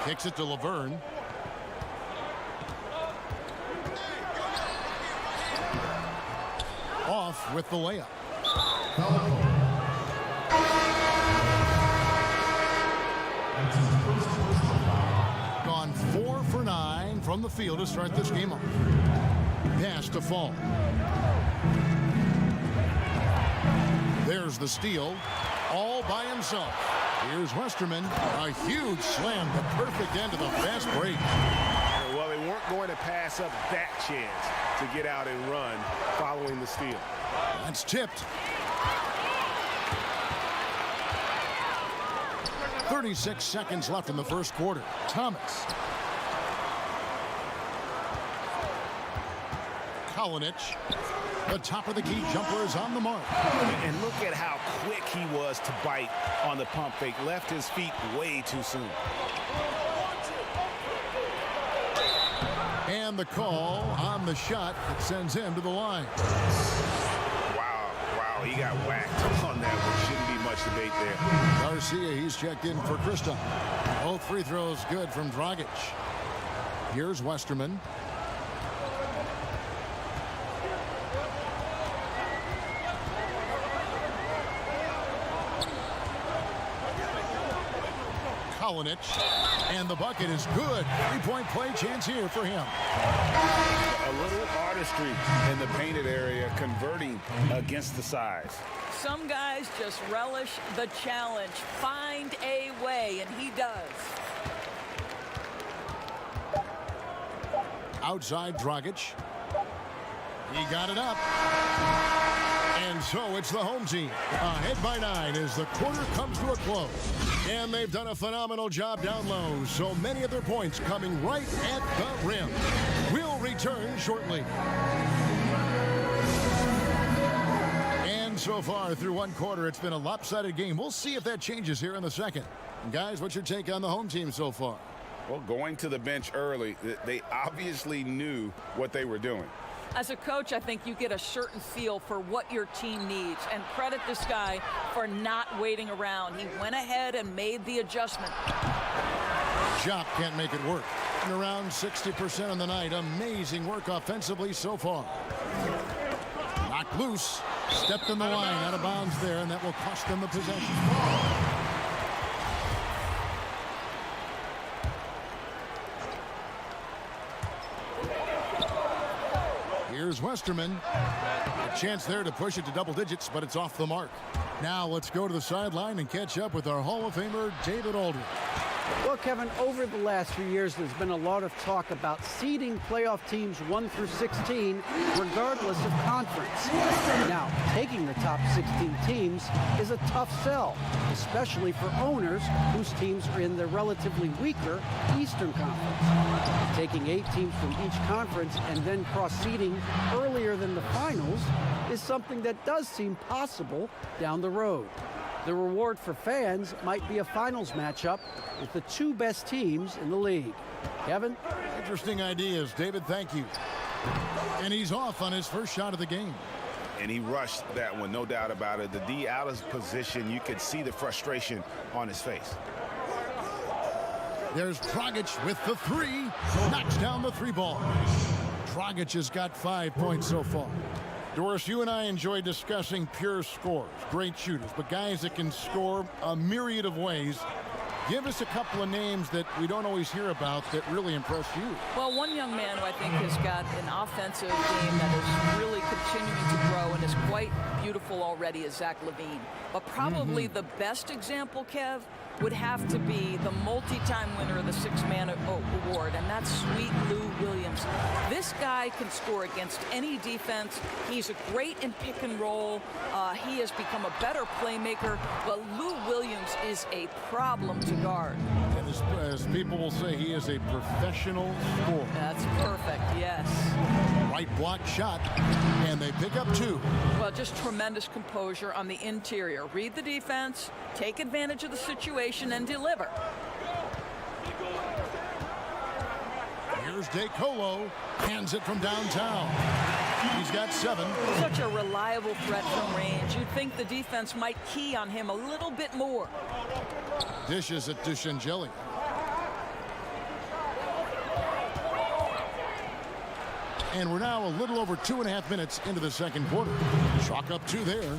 Kicks it to Laverne. Off with the layup. Gone 4 for 9 from the field to start this game off. Pass to Fall. delivers the steal all by himself. Here's Westerman. A huge slam, the perfect end of the fast break. Well, they weren't going to pass up that chance to get out and run following the steal. That's tipped. 36 seconds left in the first quarter. Thomas. Kalinic. The top of the key jumper is on the mark. And look at how quick he was to bite on the pump fake. Left his feet way too soon. And the call on the shot that sends him to the line. Wow, he got whacked on that one. Shouldn't be much debate there. Garcia, he's checked in for Krista. Both free throws good from Dragic. Here's Westerman. Kalinic, and the bucket is good. Three-point play chance here for him. A little artistry in the painted area, converting against the size. Some guys just relish the challenge. Find a way, and he does. Outside Dragic. He got it up. And so it's the home team ahead by 9 as the quarter comes to a close. And they've done a phenomenal job down low. So many of their points coming right at the rim. We'll return shortly. And so far through one quarter, it's been a lopsided game. We'll see if that changes here in the second. And guys, what's your take on the home team so far? Well, going to the bench early, they obviously knew what they were doing. As a coach, I think you get a certain feel for what your team needs, and credit this guy for not waiting around. He went ahead and made the adjustment. Jop can't make it work. And around 60% on the night. Amazing work offensively so far. Knocked loose. Stepped in the line, out of bounds there, and that will cost them the possession. Here's Westerman. A chance there to push it to double digits, but it's off the mark. Now let's go to the sideline and catch up with our Hall of Famer, David Aldridge. Well, Kevin, over the last few years, there's been a lot of talk about seeding playoff teams 1 through 16, regardless of conference. Now, taking the top 16 teams is a tough sell, especially for owners whose teams are in the relatively weaker Eastern Conference. Taking 8 teams from each conference and then cross-seeding earlier than the finals is something that does seem possible down the road. The reward for fans might be a finals matchup with the 2 best teams in the league. Kevin? Interesting ideas, David. Thank you. And he's off on his first shot of the game. And he rushed that one, no doubt about it. The D out of position, you could see the frustration on his face. There's Dragic with the 3. Knocks down the 3 ball. Dragic has got 5 points so far. Doris, you and I enjoy discussing pure scores, great shooters, but guys that can score a myriad of ways. Give us a couple of names that we don't always hear about that really impress you. Well, one young man who I think has got an offensive game that is really continuing to grow and is quite beautiful already is Zach LaVine. But probably the best example, Kev, would have to be the multi-time winner of the Six-Man Award, and that's Sweet Lou Williams. This guy can score against any defense. He's great in pick and roll. He has become a better playmaker, but Lou Williams is a problem to guard. And as people will say, he is a professional scorer. That's perfect, yes. Right block shot, and they pick up 2. Well, just tremendous composure on the interior. Read the defense, take advantage of the situation, and deliver. Here's DeColo, hands it from downtown. He's got 7. Such a reliable threat from range. You'd think the defense might key on him a little bit more. Dishes at Dushangeli. And we're now a little over 2.5 minutes into the second quarter. Chalk up 2 there.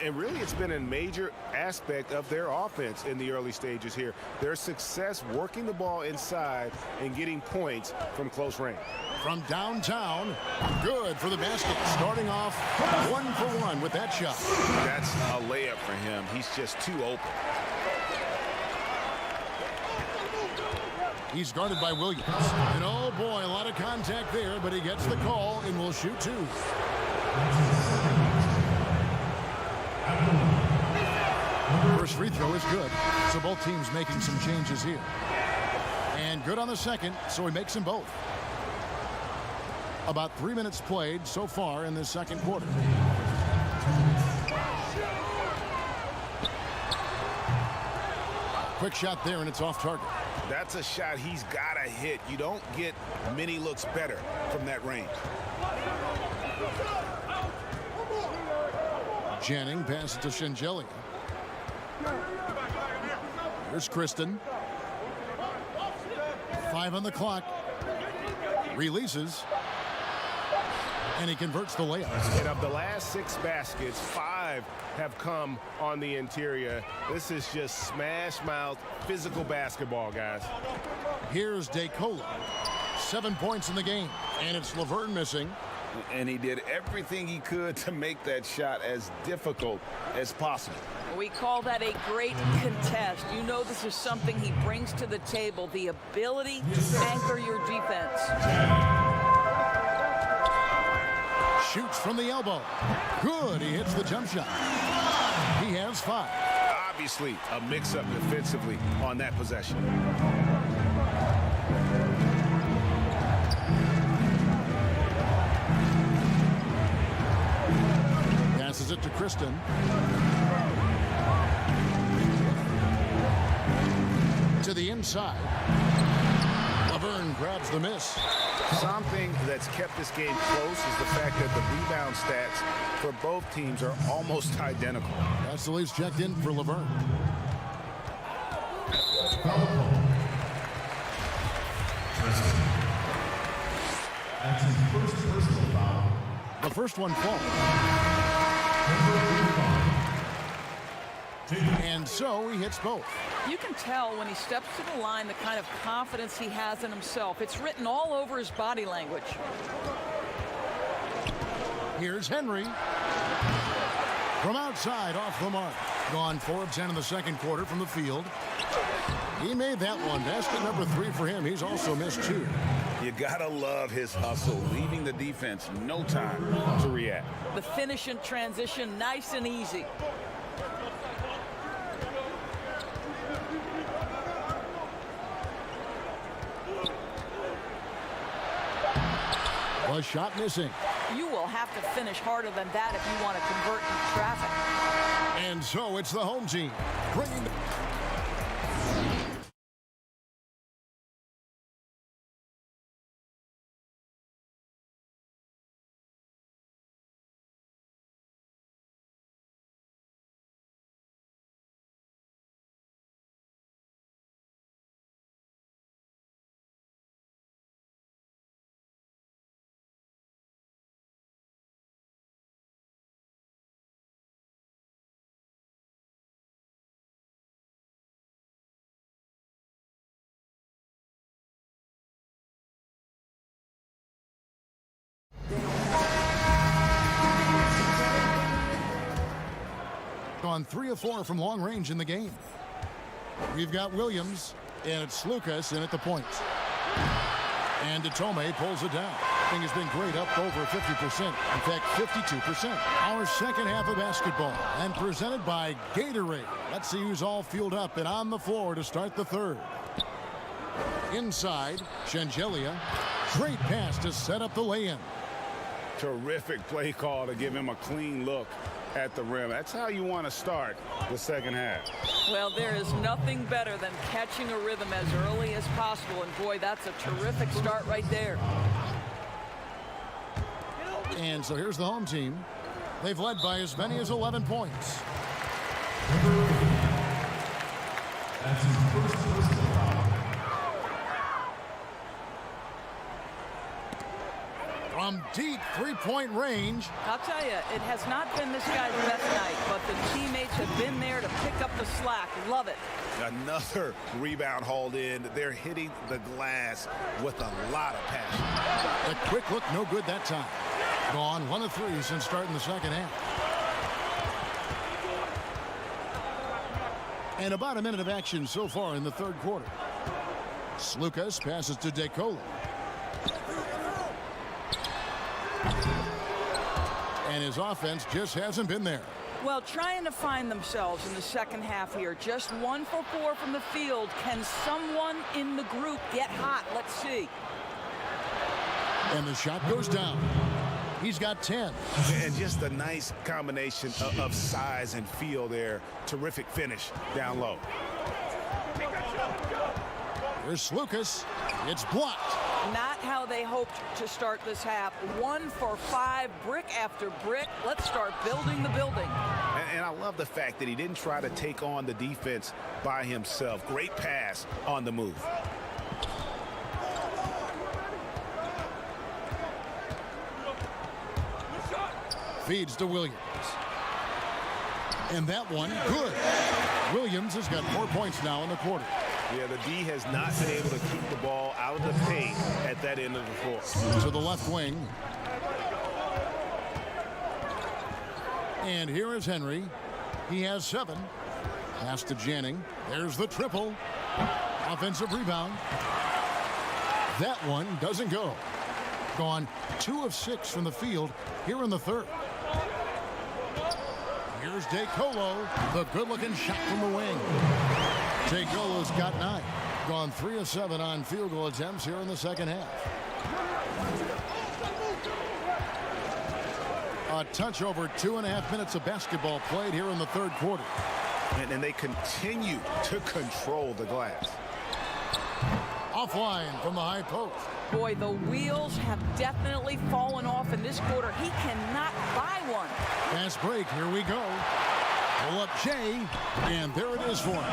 And really, it's been a major aspect of their offense in the early stages here. Their success working the ball inside and getting points from close range. From downtown, good for the basket. Starting off 1 for 1 with that shot. That's a layup for him. He's just too open. He's guarded by Williams. And oh boy, a lot of contact there, but he gets the call and will shoot 2. First free throw is good. So both teams making some changes here. And good on the second, so he makes them both. About 3 minutes played so far in this second quarter. Quick shot there, and it's off target. That's a shot he's got to hit. You don't get many looks better from that range. Janning passes to Shengelia. Here's Kristen. 5 on the clock. Releases. And he converts the layup. And of the last 6 baskets, 5 have come on the interior. This is just smash mouth physical basketball, guys. Here's DeCola. 7 points in the game. And it's Laverne missing. And he did everything he could to make that shot as difficult as possible. We call that a great contest. You know this is something he brings to the table, the ability to anchor your defense. Shoots from the elbow. Good. He hits the jump shot. He has 5. Obviously, a mix-up defensively on that possession. Passes it to Kristen. To the inside. Laverne grabs the miss. Something that's kept this game close is the fact that the rebound stats for both teams are almost identical. That's the least checked in for Laverne. That's his first personal foul. The first one falls. And so he hits both. You can tell when he steps to the line the kind of confidence he has in himself. It's written all over his body language. Here's Henry. From outside, off the mark. Gone 4 of 10 in the second quarter from the field. He made that one. Basket number 3 for him. He's also missed 2. You gotta love his hustle, leaving the defense no time to react. The finish and transition, nice and easy. A shot missing. You will have to finish harder than that if you want to convert in traffic. And so it's the home team bringing. On 3 of 4 from long range in the game. We've got Williams, and it's Lucas in at the point. And Detome pulls it down. Thing has been great, up over 50%. In fact, 52%. Our second half of basketball, and presented by Gatorade. Let's see who's all fueled up and on the floor to start the third. Inside, Shengelia. Great pass to set up the lay-in. Terrific play call to give him a clean look at the rim. That's how you want to start the second half. Well, there is nothing better than catching a rhythm as early as possible. And boy, that's a terrific start right there. And so here's the home team. They've led by as many as 11 points. That's his first personal foul. From from deep three-point range. I'll tell you, it has not been this guy's best night, but the teammates have been there to pick up the slack. Love it. Another rebound hauled in. They're hitting the glass with a lot of passion. The quick look, no good that time. Gone 1 of 3 since starting the second half. And about a minute of action so far in the third quarter. Slukas passes to DeColo. And his offense just hasn't been there. Well, trying to find themselves in the second half here. Just 1 for 4 from the field. Can someone in the group get hot? Let's see. And the shot goes down. He's got 10. And just a nice combination of size and feel there. Terrific finish down low. Here's Slukas. It's blocked. Not how they hoped to start this half. 1 for 5, brick after brick. Let's start building the building. And I love the fact that he didn't try to take on the defense by himself. Great pass on the move. Feeds to Williams. And that one, good. Williams has got 4 points now in the quarter. Yeah, the D has not been able to keep the ball out of the paint at that end of the floor. To the left wing. And here is Henry. He has 7. Pass to Janning. There's the triple. Offensive rebound. That one doesn't go. Gone 2 of 6 from the field here in the third. Here's DeColo. The good-looking shot from the wing. DeColo's got 9. Gone 3 of 7 on field goal attempts here in the second half. A touch over 2.5 minutes of basketball played here in the third quarter. And they continue to control the glass. Offline from the high post. Boy, the wheels have definitely fallen off in this quarter. He cannot buy one. Fast break. Here we go. Pull up Jay, and there it is for him.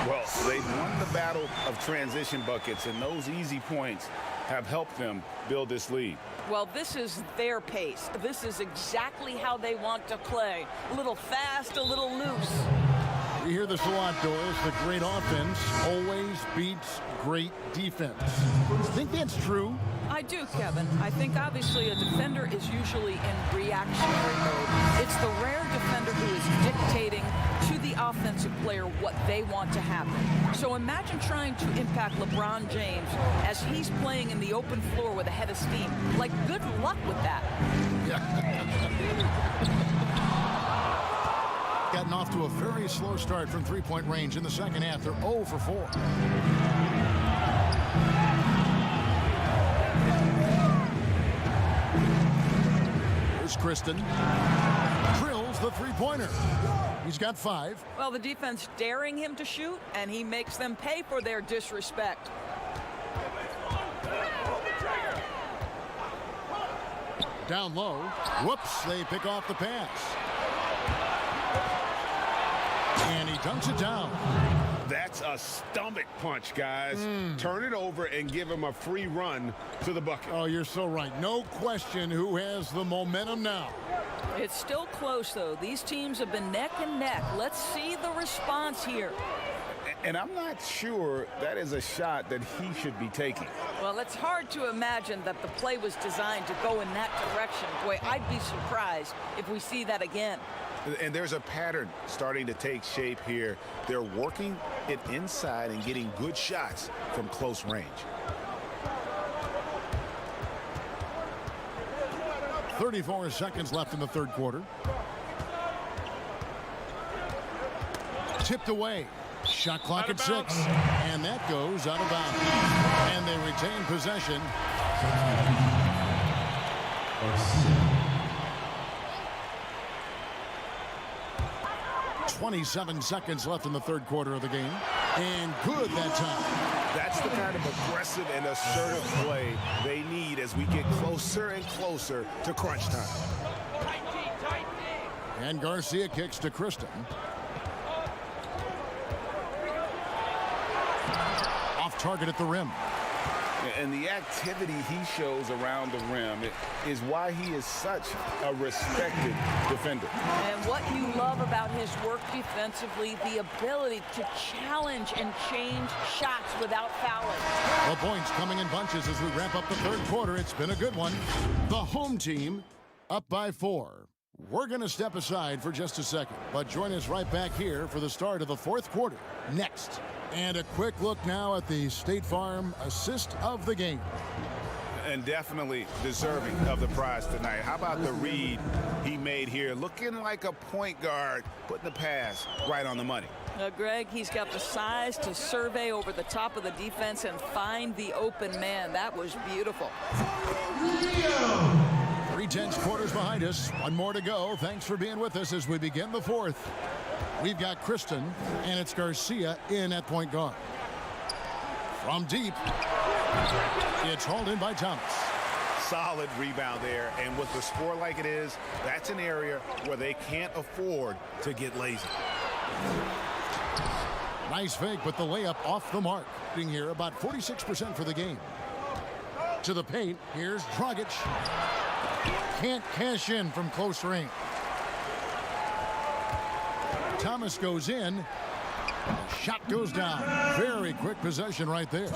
Well, they've won the battle of transition buckets, and those easy points have helped them build this lead. Well, this is their pace. This is exactly how they want to play. A little fast, a little loose. We hear this a lot, Doris. The great offense always beats great defense. Think that's true? I do, Kevin. I think obviously a defender is usually in reactionary mode. It's the rare defender who is dictating to the offensive player what they want to happen. So imagine trying to impact LeBron James as he's playing in the open floor with a head of steam. Like, good luck with that. Gotten off to a very slow start from three-point range in the second half. They're 0 for 4. Here's Kristen. Drills the three-pointer. He's got 5. Well, the defense daring him to shoot, and he makes them pay for their disrespect. Down low. Whoops, they pick off the pass. And he dunks it down. That's a stomach punch, guys. Turn it over and give him a free run to the bucket. Oh, you're so right. No question who has the momentum now. It's still close, though. These teams have been neck and neck. Let's see the response here. And I'm not sure that is a shot that he should be taking. Well, it's hard to imagine that the play was designed to go in that direction. Boy, I'd be surprised if we see that again. And there's a pattern starting to take shape here. They're working it inside and getting good shots from close range. 34 seconds left in the third quarter. Tipped away. Shot clock at 6. And that goes out of bounds. And they retain possession. 27 seconds left in the third quarter of the game. And good that time. That's the kind of aggressive and assertive play they need as we get closer and closer to crunch time. And Garcia kicks to Kristen. Off target at the rim. And the activity he shows around the rim is why he is such a respected defender. And what you love about his work defensively, the ability to challenge and change shots without fouling. The points coming in bunches as we wrap up the third quarter. It's been a good one. The home team up by 4. We're going to step aside for just a second, but join us right back here for the start of the fourth quarter next. And a quick look now at the State Farm assist of the game. And definitely deserving of the prize tonight. How about the read he made here? Looking like a point guard, putting the pass right on the money. Greg, he's got the size to survey over the top of the defense and find the open man. That was beautiful. 3/10 quarters behind us. One more to go. Thanks for being with us as we begin the fourth. We've got Kristen, and it's Garcia in at point guard. From deep, it's hauled in by Thomas. Solid rebound there, and with the score like it is, that's an area where they can't afford to get lazy. Nice fake, but the layup off the mark. Being here about 46% for the game. To the paint, here's Dragic. Can't cash in from close range. Thomas goes in. The shot goes down. Very quick possession right there.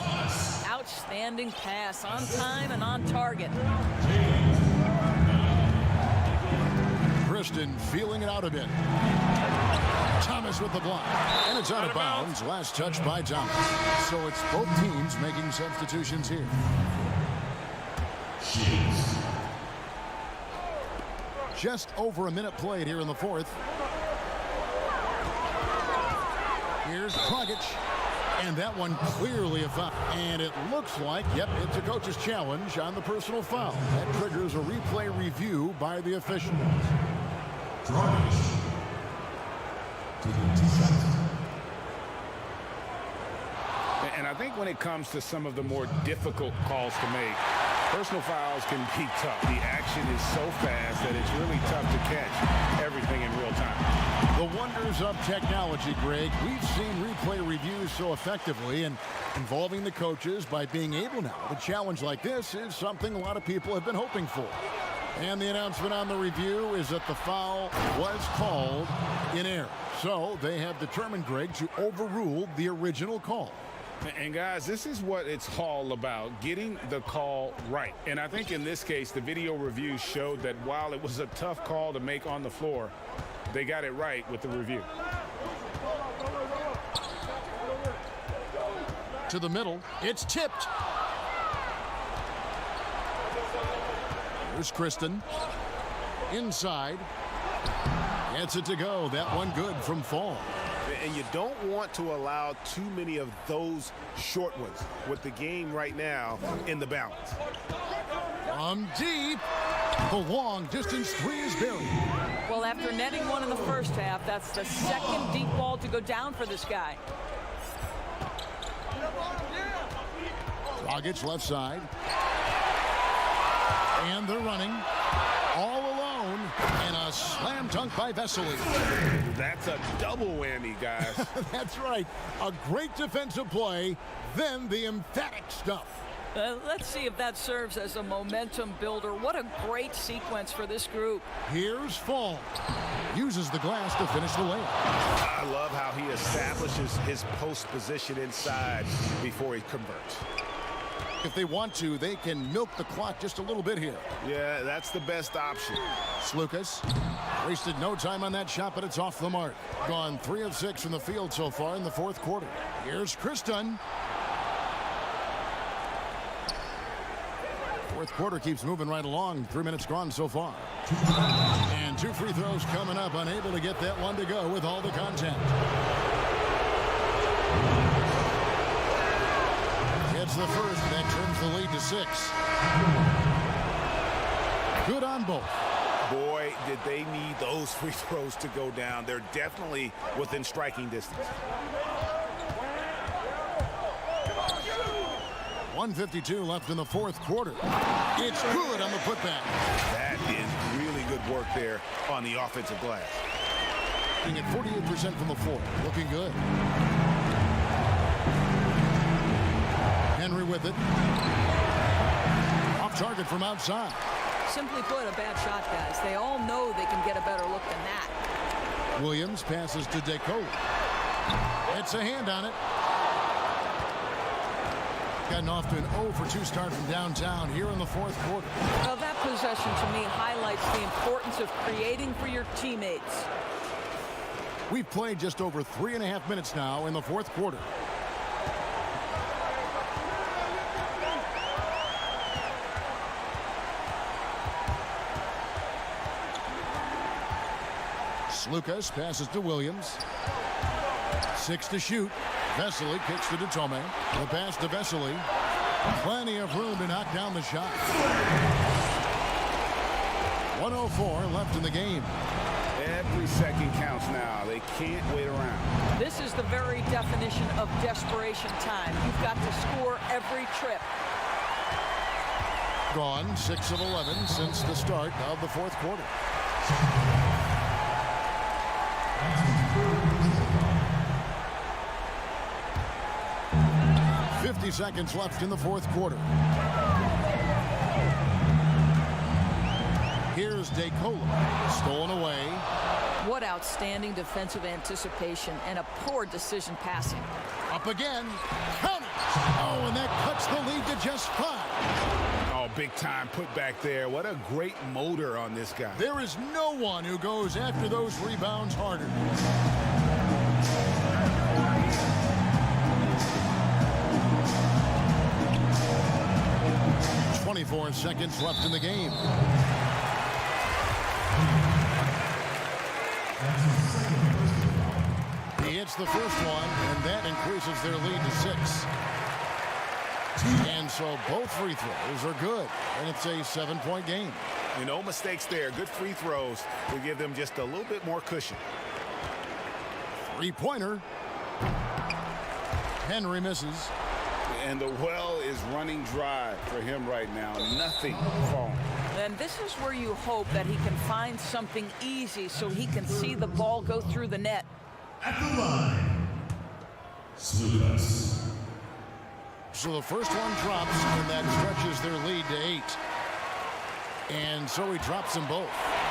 Outstanding pass, on time and on target. Kristen feeling it out a bit. Thomas with the block. And it's out of bounds. Last touch by Thomas. So it's both teams making substitutions here. Just over a minute played here in the fourth. Here's Dragic. And that one clearly a foul. And it looks like, yep, it's a coach's challenge on the personal foul. That triggers a replay review by the official. And I think when it comes to some of the more difficult calls to make, personal fouls can be tough. The action is so fast that it's really tough to catch everything in real time. The wonders of technology, Greg. We've seen replay reviews so effectively, and involving the coaches by being able now to challenge like this is something a lot of people have been hoping for. And the announcement on the review is that the foul was called in error. So they have determined, Greg, to overrule the original call. And guys, this is what it's all about, getting the call right. And I think in this case, the video review showed that while it was a tough call to make on the floor, they got it right with the review. To the middle, it's tipped. Here's Kristen. Inside. Gets it to go. That one good from Fall. And you don't want to allow too many of those short ones with the game right now in the balance. From deep, the long distance three is buried. Well, after netting one in the first half, that's the second deep ball to go down for this guy. Dragic left side. And they're running all alone, and a slam dunk by Vesely. That's a double whammy, guys. That's right. A great defensive play, then the emphatic stuff. Let's see if that serves as a momentum builder. What a great sequence for this group. Here's Fall. Uses the glass to finish the layup. I love how he establishes his post position inside before he converts. If they want to, they can milk the clock just a little bit here. Yeah, that's the best option. Slukas wasted no time on that shot, but it's off the mark. Gone 3 of 6 from the field so far in the fourth quarter. Here's Kristen. Fourth quarter keeps moving right along. 3 minutes gone so far. And 2 free throws coming up. Unable to get that one to go with all the contact. It's the first that turns the lead to 6. Good on both. Boy, did they need those free throws to go down. They're definitely within striking distance. 1:52 left in the fourth quarter. It's good on the putback. That is really good work there on the offensive glass. At 48% from the floor. Looking good. Henry with it. Target from outside. Simply put, a bad shot, guys. They all know they can get a better look than that. Williams passes to DeCola. It's a hand on it. Gotten off to an 0 for 2 start from downtown here in the fourth quarter. Well, that possession to me highlights the importance of creating for your teammates. We've played just over 3.5 minutes now in the fourth quarter. Lucas passes to Williams. 6 to shoot. Vesely kicks to Tome. The pass to Vesely. Plenty of room to knock down the shot. 1:04 left in the game. Every second counts now. They can't wait around. This is the very definition of desperation time. You've got to score every trip. Gone 6 of 11 since the start of the fourth quarter. 50 seconds left in the fourth quarter. Here's DeCola. Stolen away. What outstanding defensive anticipation and a poor decision passing. Up again. Count it. Oh, and that cuts the lead to just 5. Oh, big time put back there. What a great motor on this guy. There is no one who goes after those rebounds harder. 24 seconds left in the game. He hits the first one, and that increases their lead to 6. And so both free throws are good, and it's a 7-point game. No mistakes there. Good free throws to give them just a little bit more cushion. 3-pointer. Henry misses. And the well is running dry for him right now. Nothing falling. And this is where you hope that he can find something easy so he can see the ball go through the net. At the line, Lucas. So the first one drops, and that stretches their lead to 8. And so he drops them both.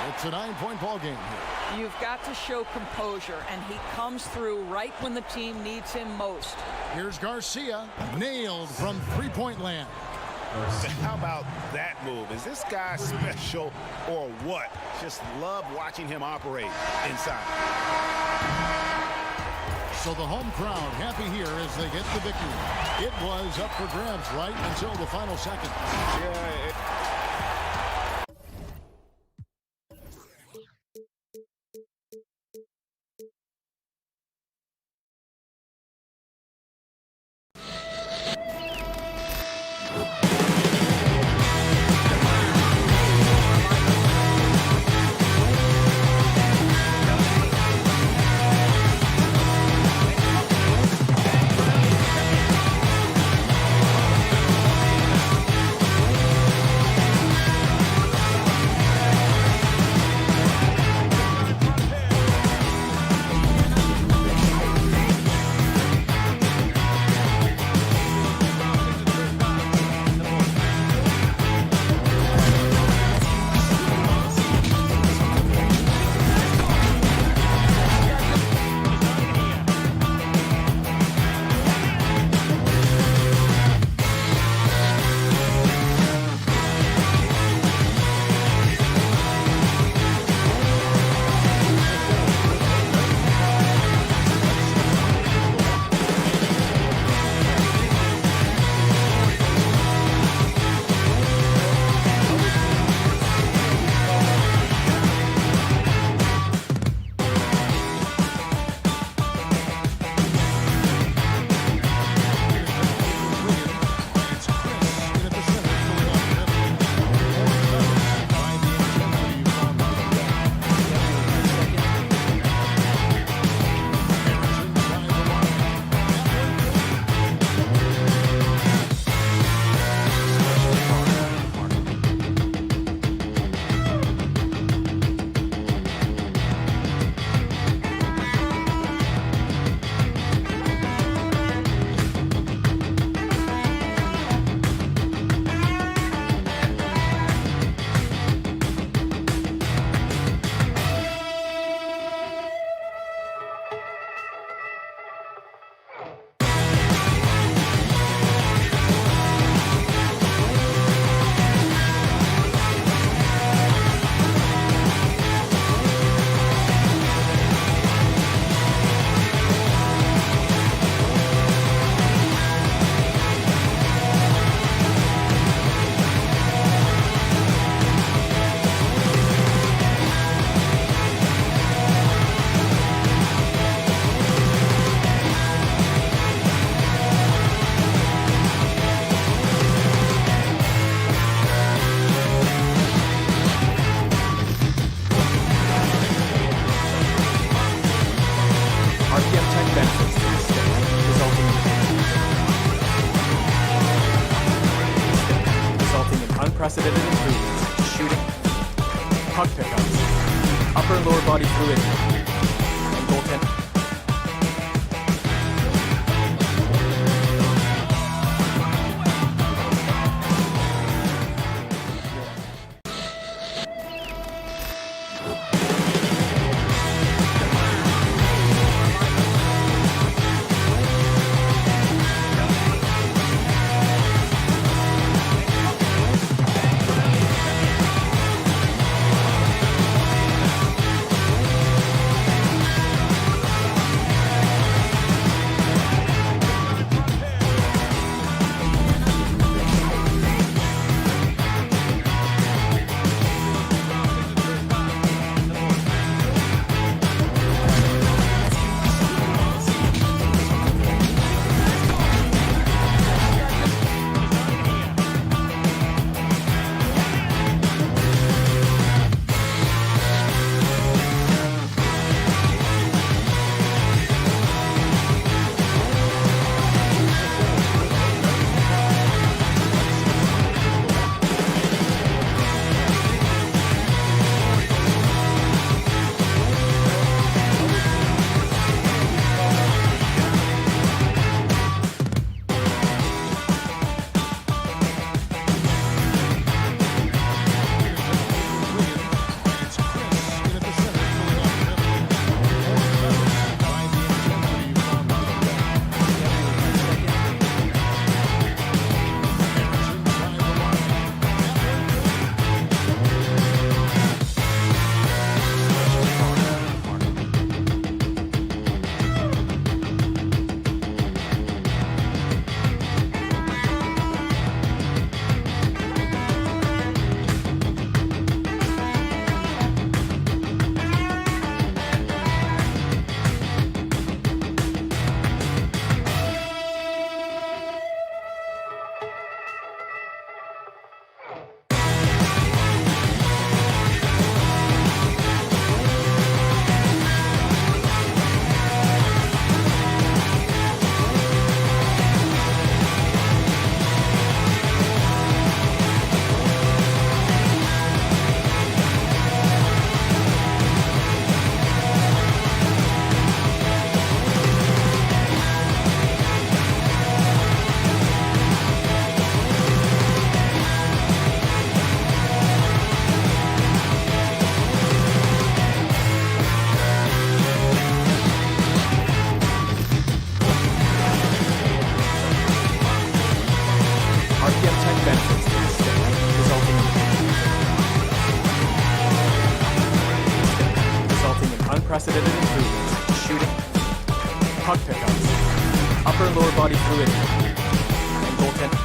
It's a 9-point ball game here. You've got to show composure, and he comes through right when the team needs him most. Here's Garcia, nailed from 3-point land. How about that move? Is this guy special or what? Just love watching him operate inside. So the home crowd happy here as they get the victory. It was up for grabs right until the final second. Yeah. unprecedented improvements to shooting, puck pickups, upper and lower body fluidity, and goaltending. Unprecedented improvements to shooting, puck pickups, upper and lower body fluidity, and goaltending.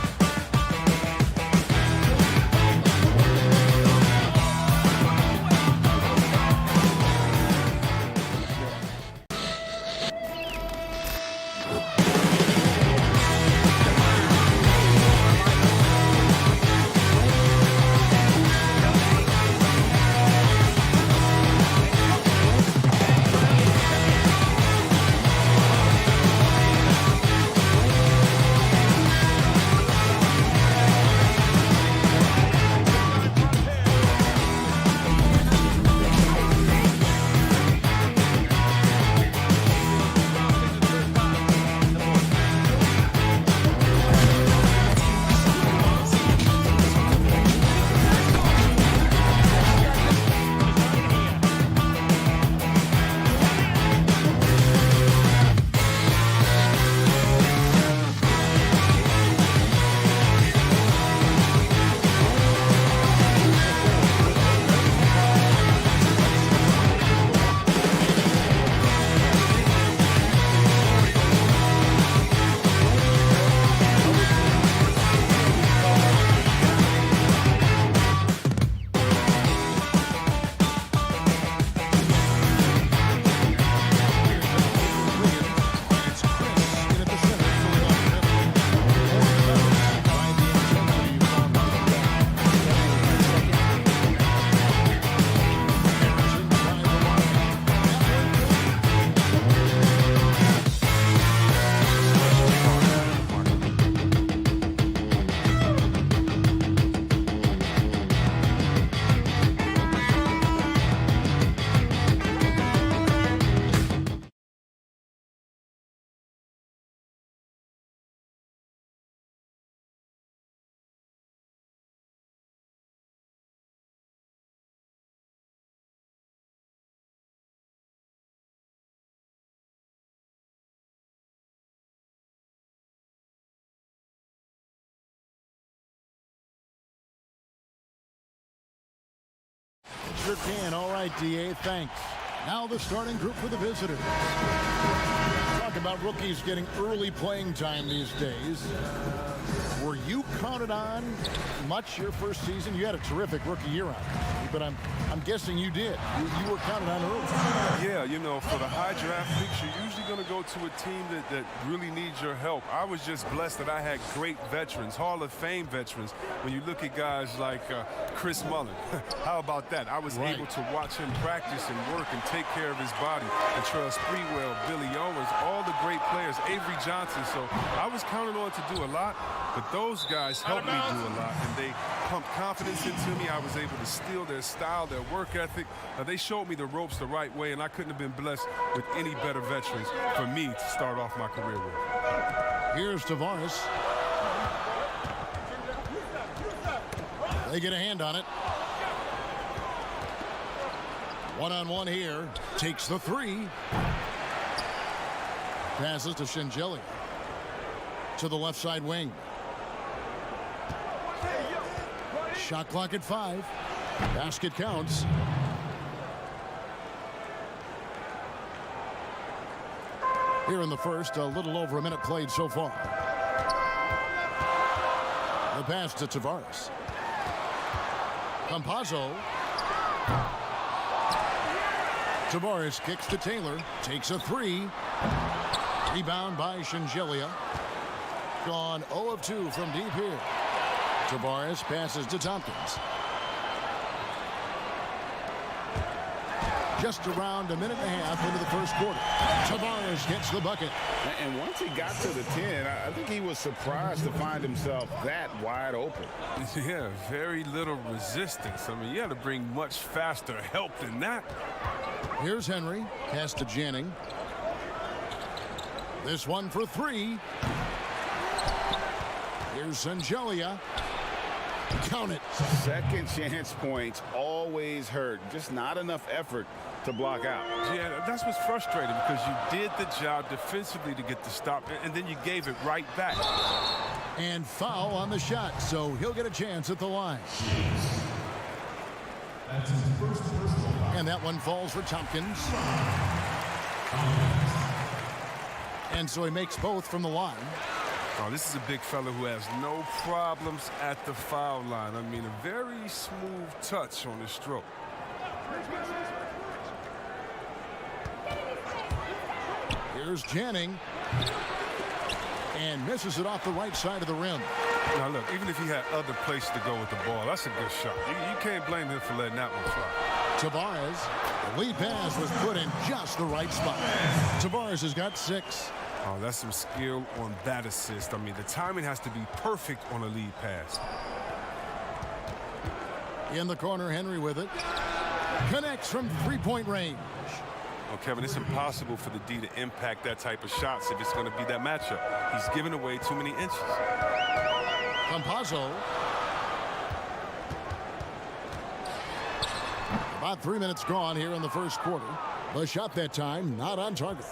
Sure can. All right, DA, thanks. Now the starting group for the visitors. Talk about rookies getting early playing time these days. Were you counted on much your first season? You had a terrific rookie year on it, but I'm guessing you did. You were counted on early. Yeah, you know, for the high draft picks, you're usually going to go to a team that really needs your help. I was just blessed that I had great veterans, Hall of Fame veterans. When you look at guys like Chris Mullin, how about that? I was able to watch him practice and work and take care of his body. And Trell Sprewell, Billy Owens, all the great players, Avery Johnson. So I was counted on to do a lot, but those guys helped me do a lot, and they pumped confidence into me. I was able to steal their style, their work ethic. They showed me the ropes the right way, and I couldn't have been blessed with any better veterans for me to start off my career with. Here's Tavares. They get a hand on it. One-on-one here. Takes the three. Passes to Shingelli. To the left side wing. Shot clock at 5. Basket counts. Here in the first, a little over a minute played so far. The pass to Tavares. Campazzo. Tavares kicks to Taylor. Takes a three. Rebound by Shingelia. Gone 0 of 2 from deep here. Tavares passes to Tompkins. Just around a minute and a half into the first quarter. Tavares gets the bucket. And once he got to the 10, I think he was surprised to find himself that wide open. Yeah, very little resistance. I mean, you had to bring much faster help than that. Here's Henry. Pass to Janning. This one for 3. Here's Shingelia. Count it. Second chance points always hurt. Just not enough effort to block out. Yeah, that's what's frustrating, because you did the job defensively to get the stop, and then you gave it right back. And foul on the shot, so he'll get a chance at the line. That's his first personal foul. And that one falls for Tompkins. And so he makes both from the line. Oh, this is a big fella who has no problems at the foul line. I mean, a very smooth touch on the stroke. Here's Janning. And misses it off the right side of the rim. Now, look, even if he had other places to go with the ball, that's a good shot. You can't blame him for letting that one fly. Tavares. The lead pass was put in just the right spot. Tavares has got 6. Oh, that's some skill on that assist. I mean, the timing has to be perfect on a lead pass. In the corner, Henry with it. Connects from three-point range. Well, Kevin, it's impossible for the D to impact that type of shots if it's going to be that matchup. He's giving away too many inches. Campazzo. About 3 minutes gone here in the first quarter. The shot that time not on target.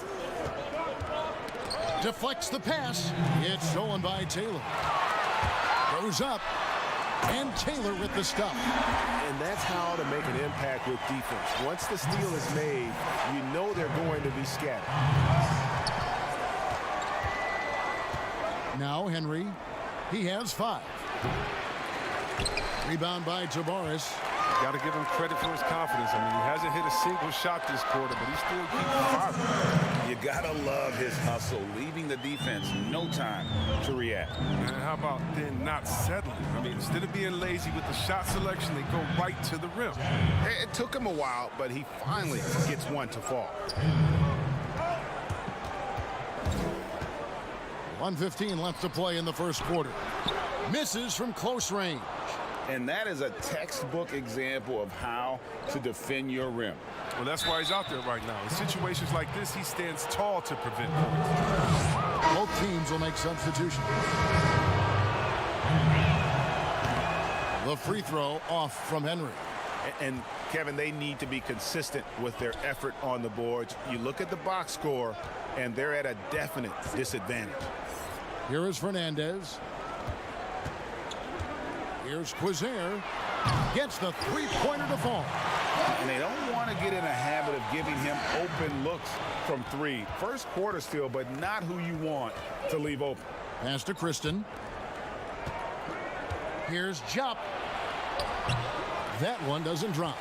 Deflects the pass. It's stolen by Taylor. Goes up. And Taylor with the stop. And that's how to make an impact with defense. Once the steal is made, you know they're going to be scattered. Now Henry. He has 5. Rebound by Tavares. Got to give him credit for his confidence. I mean, he hasn't hit a single shot this quarter, but he still keeps firing. You gotta love his hustle, leaving the defense no time to react. And how about then not settling? I mean, instead of being lazy with the shot selection, they go right to the rim. It took him a while, but he finally gets one to fall. 1:15 left to play in the first quarter. Misses from close range. And that is a textbook example of how to defend your rim. Well, that's why he's out there right now. In situations like this, he stands tall to prevent points. Both teams will make substitutions. The free throw off from Henry. And Kevin, they need to be consistent with their effort on the boards. You look at the box score, and they're at a definite disadvantage. Here is Fernandez. Here's Quizer. Gets the three-pointer to fall. And they don't want to get in a habit of giving him open looks from three. First quarter still, but not who you want to leave open. Pass to Kristen. Here's Jupp. That one doesn't drop.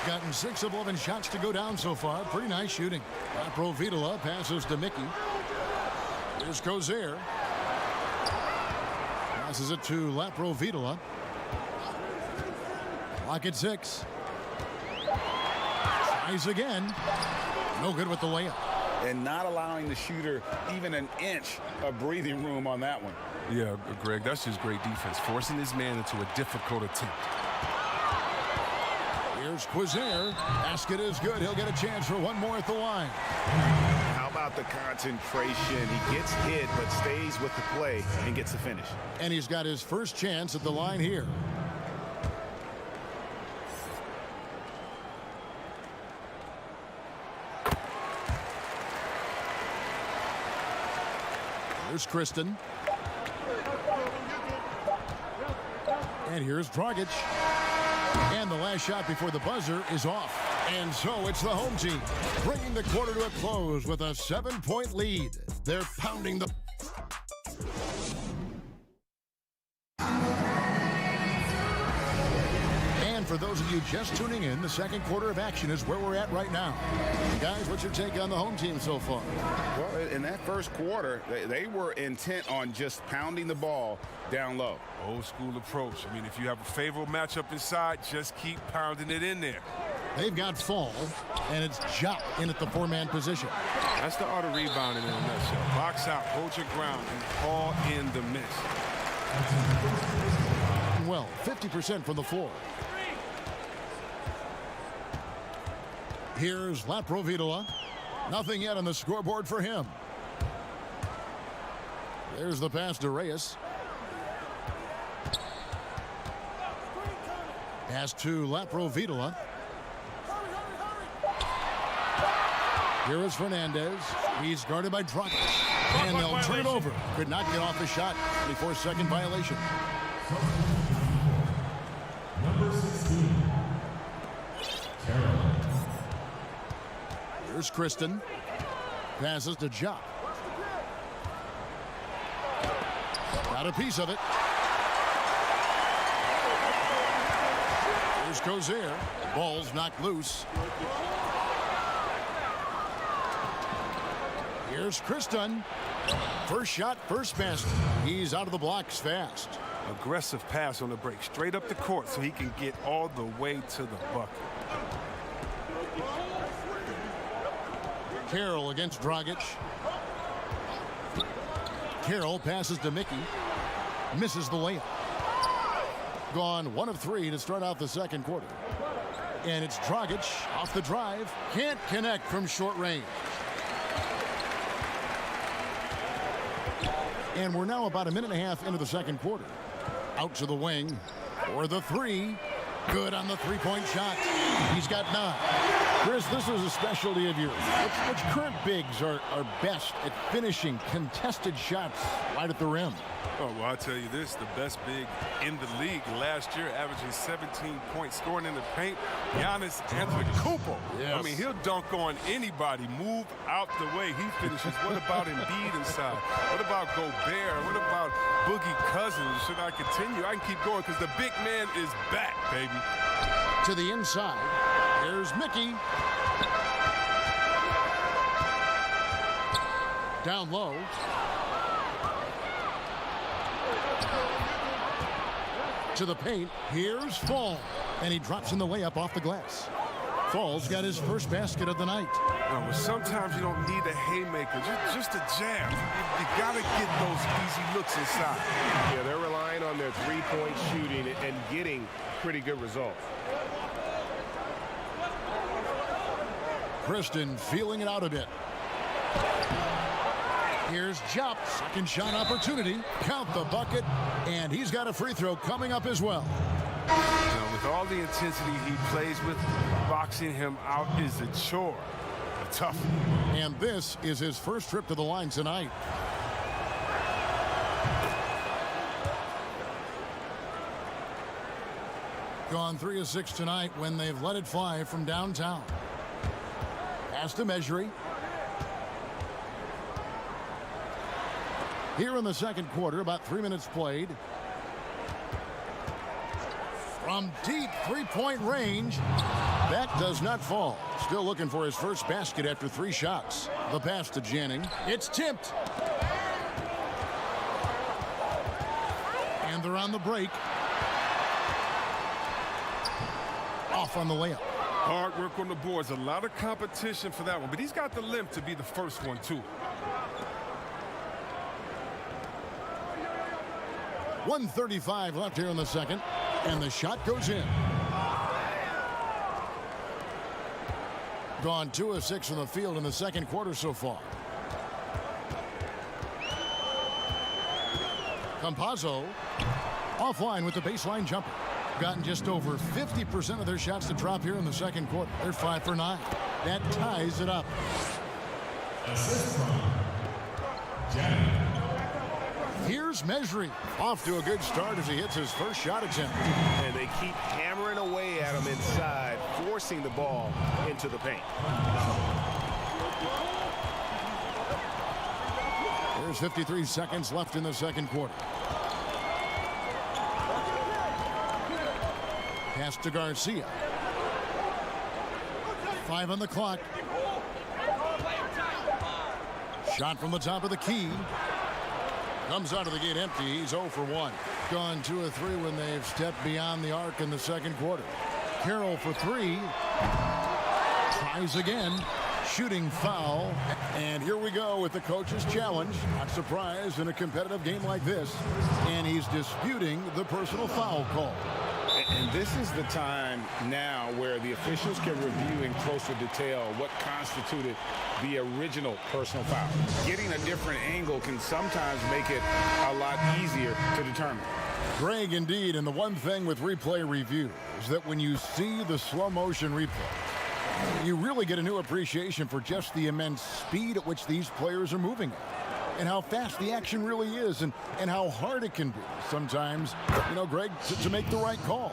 Gotten 6 of 11 shots to go down so far. Pretty nice shooting. Laprovitola passes to Mickey. Here's Kozier. Passes it to Laprovitola. Lock at 6. Tries again. No good with the layup. And not allowing the shooter even an inch of breathing room on that one. Yeah, Greg, that's just great defense, forcing his man into a difficult attempt. Here's Kozier. Basket is good. He'll get a chance for one more at the line. How about the concentration? He gets hit, but stays with the play and gets the finish. And he's got his first chance at the line here. Here's Kristen. And here's Dragic. And the last shot before the buzzer is off. And so it's the home team bringing the quarter to a close with a 7-point lead. They're pounding the... And for those of you just tuning in, the second quarter of action is where we're at right now. Guys, what's your take on the home team so far? Well, in that first quarter, they were intent on just pounding the ball down low. Old school approach. I mean, if you have a favorable matchup inside, just keep pounding it in there. They've got Fall, and it's Jupp in at the 4-man position. That's the art of rebounding in a nutshell. Box out, hold your ground, and haul in the miss. Well, 50% from the floor. Here's Laprovitola. Nothing yet on the scoreboard for him. There's the pass to Reyes. Pass to Laprovitola. Here is Fernandez. He's guarded by Dragic. And they'll turn it over. Could not get off the shot. 24-second violation. Number 16. Carroll. Here's Kristen. Passes to Jupp. Got a piece of it. Here's Kozier. Ball's knocked loose. Here's Kristen. First shot, first basket. He's out of the blocks fast. Aggressive pass on the break, straight up the court so he can get all the way to the bucket. Carroll against Dragic. Carroll passes to Mickey. Misses the layup. Gone 1 of 3 to start out the second quarter. And it's Dragic off the drive. Can't connect from short range. And we're now about a minute and a half into the second quarter. Out to the wing for the 3. Good on the three-point shot. He's got 9. Chris, this is a specialty of yours. Which current bigs are best at finishing contested shots right at the rim? Oh, well, I'll tell you this, the best big in the league last year, averaging 17 points, scoring in the paint, Giannis Antetokounmpo. Yes. I mean, he'll dunk on anybody, move out the way. He finishes. What about Embiid inside? What about Gobert? What about Boogie Cousins? Should I continue? I can keep going because the big man is back, baby. To the inside, here's Mickey. Down low. To the paint, here's Fall. And he drops in the layup off the glass. Fall's got his first basket of the night. Well, sometimes you don't need a haymaker, just a jab. You got to get those easy looks inside. Yeah, they're relying on their three-point shooting and getting pretty good results. Kristen feeling it out a bit. Here's Jupp, second shot opportunity. Count the bucket, and he's got a free throw coming up as well. Now, with all the intensity he plays with, boxing him out is a chore, a tough one. And this is his first trip to the line tonight. Gone 3 of 6 tonight when they've let it fly from downtown. Pass to Mejri. Here in the second quarter, about 3 minutes played. From deep three-point range, that does not fall. Still looking for his first basket after 3 shots. The pass to Janning. It's tipped. And they're on the break. Off on the layup. Hard work on the boards. A lot of competition for that one, but he's got the limp to be the first one, too. 1:35 left here in the second, and the shot goes in. Gone 2 of 6 from the field in the second quarter so far. Campazzo offline with the baseline jumper. Gotten just over 50% of their shots to drop here in the second quarter. They're 5 for 9. That ties it up. Assist from Janning. Here's Mejri. Off to a good start as he hits his first shot attempt. And they keep hammering away at him inside, forcing the ball into the paint. There's 53 seconds left in the second quarter. Pass to Garcia. 5 on the clock. Shot from the top of the key. Comes out of the gate empty. He's 0 for 1. Gone 2 of 3 when they've stepped beyond the arc in the second quarter. Carroll for 3. Tries again. Shooting foul. And here we go with the coach's challenge. Not surprised in a competitive game like this. And he's disputing the personal foul call. And this is the time now where the officials can review in closer detail what constituted the original personal foul. Getting a different angle can sometimes make it a lot easier to determine. Greg, indeed, and the one thing with replay review is that when you see the slow motion replay, you really get a new appreciation for just the immense speed at which these players are moving at. And how fast the action really is, and how hard it can be sometimes, Greg, to make the right call.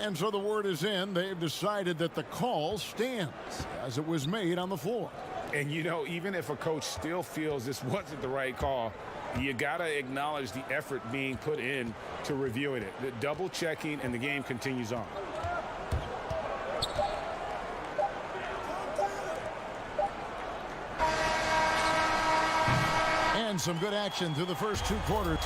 And so the word is in. They've decided that the call stands as it was made on the floor. And, even if a coach still feels this wasn't the right call, you got to acknowledge the effort being put in to reviewing it. The double checking, and the game continues on. And some good action through the first 2 quarters.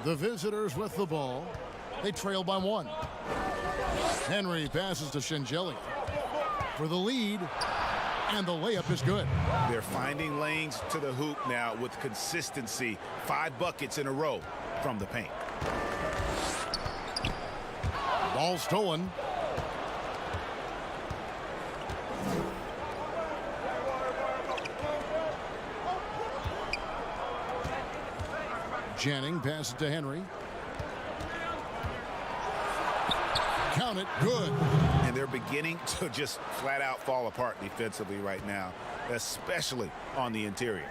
The visitors with the ball. They trail by 1. Henry passes to Shengelia for the lead, and the layup is good. They're finding lanes to the hoop now with consistency. 5 buckets in a row from the paint. Ball stolen. Janning passes to Henry. Count it. Good. And they're beginning to just flat out fall apart defensively right now, especially on the interior.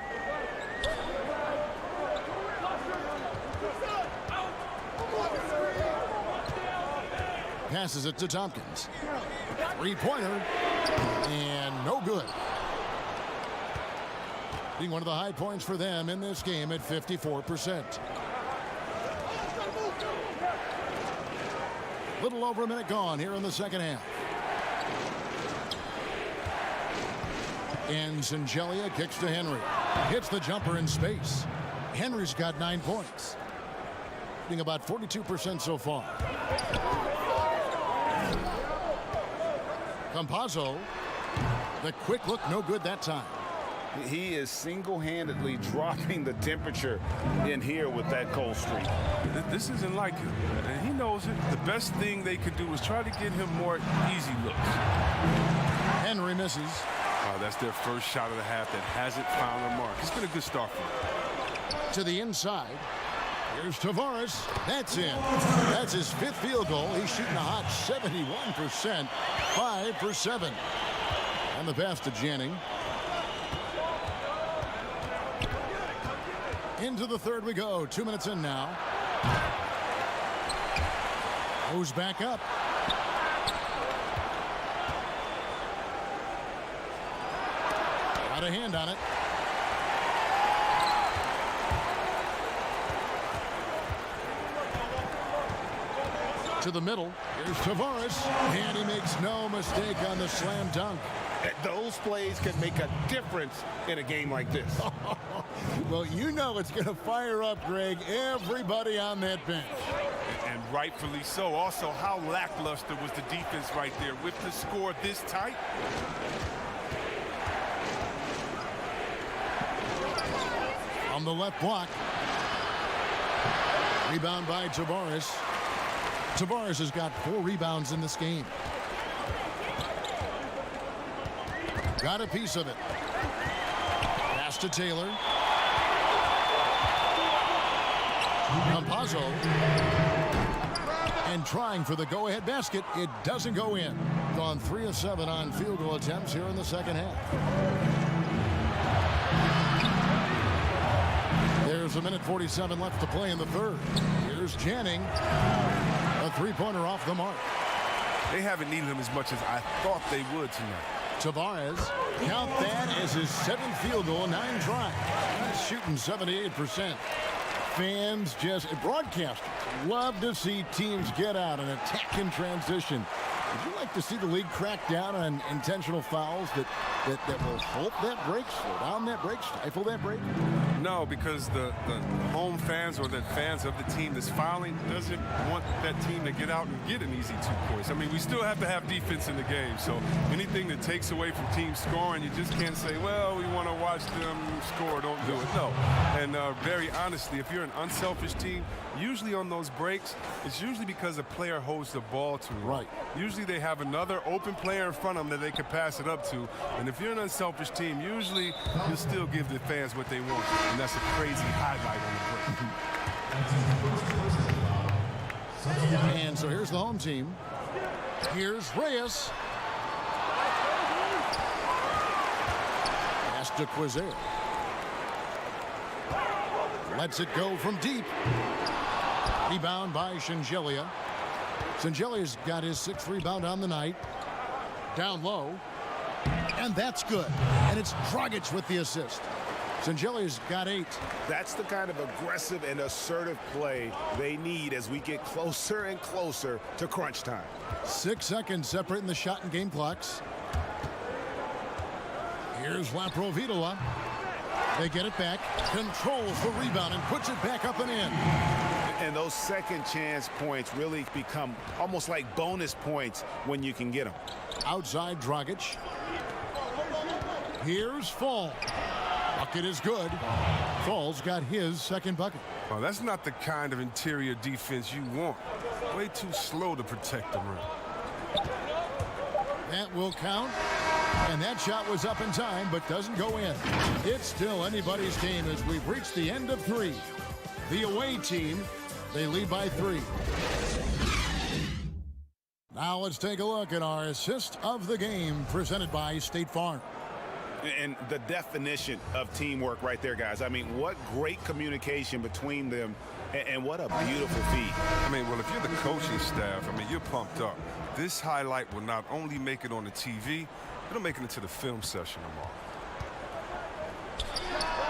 Passes it to Tompkins. 3-pointer. And no good. Being one of the high points for them in this game at 54%. Little over a minute gone here in the second half. And Shengelia kicks to Henry. Hits the jumper in space. Henry's got 9 points. shooting about 42% so far. Campazzo. The quick look, no good that time. He is single-handedly dropping the temperature in here with that cold streak. This isn't like him, and he knows it. The best thing they could do is try to get him more easy looks. Henry misses. That's their first shot of the half that hasn't found a mark. It's been a good start for him. To the inside. Here's Tavares. That's in. That's his 5th field goal. He's shooting a hot 71%. 5 for 7. And the pass to Janning. Into the 3rd we go. 2 minutes in now. Goes back up. Got a hand on it. To the middle. Here's Tavares. And he makes no mistake on the slam dunk. Those plays can make a difference in a game like this. Well, you know it's going to fire up, Greg, everybody on that bench. And rightfully so. Also, how lackluster was the defense right there with the score this tight? On the left block. Rebound by Tavares. Tavares has got 4 rebounds in this game. Got a piece of it. Pass to Taylor. Campazzo. And trying for the go-ahead basket. It doesn't go in. Gone 3 of 7 on field goal attempts here in the second half. There's a minute 47 left to play in the 3rd. Here's Janning. A 3-pointer off the mark. They haven't needed him as much as I thought they would tonight. Tavares, count that as his 7th field goal, 9 tries. He's shooting 78%. Fans, broadcasters love to see teams get out and attack in transition. Would you like to see the league crack down on intentional fouls that will halt that break, slow down that break, stifle that break? No, because the home fans or the fans of the team that's fouling doesn't want that team to get out and get an easy 2 points. I mean, we still have to have defense in the game, so anything that takes away from teams scoring, you just can't say, well, we want to watch them score, don't do it. No. And very honestly, if you're an unselfish team, usually on those breaks, it's usually because a player holds the ball too long. Right. Usually they have another open player in front of them that they can pass it up to. And if you're an unselfish team, usually you'll still give the fans what they want. And that's a crazy highlight on the break. And so here's the home team. Here's Reyes. Pass to Quizer. Lets it go from deep. Rebound by Shengelia. Shengelia's got his 6th rebound on the night. Down low. And that's good. And it's Dragic with the assist. Shengelia's got 8. That's the kind of aggressive and assertive play they need as we get closer and closer to crunch time. 6 seconds separating the shot and game clocks. Here's Laprovitola. They get it back, controls the rebound, and puts it back up and in. And those second chance points really become almost like bonus points when you can get them. Outside Dragic. Here's Fall. Bucket is good. Fall's got his 2nd bucket. Well, that's not the kind of interior defense you want. Way too slow to protect the rim. That will count. And that shot was up in time, but doesn't go in. It's still anybody's game as we've reached the end of 3. The away team, they lead by 3. Now let's take a look at our assist of the game presented by State Farm. And the definition of teamwork right there, guys. I mean, what great communication between them, and what a beautiful feat. I mean, well, if you're the coaching staff, I mean, you're pumped up. This highlight will not only make it on the TV, it'll make it into the film session tomorrow.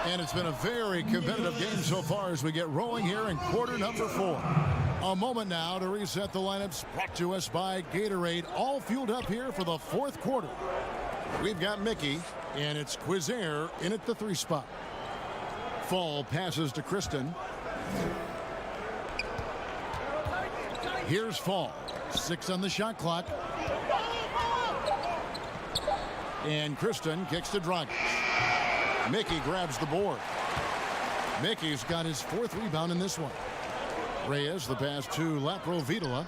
And it's been a very competitive game so far as we get rolling here in quarter number 4. A moment now to reset the lineups, brought to us by Gatorade, all fueled up here for the 4th quarter. We've got Mickey, and it's Quizer in at the 3 spot. Fall passes to Kristen. Here's Fall. 6 on the shot clock. And Kristen kicks to Dragic. Mickey grabs the board. Mickey's got his 4th rebound in this one. Reyes the pass to Laprovitola.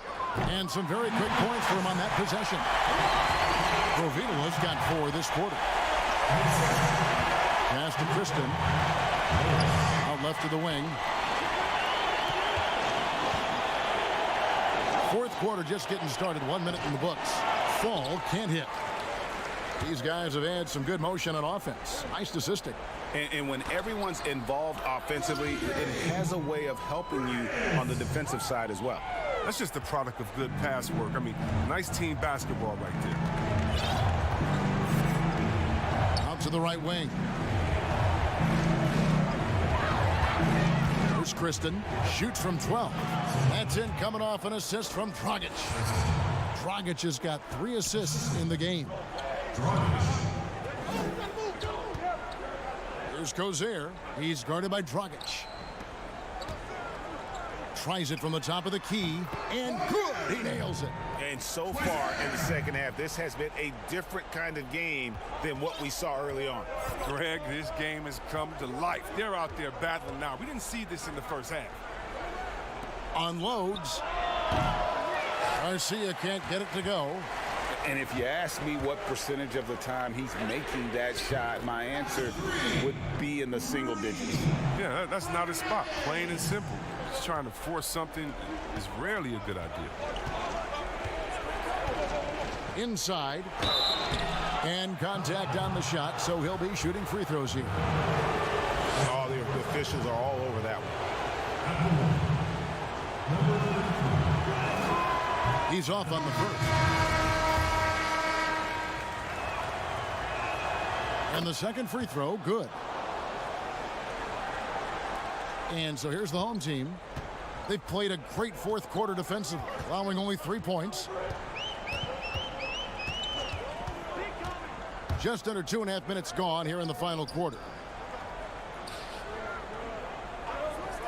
And some very quick points for him on that possession. Provitola's got 4 this quarter. Pass to Kristen. Out left to the wing. 4th quarter just getting started. 1 minute in the books. Fall can't hit. These guys have had some good motion on offense. Nice assisting. And when everyone's involved offensively, it has a way of helping you on the defensive side as well. That's just the product of good pass work. I mean, nice team basketball right there. Out to the right wing. Here's Kristen. Shoots from 12. That's in, coming off an assist from Dragic. Dragic has got 3 assists in the game. Here's Kozier. He's guarded by Dragic. Tries it from the top of the key, and good. He nails it. And so far in the second half, this has been a different kind of game than what we saw early on. Greg, this game has come to life. They're out there battling now. We didn't see this in the first half. Unloads. Garcia can't get it to go. And if you ask me what percentage of the time he's making that shot, my answer would be in the single digits. Yeah, that's not his spot. Plain and simple. Just trying to force something is rarely a good idea. Inside. And contact on the shot, so he'll be shooting free throws here. Oh, the officials are all over that one. He's off on the first. And the second free throw, good. And so here's the home team. They've played a great 4th quarter defensive, allowing only 3 points. Just under 2.5 minutes gone here in the final quarter.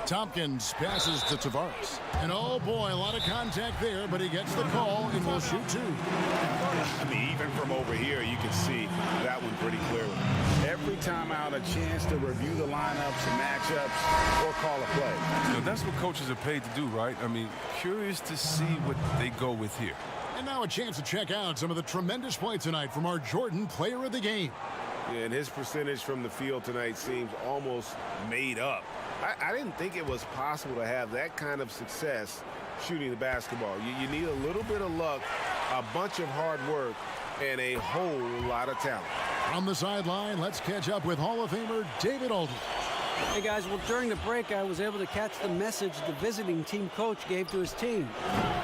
Tompkins passes to Tavares. And oh boy, a lot of contact there, but he gets the call and will shoot 2. I mean, even from over here, you can see that one pretty clearly. Every time out, a chance to review the lineups and matchups or call a play. You know, that's what coaches are paid to do, right? I mean, curious to see what they go with here. And now a chance to check out some of the tremendous play tonight from our Jordan player of the game. Yeah, and his percentage from the field tonight seems almost made up. I didn't think it was possible to have that kind of success shooting the basketball. You need a little bit of luck, a bunch of hard work, and a whole lot of talent. On the sideline, let's catch up with Hall of Famer David Aldridge. Hey guys, well during the break I was able to catch the message the visiting team coach gave to his team.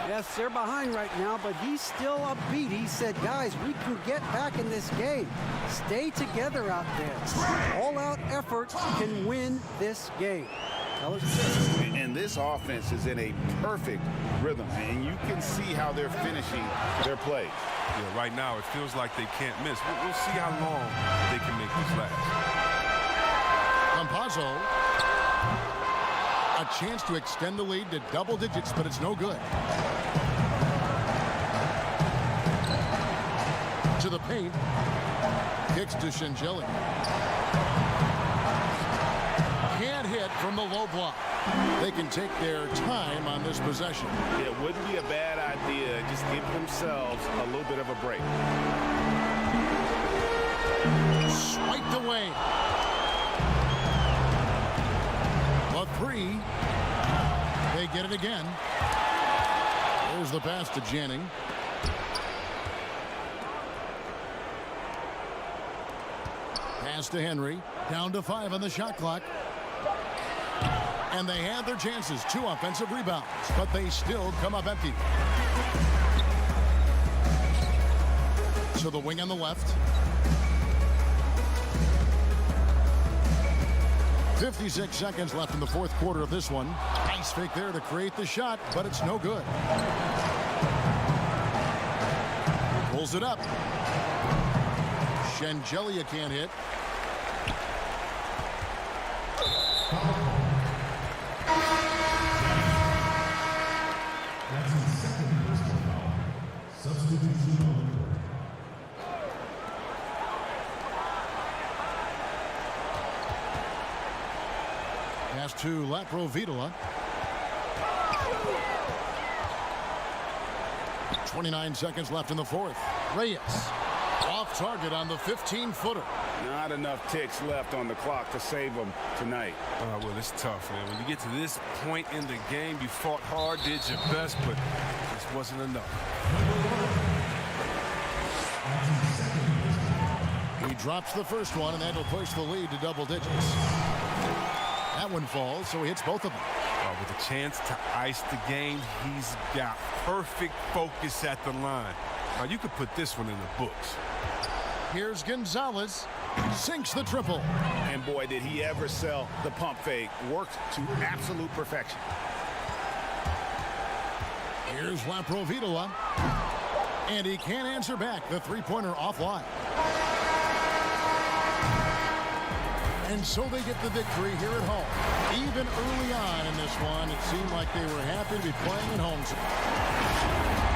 Yes, they're behind right now, but he's still upbeat. He said, guys, we can get back in this game. Stay together out there. All-out effort can win this game. And this offense is in a perfect rhythm, and you can see how they're finishing their play. Yeah, right now it feels like they can't miss. We'll see how long they can make this last. Campazzo. A chance to extend the lead to double digits, but it's no good. To the paint. Kicks to Shangeli. Can't hit from the low block. They can take their time on this possession. It wouldn't be a bad idea. Just give themselves a little bit of a break. Swiped away. A 3. They get it again. There's the pass to Janning. Pass to Henry. Down to 5 on the shot clock. And they had their chances. 2 offensive rebounds, but they still come up empty. So the wing on the left. 56 seconds left in the 4th quarter of this one. Nice fake there to create the shot, but it's no good. Pulls it up. Shangeli can't hit. That's his Pass to Laprovitola. 29 seconds left in the fourth. Reyes off target on the 15-footer. Not enough ticks left on the clock to save them tonight. Well, it's tough, man. When you get to this point in the game, you fought hard, did your best, but this wasn't enough. He drops the first one, and that'll push the lead to double digits. That one falls, so he hits both of them. With a chance to ice the game, he's got perfect focus at the line. Now, you could put this one in the books. Here's Gonzalez. Sinks the triple. And boy, did he ever sell the pump fake. Worked to absolute perfection. Here's Laprovitola. And he can't answer back. The three-pointer offline. And so they get the victory here at home. Even early on in this one, it seemed like they were happy to be playing at home.